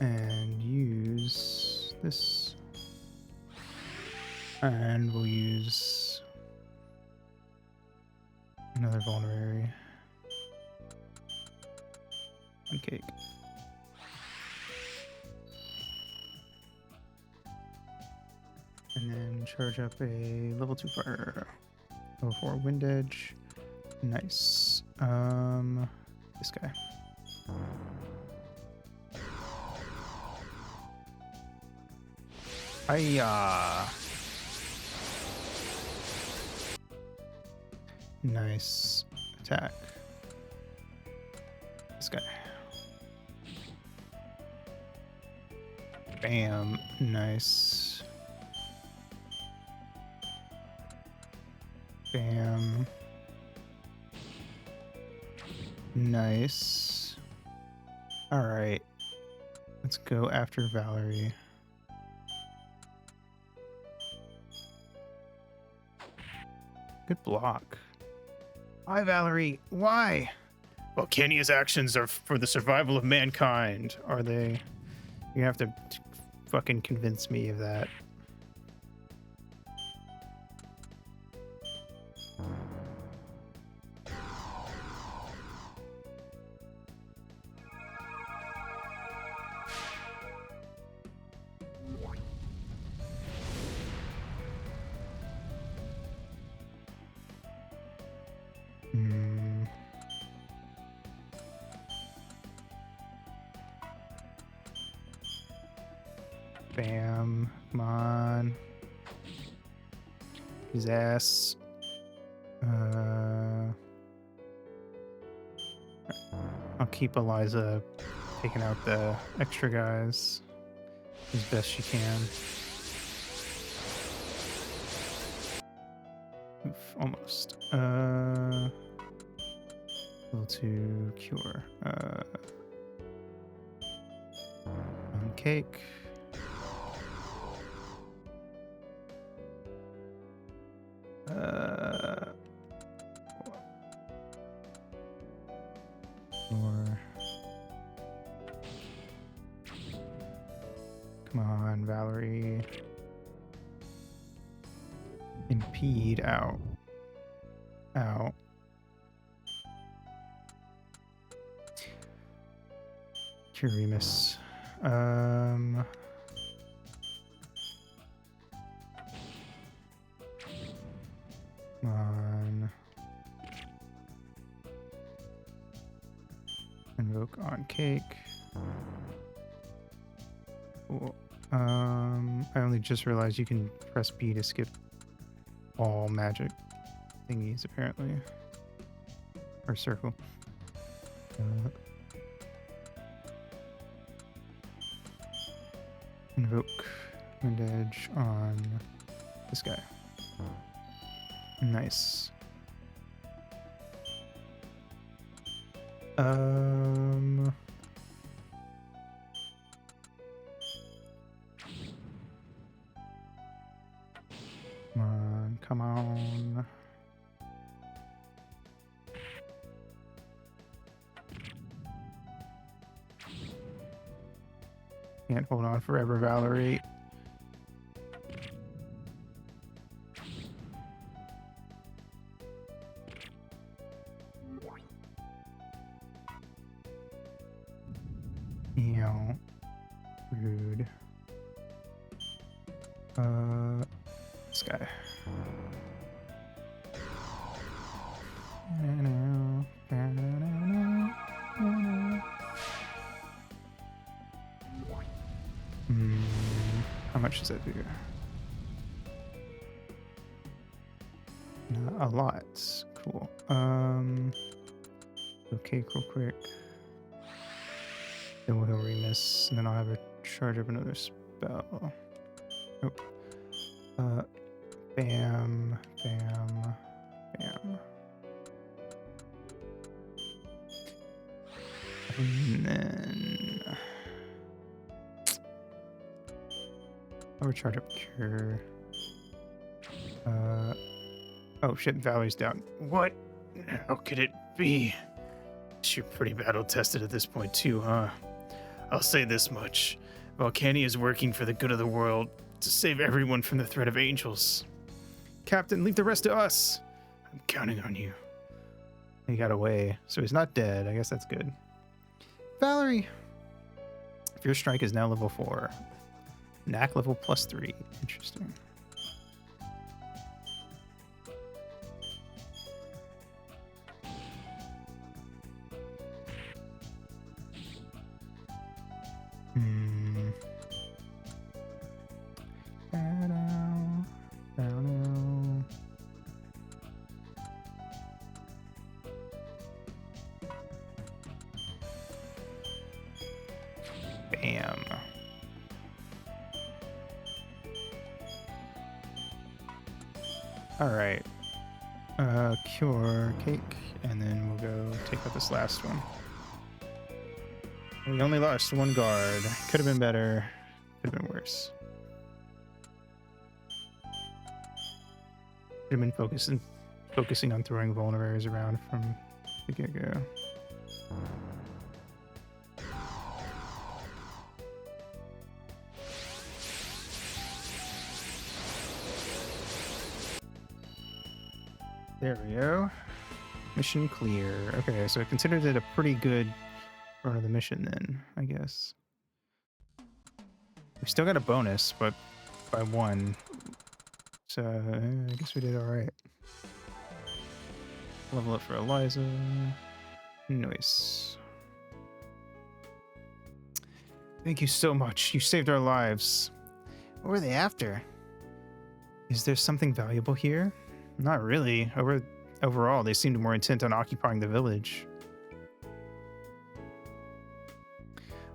And use this. And we'll use another vulnerary. One cake. And then charge up a level 2 fire. Level 4 wind edge. Nice. This guy. Hiya. Nice attack. This guy. Bam. Nice. Bam. Nice. All right. Let's go after Valerie. Good block. Why, Valerie? Why?
Volcania's actions are for the survival of mankind.
Are they? You have to fucking convince me of that. Hmm. Bam. Come on. His ass. I'll keep Eliza taking out the extra guys as best she can. Oof, almost. Level 2 cure. On cake. Or come on, Valerie. Impede out. Out. Curimus. Come on. Invoke on cake. Cool. I only just realized you can press B to skip all magic thingies, apparently. Or circle. Invoke Wind Edge on this guy. Nice. Come on. Can't hold on forever, Valerie. Ew. Rude. This guy. How much does that do? Not a lot. Cool. Okay, real quick. Then we'll remiss, and then I'll have a charge up another spell. Oh. Bam, bam, bam. And then overcharge up cure. Oh shit, Valerie's down.
What? How could it be? You're pretty battle tested at this point too, huh? I'll say this much. Volcania is working for the good of the world to save everyone from the threat of angels.
Captain, leave the rest to us.
I'm counting on you.
He got away, so he's not dead. I guess that's good. Valerie! Your strike is now level 4. Knack level +3. Interesting. Hmm. Bam. All right. Cure cake, and then we'll go take out this last one. We only lost 1 guard. Could have been better. Could have been worse. Could have been focusing on throwing vulneraries around from the get-go. There we go. Mission clear. Okay, so I considered it a pretty good run of the mission then, I guess. We still got a bonus, but by 1. So I guess we did alright. Level up for Eliza. Nice. Thank you so much. You saved our lives. What were they after? Is there something valuable here? Not really. Overall, they seemed more intent on occupying the village.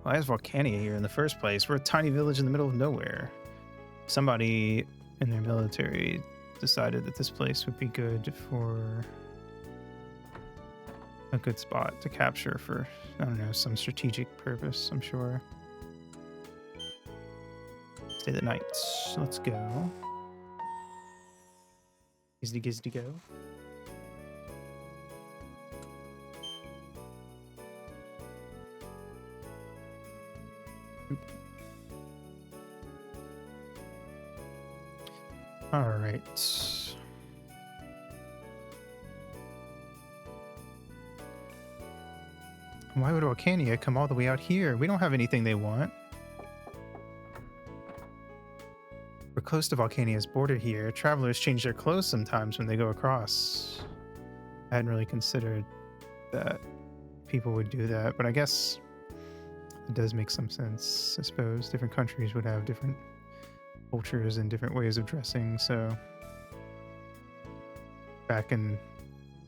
Why is Volcania here in the first place? We're a tiny village in the middle of nowhere. Somebody in their military decided that this place would be good for a good spot to capture for, I don't know, some strategic purpose, I'm sure. Stay the night. Let's go. Gizdy gizdy go. Oop. All right. Why would Orcania come all the way out here? We don't have anything they want. We're close to Volcania's border here. Travelers change their clothes sometimes when they go across. I hadn't really considered that people would do that, but I guess it does make some sense, I suppose. Different countries would have different cultures and different ways of dressing, so back in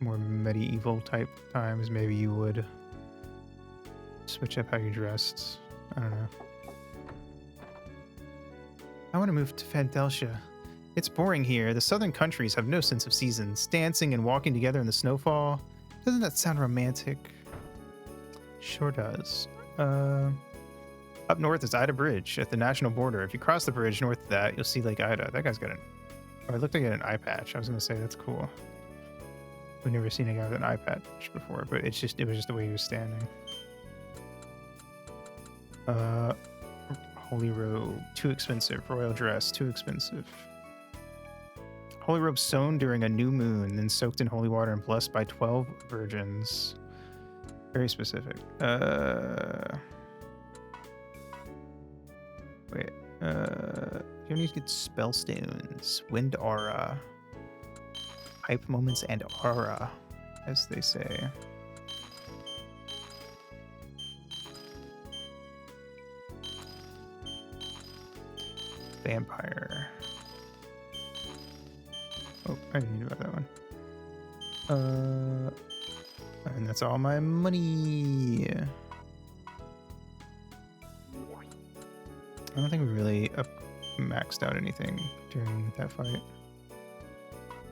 more medieval type times, maybe you would switch up how you dressed. I don't know. I want to move to Fandelcia. It's boring here. The southern countries have no sense of seasons. Dancing and walking together in the snowfall. Doesn't that sound romantic? Sure does. Up north is Ida Bridge at the national border. If you cross the bridge north of that, you'll see Lake Ida. That guy's got an... Oh, it looked like he had an eye patch. I was going to say, that's cool. We've never seen a guy with an eye patch before, but it was just the way he was standing. Holy robe, too expensive. Royal dress, too expensive. Holy robe sewn during a new moon, then soaked in holy water and blessed by 12 virgins. Very specific. Wait. You need to get spell stones. Wind aura. Hype moments and aura, as they say. Vampire. Oh, I didn't know about that one. And that's all my money. I don't think we really maxed out anything during that fight.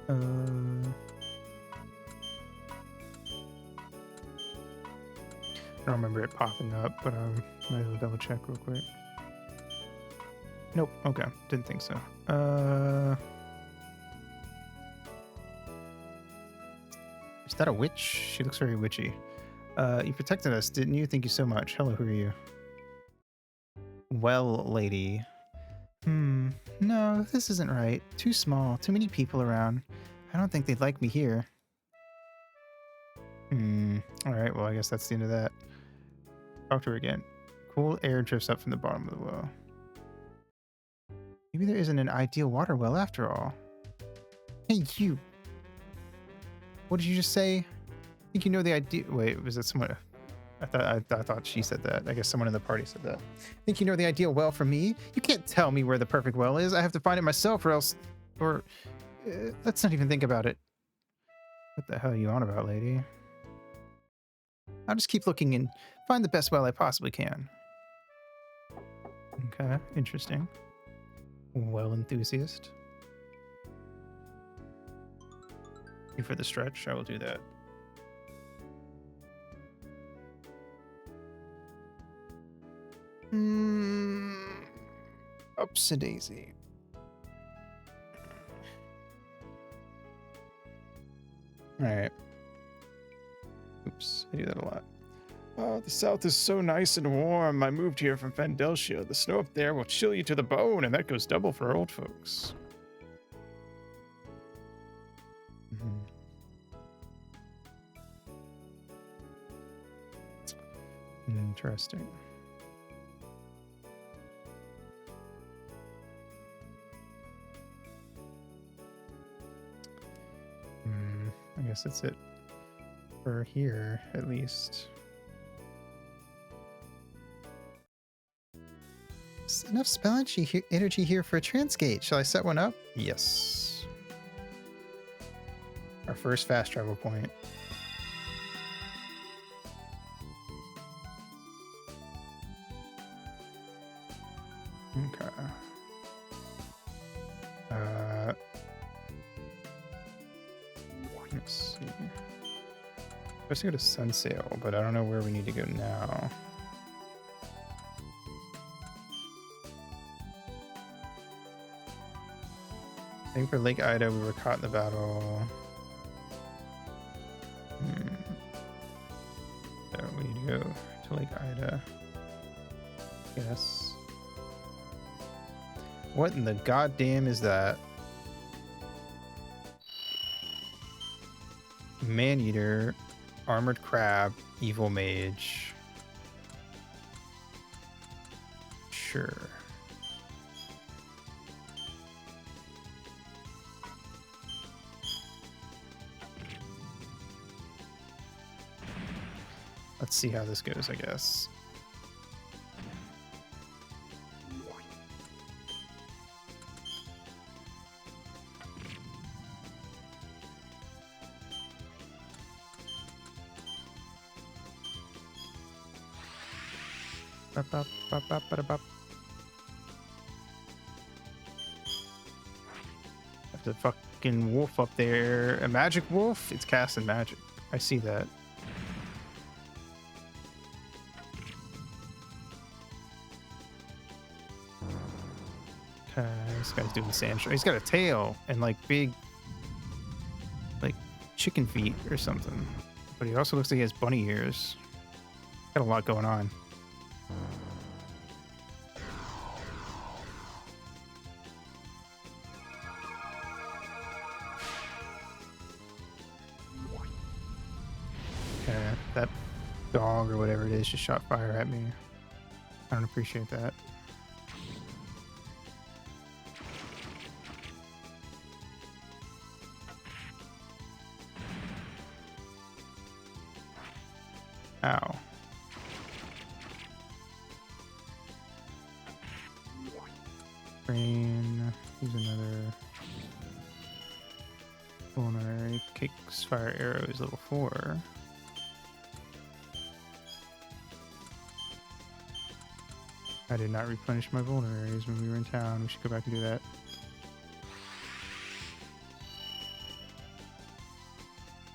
I don't remember it popping up, but might as well double check real quick. Nope. Okay, didn't think so. Is that a witch? She looks very witchy. You protected us, didn't you? Thank you so much. Hello, who are you? Well, lady. No, this isn't right. Too small, too many people around. I don't think they'd like me here. Alright, well, I guess that's the end of that. Talk to her again. Cool air drifts up from the bottom of the well. Maybe there isn't an ideal water well after all. Hey, you! What did you just say? I think you know the idea. Wait, was it someone? I thought she said that. I guess someone in the party said that. Think you know the ideal well for me? You can't tell me where the perfect well is. I have to find it myself, or else. Let's not even think about it. What the hell are you on about, lady? I'll just keep looking and find the best well I possibly can. Okay, interesting. Well enthusiast. You for the stretch? I will do that. Ups a daisy. Alright. Oops, I do that a lot. Oh, the south is so nice and warm. I moved here from Fandelcia. The snow up there will chill you to the bone, and that goes double for old folks. Interesting. I guess that's it for here, at least. There's enough spell energy here for a transgate. Shall I set one up? Yes. Our first fast travel point. Okay. Let's see. I'm supposed to go to Sunsail, but I don't know where we need to go now. I think for Lake Ida, we were caught in the battle. So we need to go to Lake Ida. Yes. What in the goddamn is that? Man-eater, armored crab, evil mage. Sure. Let's see how this goes, I guess. The fucking wolf up there. A magic wolf? It's casting magic. I see that. Okay, this guy's doing sand. He's got a tail and like big, like chicken feet or something. But he also looks like he has bunny ears. Got a lot going on. Okay, that dog or whatever it is just shot fire at me. I don't appreciate that. Ow. Rain. Here's another culinary. Kicks fire arrows level 4. I did not replenish my vulneraries when we were in town. We should go back and do that.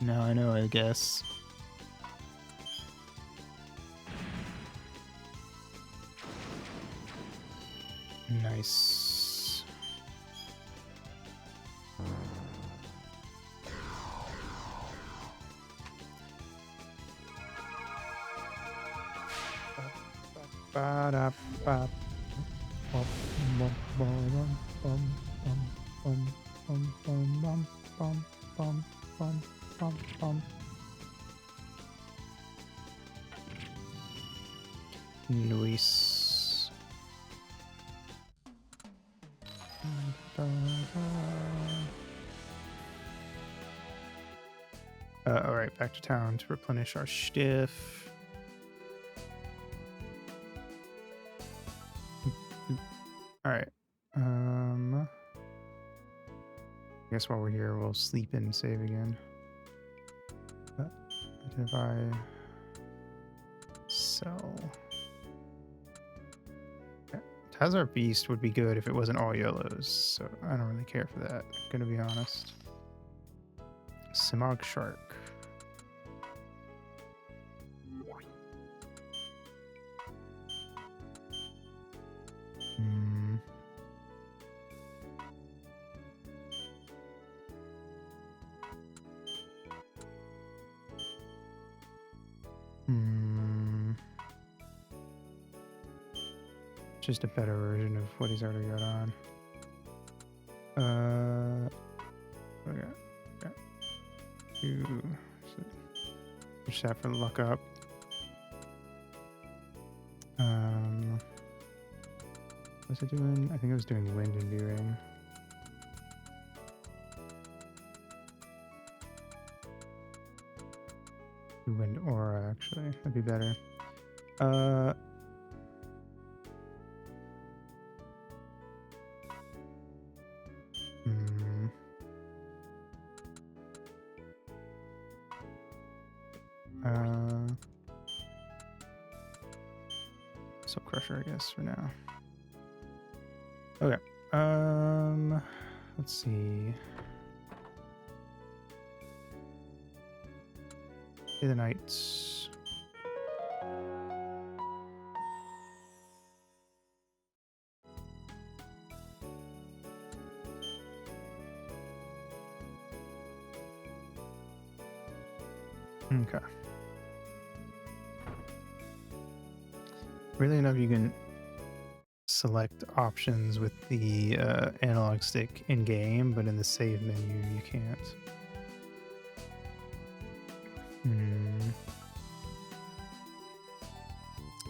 Now I know, I guess. Nice. Ba-da-ba. Bum, bum, bum, bum, bum, bum, bum, bum, bum, bum, bum, bum, bum. Nice. All right, back to town to replenish our stiff. All right. I guess while we're here, we'll sleep and save again. If I sell, yeah. Tazar Beast would be good if it wasn't all yellows, so I don't really care for that. Gonna be honest. Simog Shark. Just a better version of what he's already got on. Okay. Two. Just have for luck up. What's it doing? I think it was doing wind enduring. Wind aura, actually. That'd be better. Soul Crusher, I guess, for now. Okay. Let's see. Day the Knights. Okay. Really enough, you can select options with the analog stick in game, but in the save menu you can't.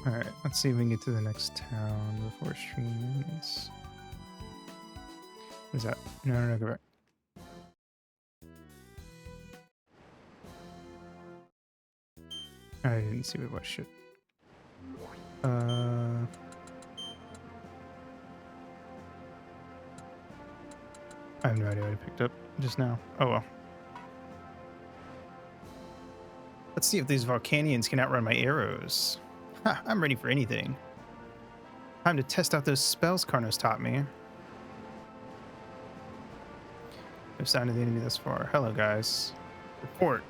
Alright, let's see if we can get to the next town before stream ends. What is that? No, go back. I didn't see what shit. I have no idea what I picked up just now. Oh well. Let's see if these Volcanians can outrun my arrows. Ha, I'm ready for anything. Time to test out those spells Karnos taught me. No sign of the enemy thus far. Hello, guys.
Report.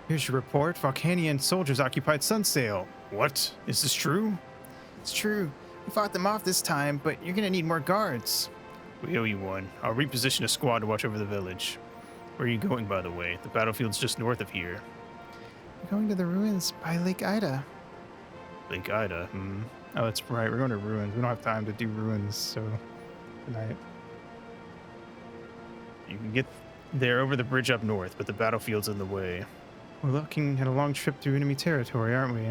Here's your report. Volcanian soldiers occupied Sunsail.
What? Is this true?
It's true. We fought them off this time, but you're gonna need more guards.
We owe you one. I'll reposition a squad to watch over the village. Where are you going, by the way? The battlefield's just north of here.
We're going to the ruins by Lake Ida.
Lake Ida,
Oh, that's right. We're going to ruins. We don't have time to do ruins, so tonight.
You can get there over the bridge up north, but the battlefield's in the way.
We're looking at a long trip through enemy territory, aren't we?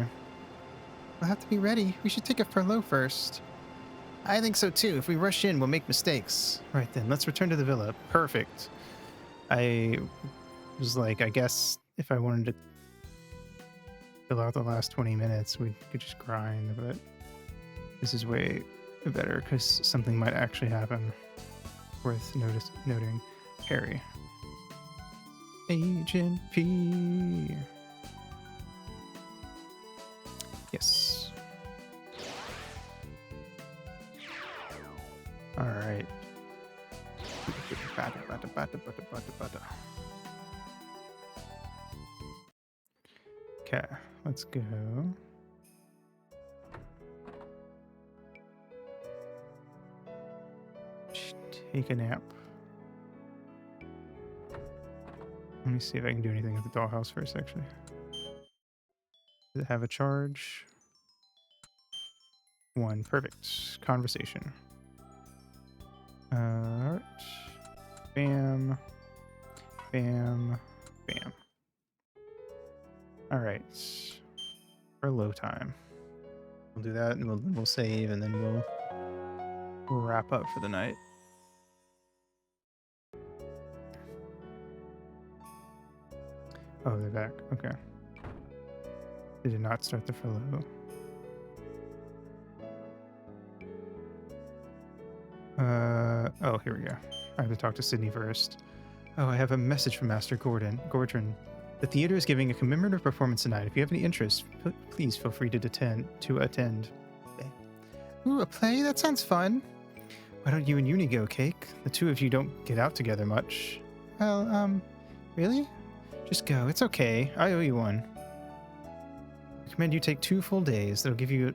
We'll have to be ready. We should take a furlough first. I think so too. If we rush in, we'll make mistakes.
Right then, let's return to the villa. Perfect. I was like, I guess if I wanted to fill out the last 20 minutes, we could just grind, but this is way better because something might actually happen. Worth noting. Harry. Agent P. Yes. All right. Okay, let's go. Take a nap. Let me see if I can do anything at the dollhouse first, actually. Does it have a charge? 1. Perfect. Conversation. Alright. Bam. Bam. Bam. Alright. For low time. We'll do that and we'll save and then we'll wrap up for the night. Oh, they're back. Okay. They did not start the furlough. Oh, here we go. I have to talk to Sydney first. Oh, I have a message from Master Gordon. The theater is giving a commemorative performance tonight. If you have any interest, please feel free to attend. Okay. Ooh, a play? That sounds fun. Why don't you and Uni go, Cake? The two of you don't get out together much. Well, really? Just go. It's okay. I owe you one. I recommend you take 2 full days. That'll give you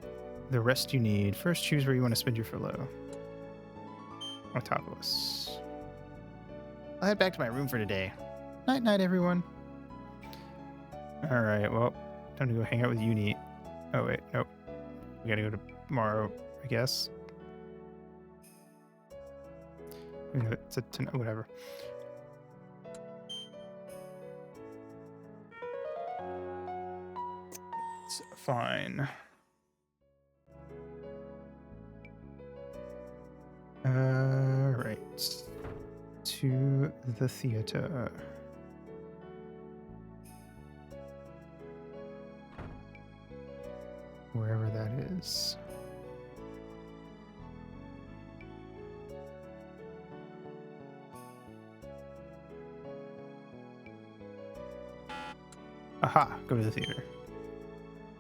the rest you need. First, choose where you want to spend your furlough. Autopolis. I'll head back to my room for today. Night, night, everyone. All right. Well, time to go hang out with Uni. Oh wait, nope. We gotta go tomorrow, I guess. It's whatever. It's fine. Right. To the theater. Wherever that is. Aha! Go to the theater.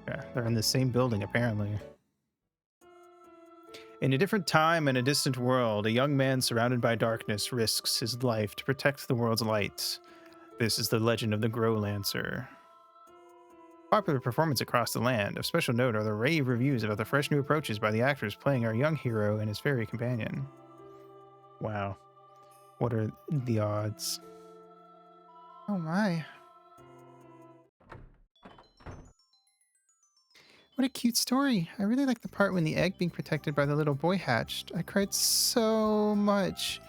Yeah, they're in the same building, apparently. In a different time and a distant world, a young man surrounded by darkness risks his life to protect the world's light. This is the legend of the Growlanser. Popular performance across the land. Of special note are the rave reviews about the fresh new approaches by the actors playing our young hero and his fairy companion. Wow. What are the odds? Oh my. What a cute story. I really like the part when the egg being protected by the little boy hatched. I cried so much.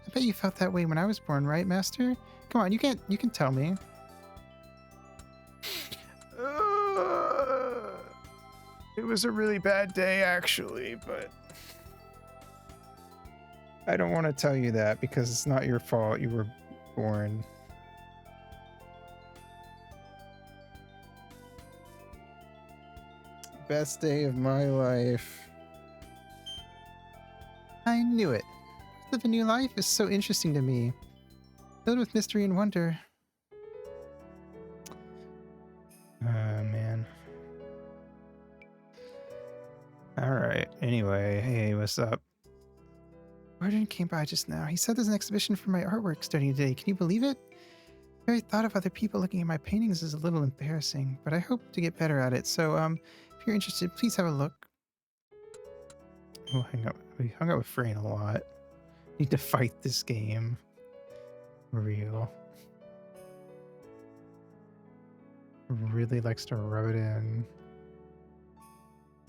I bet you felt that way when I was born, right, Master? Come on, you can tell me. It was a really bad day, actually, but I don't want to tell you that because it's not your fault. You were born. Best day of my life. I knew it. Live a new life is so interesting to me. Filled with mystery and wonder. Man. Alright, anyway, hey, what's up? Gordon came by just now. He said there's an exhibition for my artwork starting today. Can you believe it? The very thought of other people looking at my paintings is a little embarrassing, but I hope to get better at it, so, if you're interested, please have a look. We hung out with Frayne a lot. Need to fight this game. For real. Really likes to rub it in.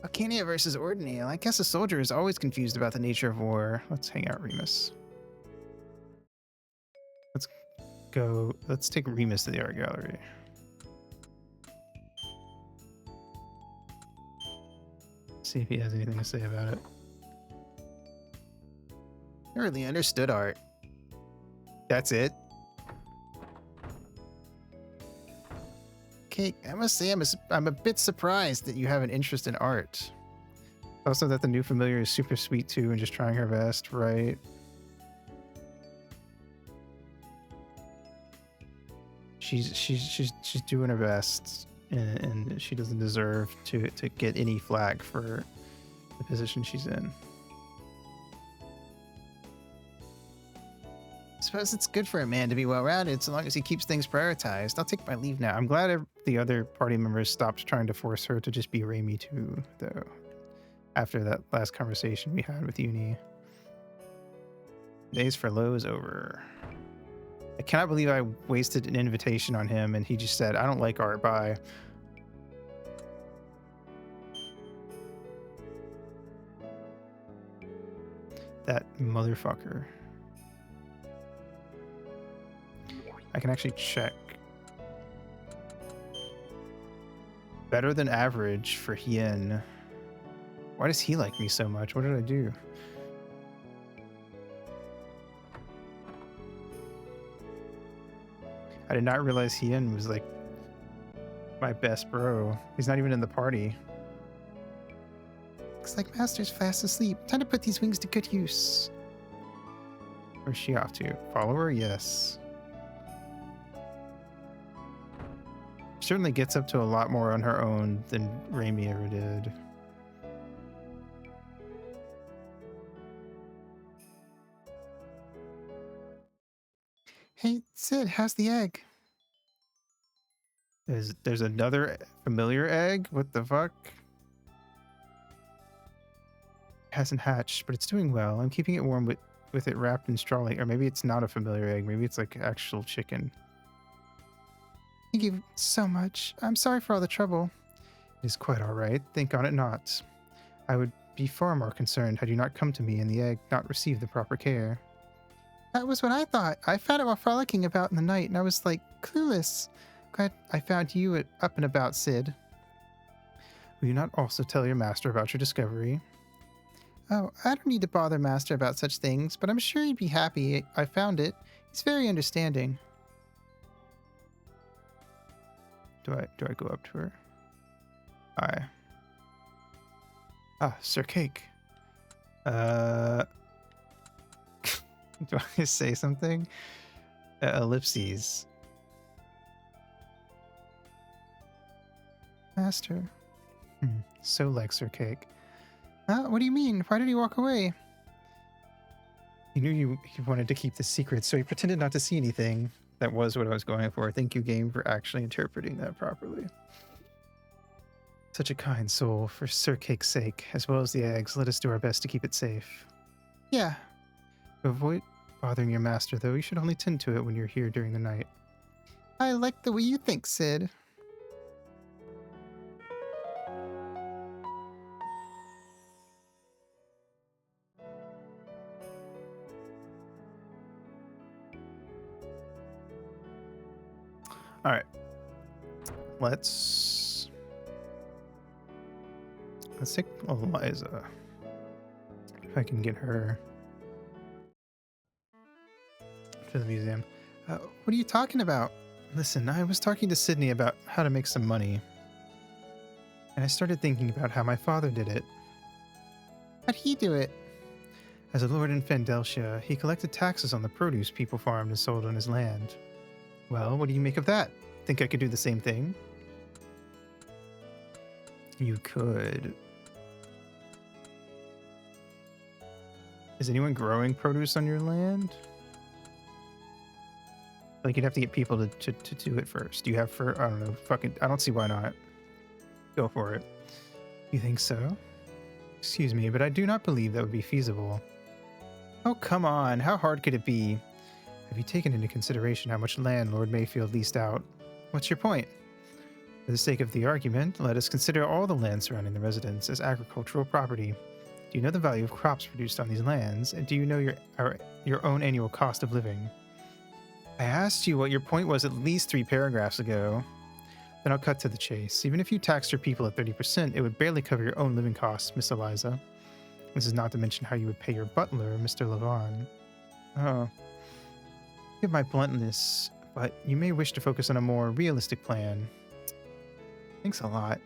Arcania versus Ordinale. I guess a soldier is always confused about the nature of war. Let's hang out, Remus. Let's take Remus to the art gallery. See if he has anything to say about it. I really understood art. That's it? Kate, I must say I'm a bit surprised that you have an interest in art. Also that the new familiar is super sweet too and just trying her best, right? She's doing her best and she doesn't deserve to get any flack for the position she's in.
suppose it's good for a man to be well-rounded so long as he keeps things prioritized. I'll take my leave now.
I'm glad the other party members stopped trying to force her to just be Raimi too, though, after that last conversation we had with Uni. Days for low is over. I cannot believe I wasted an invitation on him and he just said, I don't like art, bye. That motherfucker. I can actually check. Better than average for Hien. Why does he like me so much? What did I do? I did not realize Hien was like my best bro. He's not even in the party.
Looks like Master's fast asleep. Time to put these wings to good use.
Where's she off to? Follow her? Yes. Certainly gets up to a lot more on her own than Raimi ever did.
Hey, Sid, how's the egg?
There's another familiar egg? What the fuck? Hasn't hatched, but it's doing well. I'm keeping it warm with it wrapped in straw, or maybe it's not a familiar egg. Maybe it's like actual chicken.
Thank you so much. I'm sorry for all the trouble.
It's quite all right. Think on it not. I would be far more concerned had you not come to me and the egg not receive the proper care.
That was what I thought. I found it while frolicking about in the night, and I was like, clueless. Glad I found you up and about, Sid.
Will you not also tell your master about your discovery?
Oh, I don't need to bother Master about such things, but I'm sure he'd be happy I found it. He's very understanding.
Do I go up to her? Hi. Ah, Sir Cake. Do I say something? Ellipses.
Master.
So like Sir Cake.
What do you mean? Why did he walk away?
He knew you wanted to keep the secret, so he pretended not to see anything. That was what I was going for. Thank you, game, for actually interpreting that properly. Such a kind soul. For Sir Cake's sake, as well as the eggs, let us do our best to keep it safe.
Yeah.
To avoid bothering your master, though, you should only tend to it when you're here during the night.
I like the way you think, Sid.
All right. Let's take Eliza. If I can get her to the museum.
What are you talking about?
Listen, I was talking to Sydney about how to make some money. And I started thinking about how my father did it.
How'd he do it?
As a lord in Fandelcia, he collected taxes on the produce people farmed and sold on his land. Well, what do you make of that? Think I could do the same thing? You could. Is anyone growing produce on your land? Like, you'd have to get people to do it first. Do you have I don't know. I don't see why not. Go for it. You think so? Excuse me, but I do not believe that would be feasible. Oh, come on. How hard could it be? Have you taken into consideration how much land Lord Mayfield leased out? What's your point? For the sake of the argument, let us consider all the land surrounding the residence as agricultural property. Do you know the value of crops produced on these lands? And do you know your own annual cost of living? I asked you what your point was at least 3 paragraphs ago. Then I'll cut to the chase. Even if you taxed your people at 30%, it would barely cover your own living costs, Miss Eliza. This is not to mention how you would pay your butler, Mr. Levon. Oh. Forgive my bluntness, but you may wish to focus on a more realistic plan. Thanks a lot.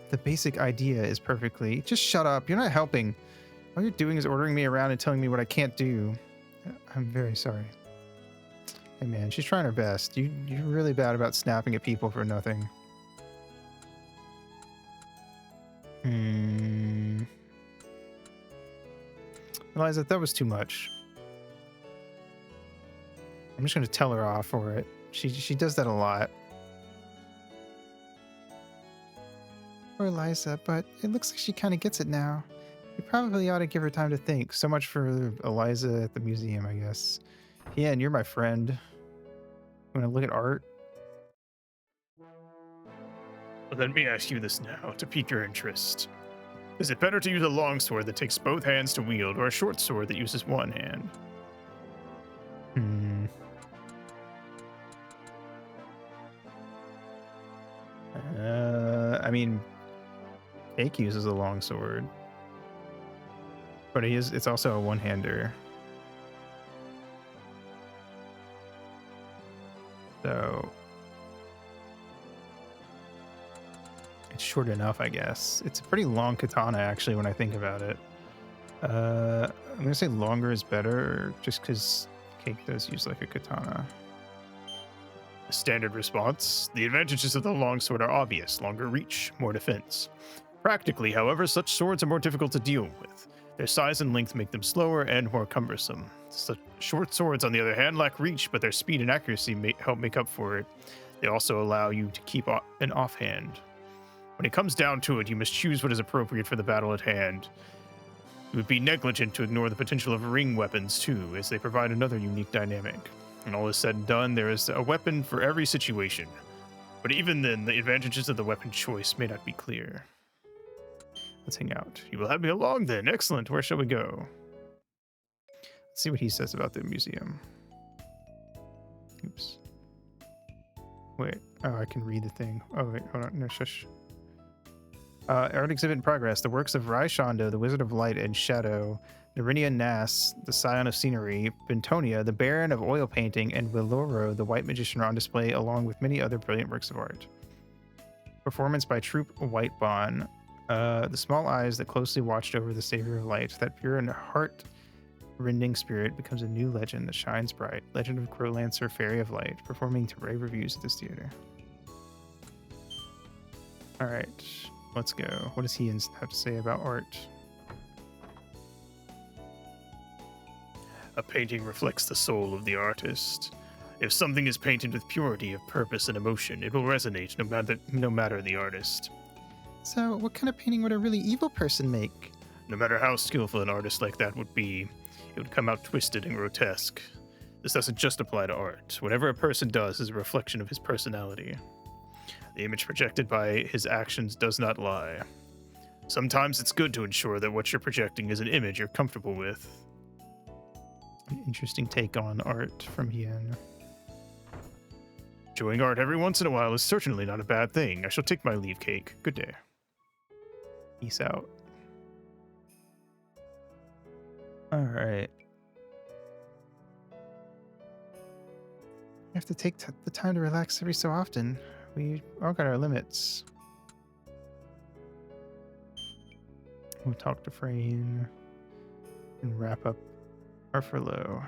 The basic idea is perfectly... Just shut up. You're not helping. All you're doing is ordering me around and telling me what I can't do. I'm very sorry. Hey man, she's trying her best. You're really bad about snapping at people for nothing. Eliza, that was too much. I'm just gonna tell her off for it. She does that a lot. Poor Eliza, but it looks like she kind of gets it now. We probably ought to give her time to think. So much for Eliza at the museum, I guess. Yeah, and you're my friend. Want to look at art?
Well, let me ask you this now, to pique your interest. Is it better to use a longsword that takes both hands to wield, or a short sword that uses one hand?
Hmm. I mean, Cake uses a long sword, but it's also a one-hander. So it's short enough, I guess. It's a pretty long katana, actually, when I think about it. I'm gonna say longer is better, just because Cake does use like a katana.
The standard response: the advantages of the longsword are obvious: longer reach, more defense. Practically, however, such swords are more difficult to deal with. Their size and length make them slower and more cumbersome. Such short swords, on the other hand, lack reach, but their speed and accuracy help make up for it. They also allow you to keep an offhand. When it comes down to it, you must choose what is appropriate for the battle at hand. It would be negligent to ignore the potential of ring weapons, too, as they provide another unique dynamic. When all is said and done, there is a weapon for every situation. But even then, the advantages of the weapon choice may not be clear. Let's hang out. You will have me along then. Excellent. Where shall we go?
Let's see what he says about the museum. Oops. Wait. Oh, I can read the thing. Oh, wait. Hold on. No, shush. Art exhibit in progress. The works of Rai Shondo, the Wizard of Light and Shadow, Narinia Nass, the Scion of Scenery, Bentonia, the Baron of Oil Painting, and Willoro, the White Magician, are on display, along with many other brilliant works of art. Performance by Troupe Whitebon. The small eyes that closely watched over the Savior of Light, that pure and heart-rending spirit becomes a new legend that shines bright. Legend of Growlanser, Fairy of Light, performing to rave reviews at this theater. All right. Let's go. What does he have to say about art?
A painting reflects the soul of the artist. If something is painted with purity of purpose and emotion, it will resonate no matter the artist.
So, what kind of painting would a really evil person make?
No matter how skillful an artist like that would be, it would come out twisted and grotesque. This doesn't just apply to art. Whatever a person does is a reflection of his personality. The image projected by his actions does not lie. Sometimes it's good to ensure that what you're projecting is an image you're comfortable with.
An interesting take on art from Hien.
Enjoying art every once in a while is certainly not a bad thing. I shall take my leave, Cake. Good day.
Peace out. All right.
We have to take the time to relax every so often.
We all got our limits. We'll talk to Frayne and wrap up our furlough.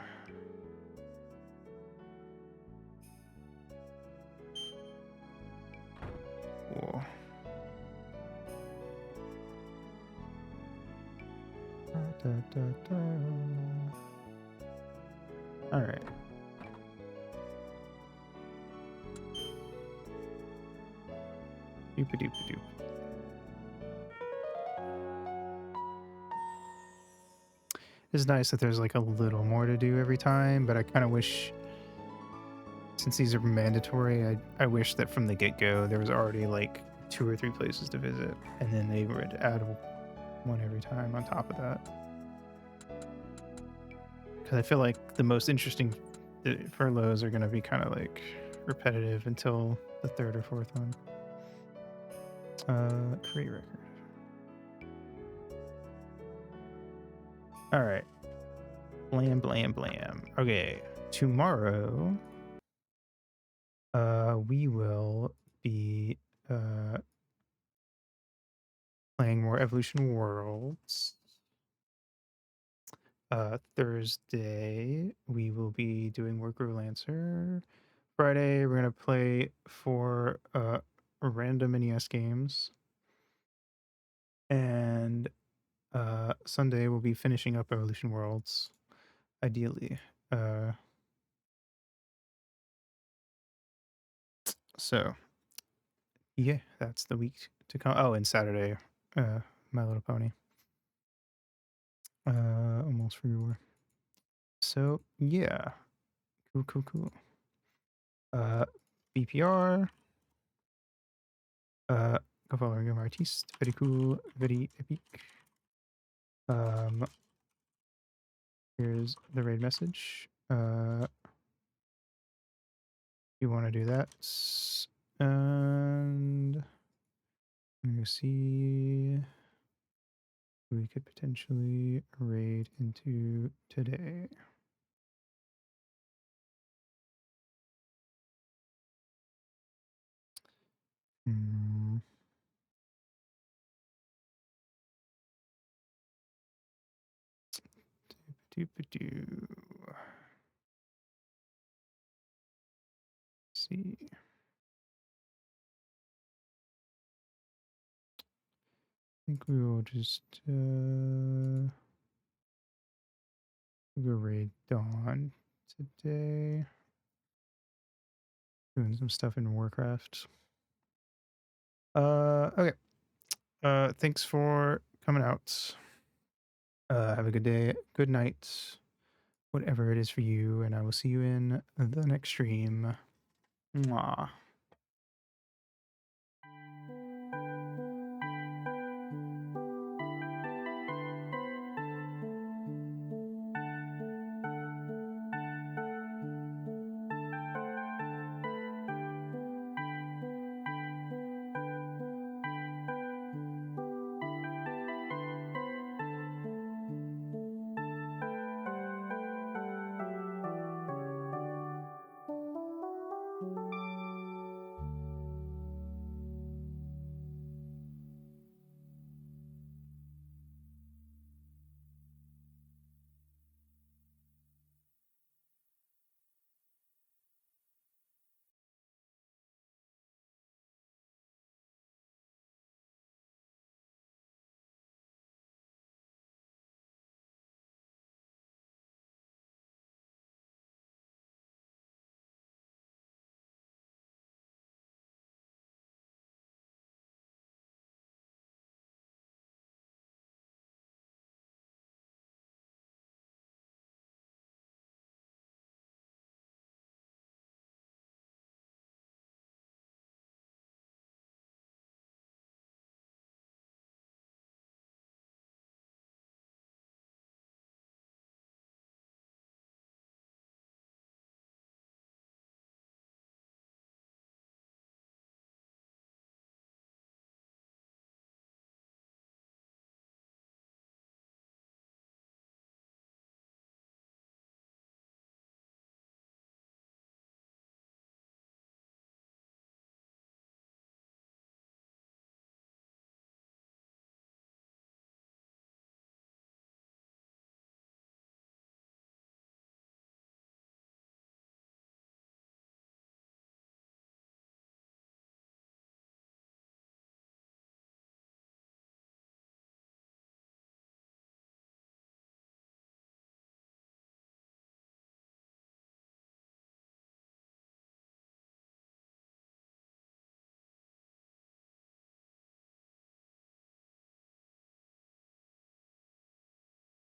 Cool. All right. Doop-a-doop-a-doop. It's nice that there's like a little more to do every time, but I kind of wish, since these are mandatory, I wish that from the get-go there was already like 2 or 3 places to visit, and then they would add one every time on top of that. Because I feel like the most interesting furloughs are going to be kind of like repetitive until the 3rd or 4th one. Create record. All right. Blam, blam, blam. Okay. Tomorrow, we will be playing more Evolution Worlds. Thursday, we will be doing more Growlanser. Friday, we're going to play 4 random NES games. And Sunday, we'll be finishing up Evolution Worlds, ideally. So, yeah, that's the week to come. Oh, and Saturday, My Little Pony. Almost forgot. So, yeah. Cool. BPR. Go follow Game Artiste. Very cool. Very epic. Here's the raid message. You want to do that. And let me see. We could potentially raid into today. Hmm. Doop-a-doo. See. I think we will just go raid Dawn today. Doing some stuff in Warcraft. Okay. Thanks for coming out. Have a good day, good night, whatever it is for you, and I will see you in the next stream. Mwah.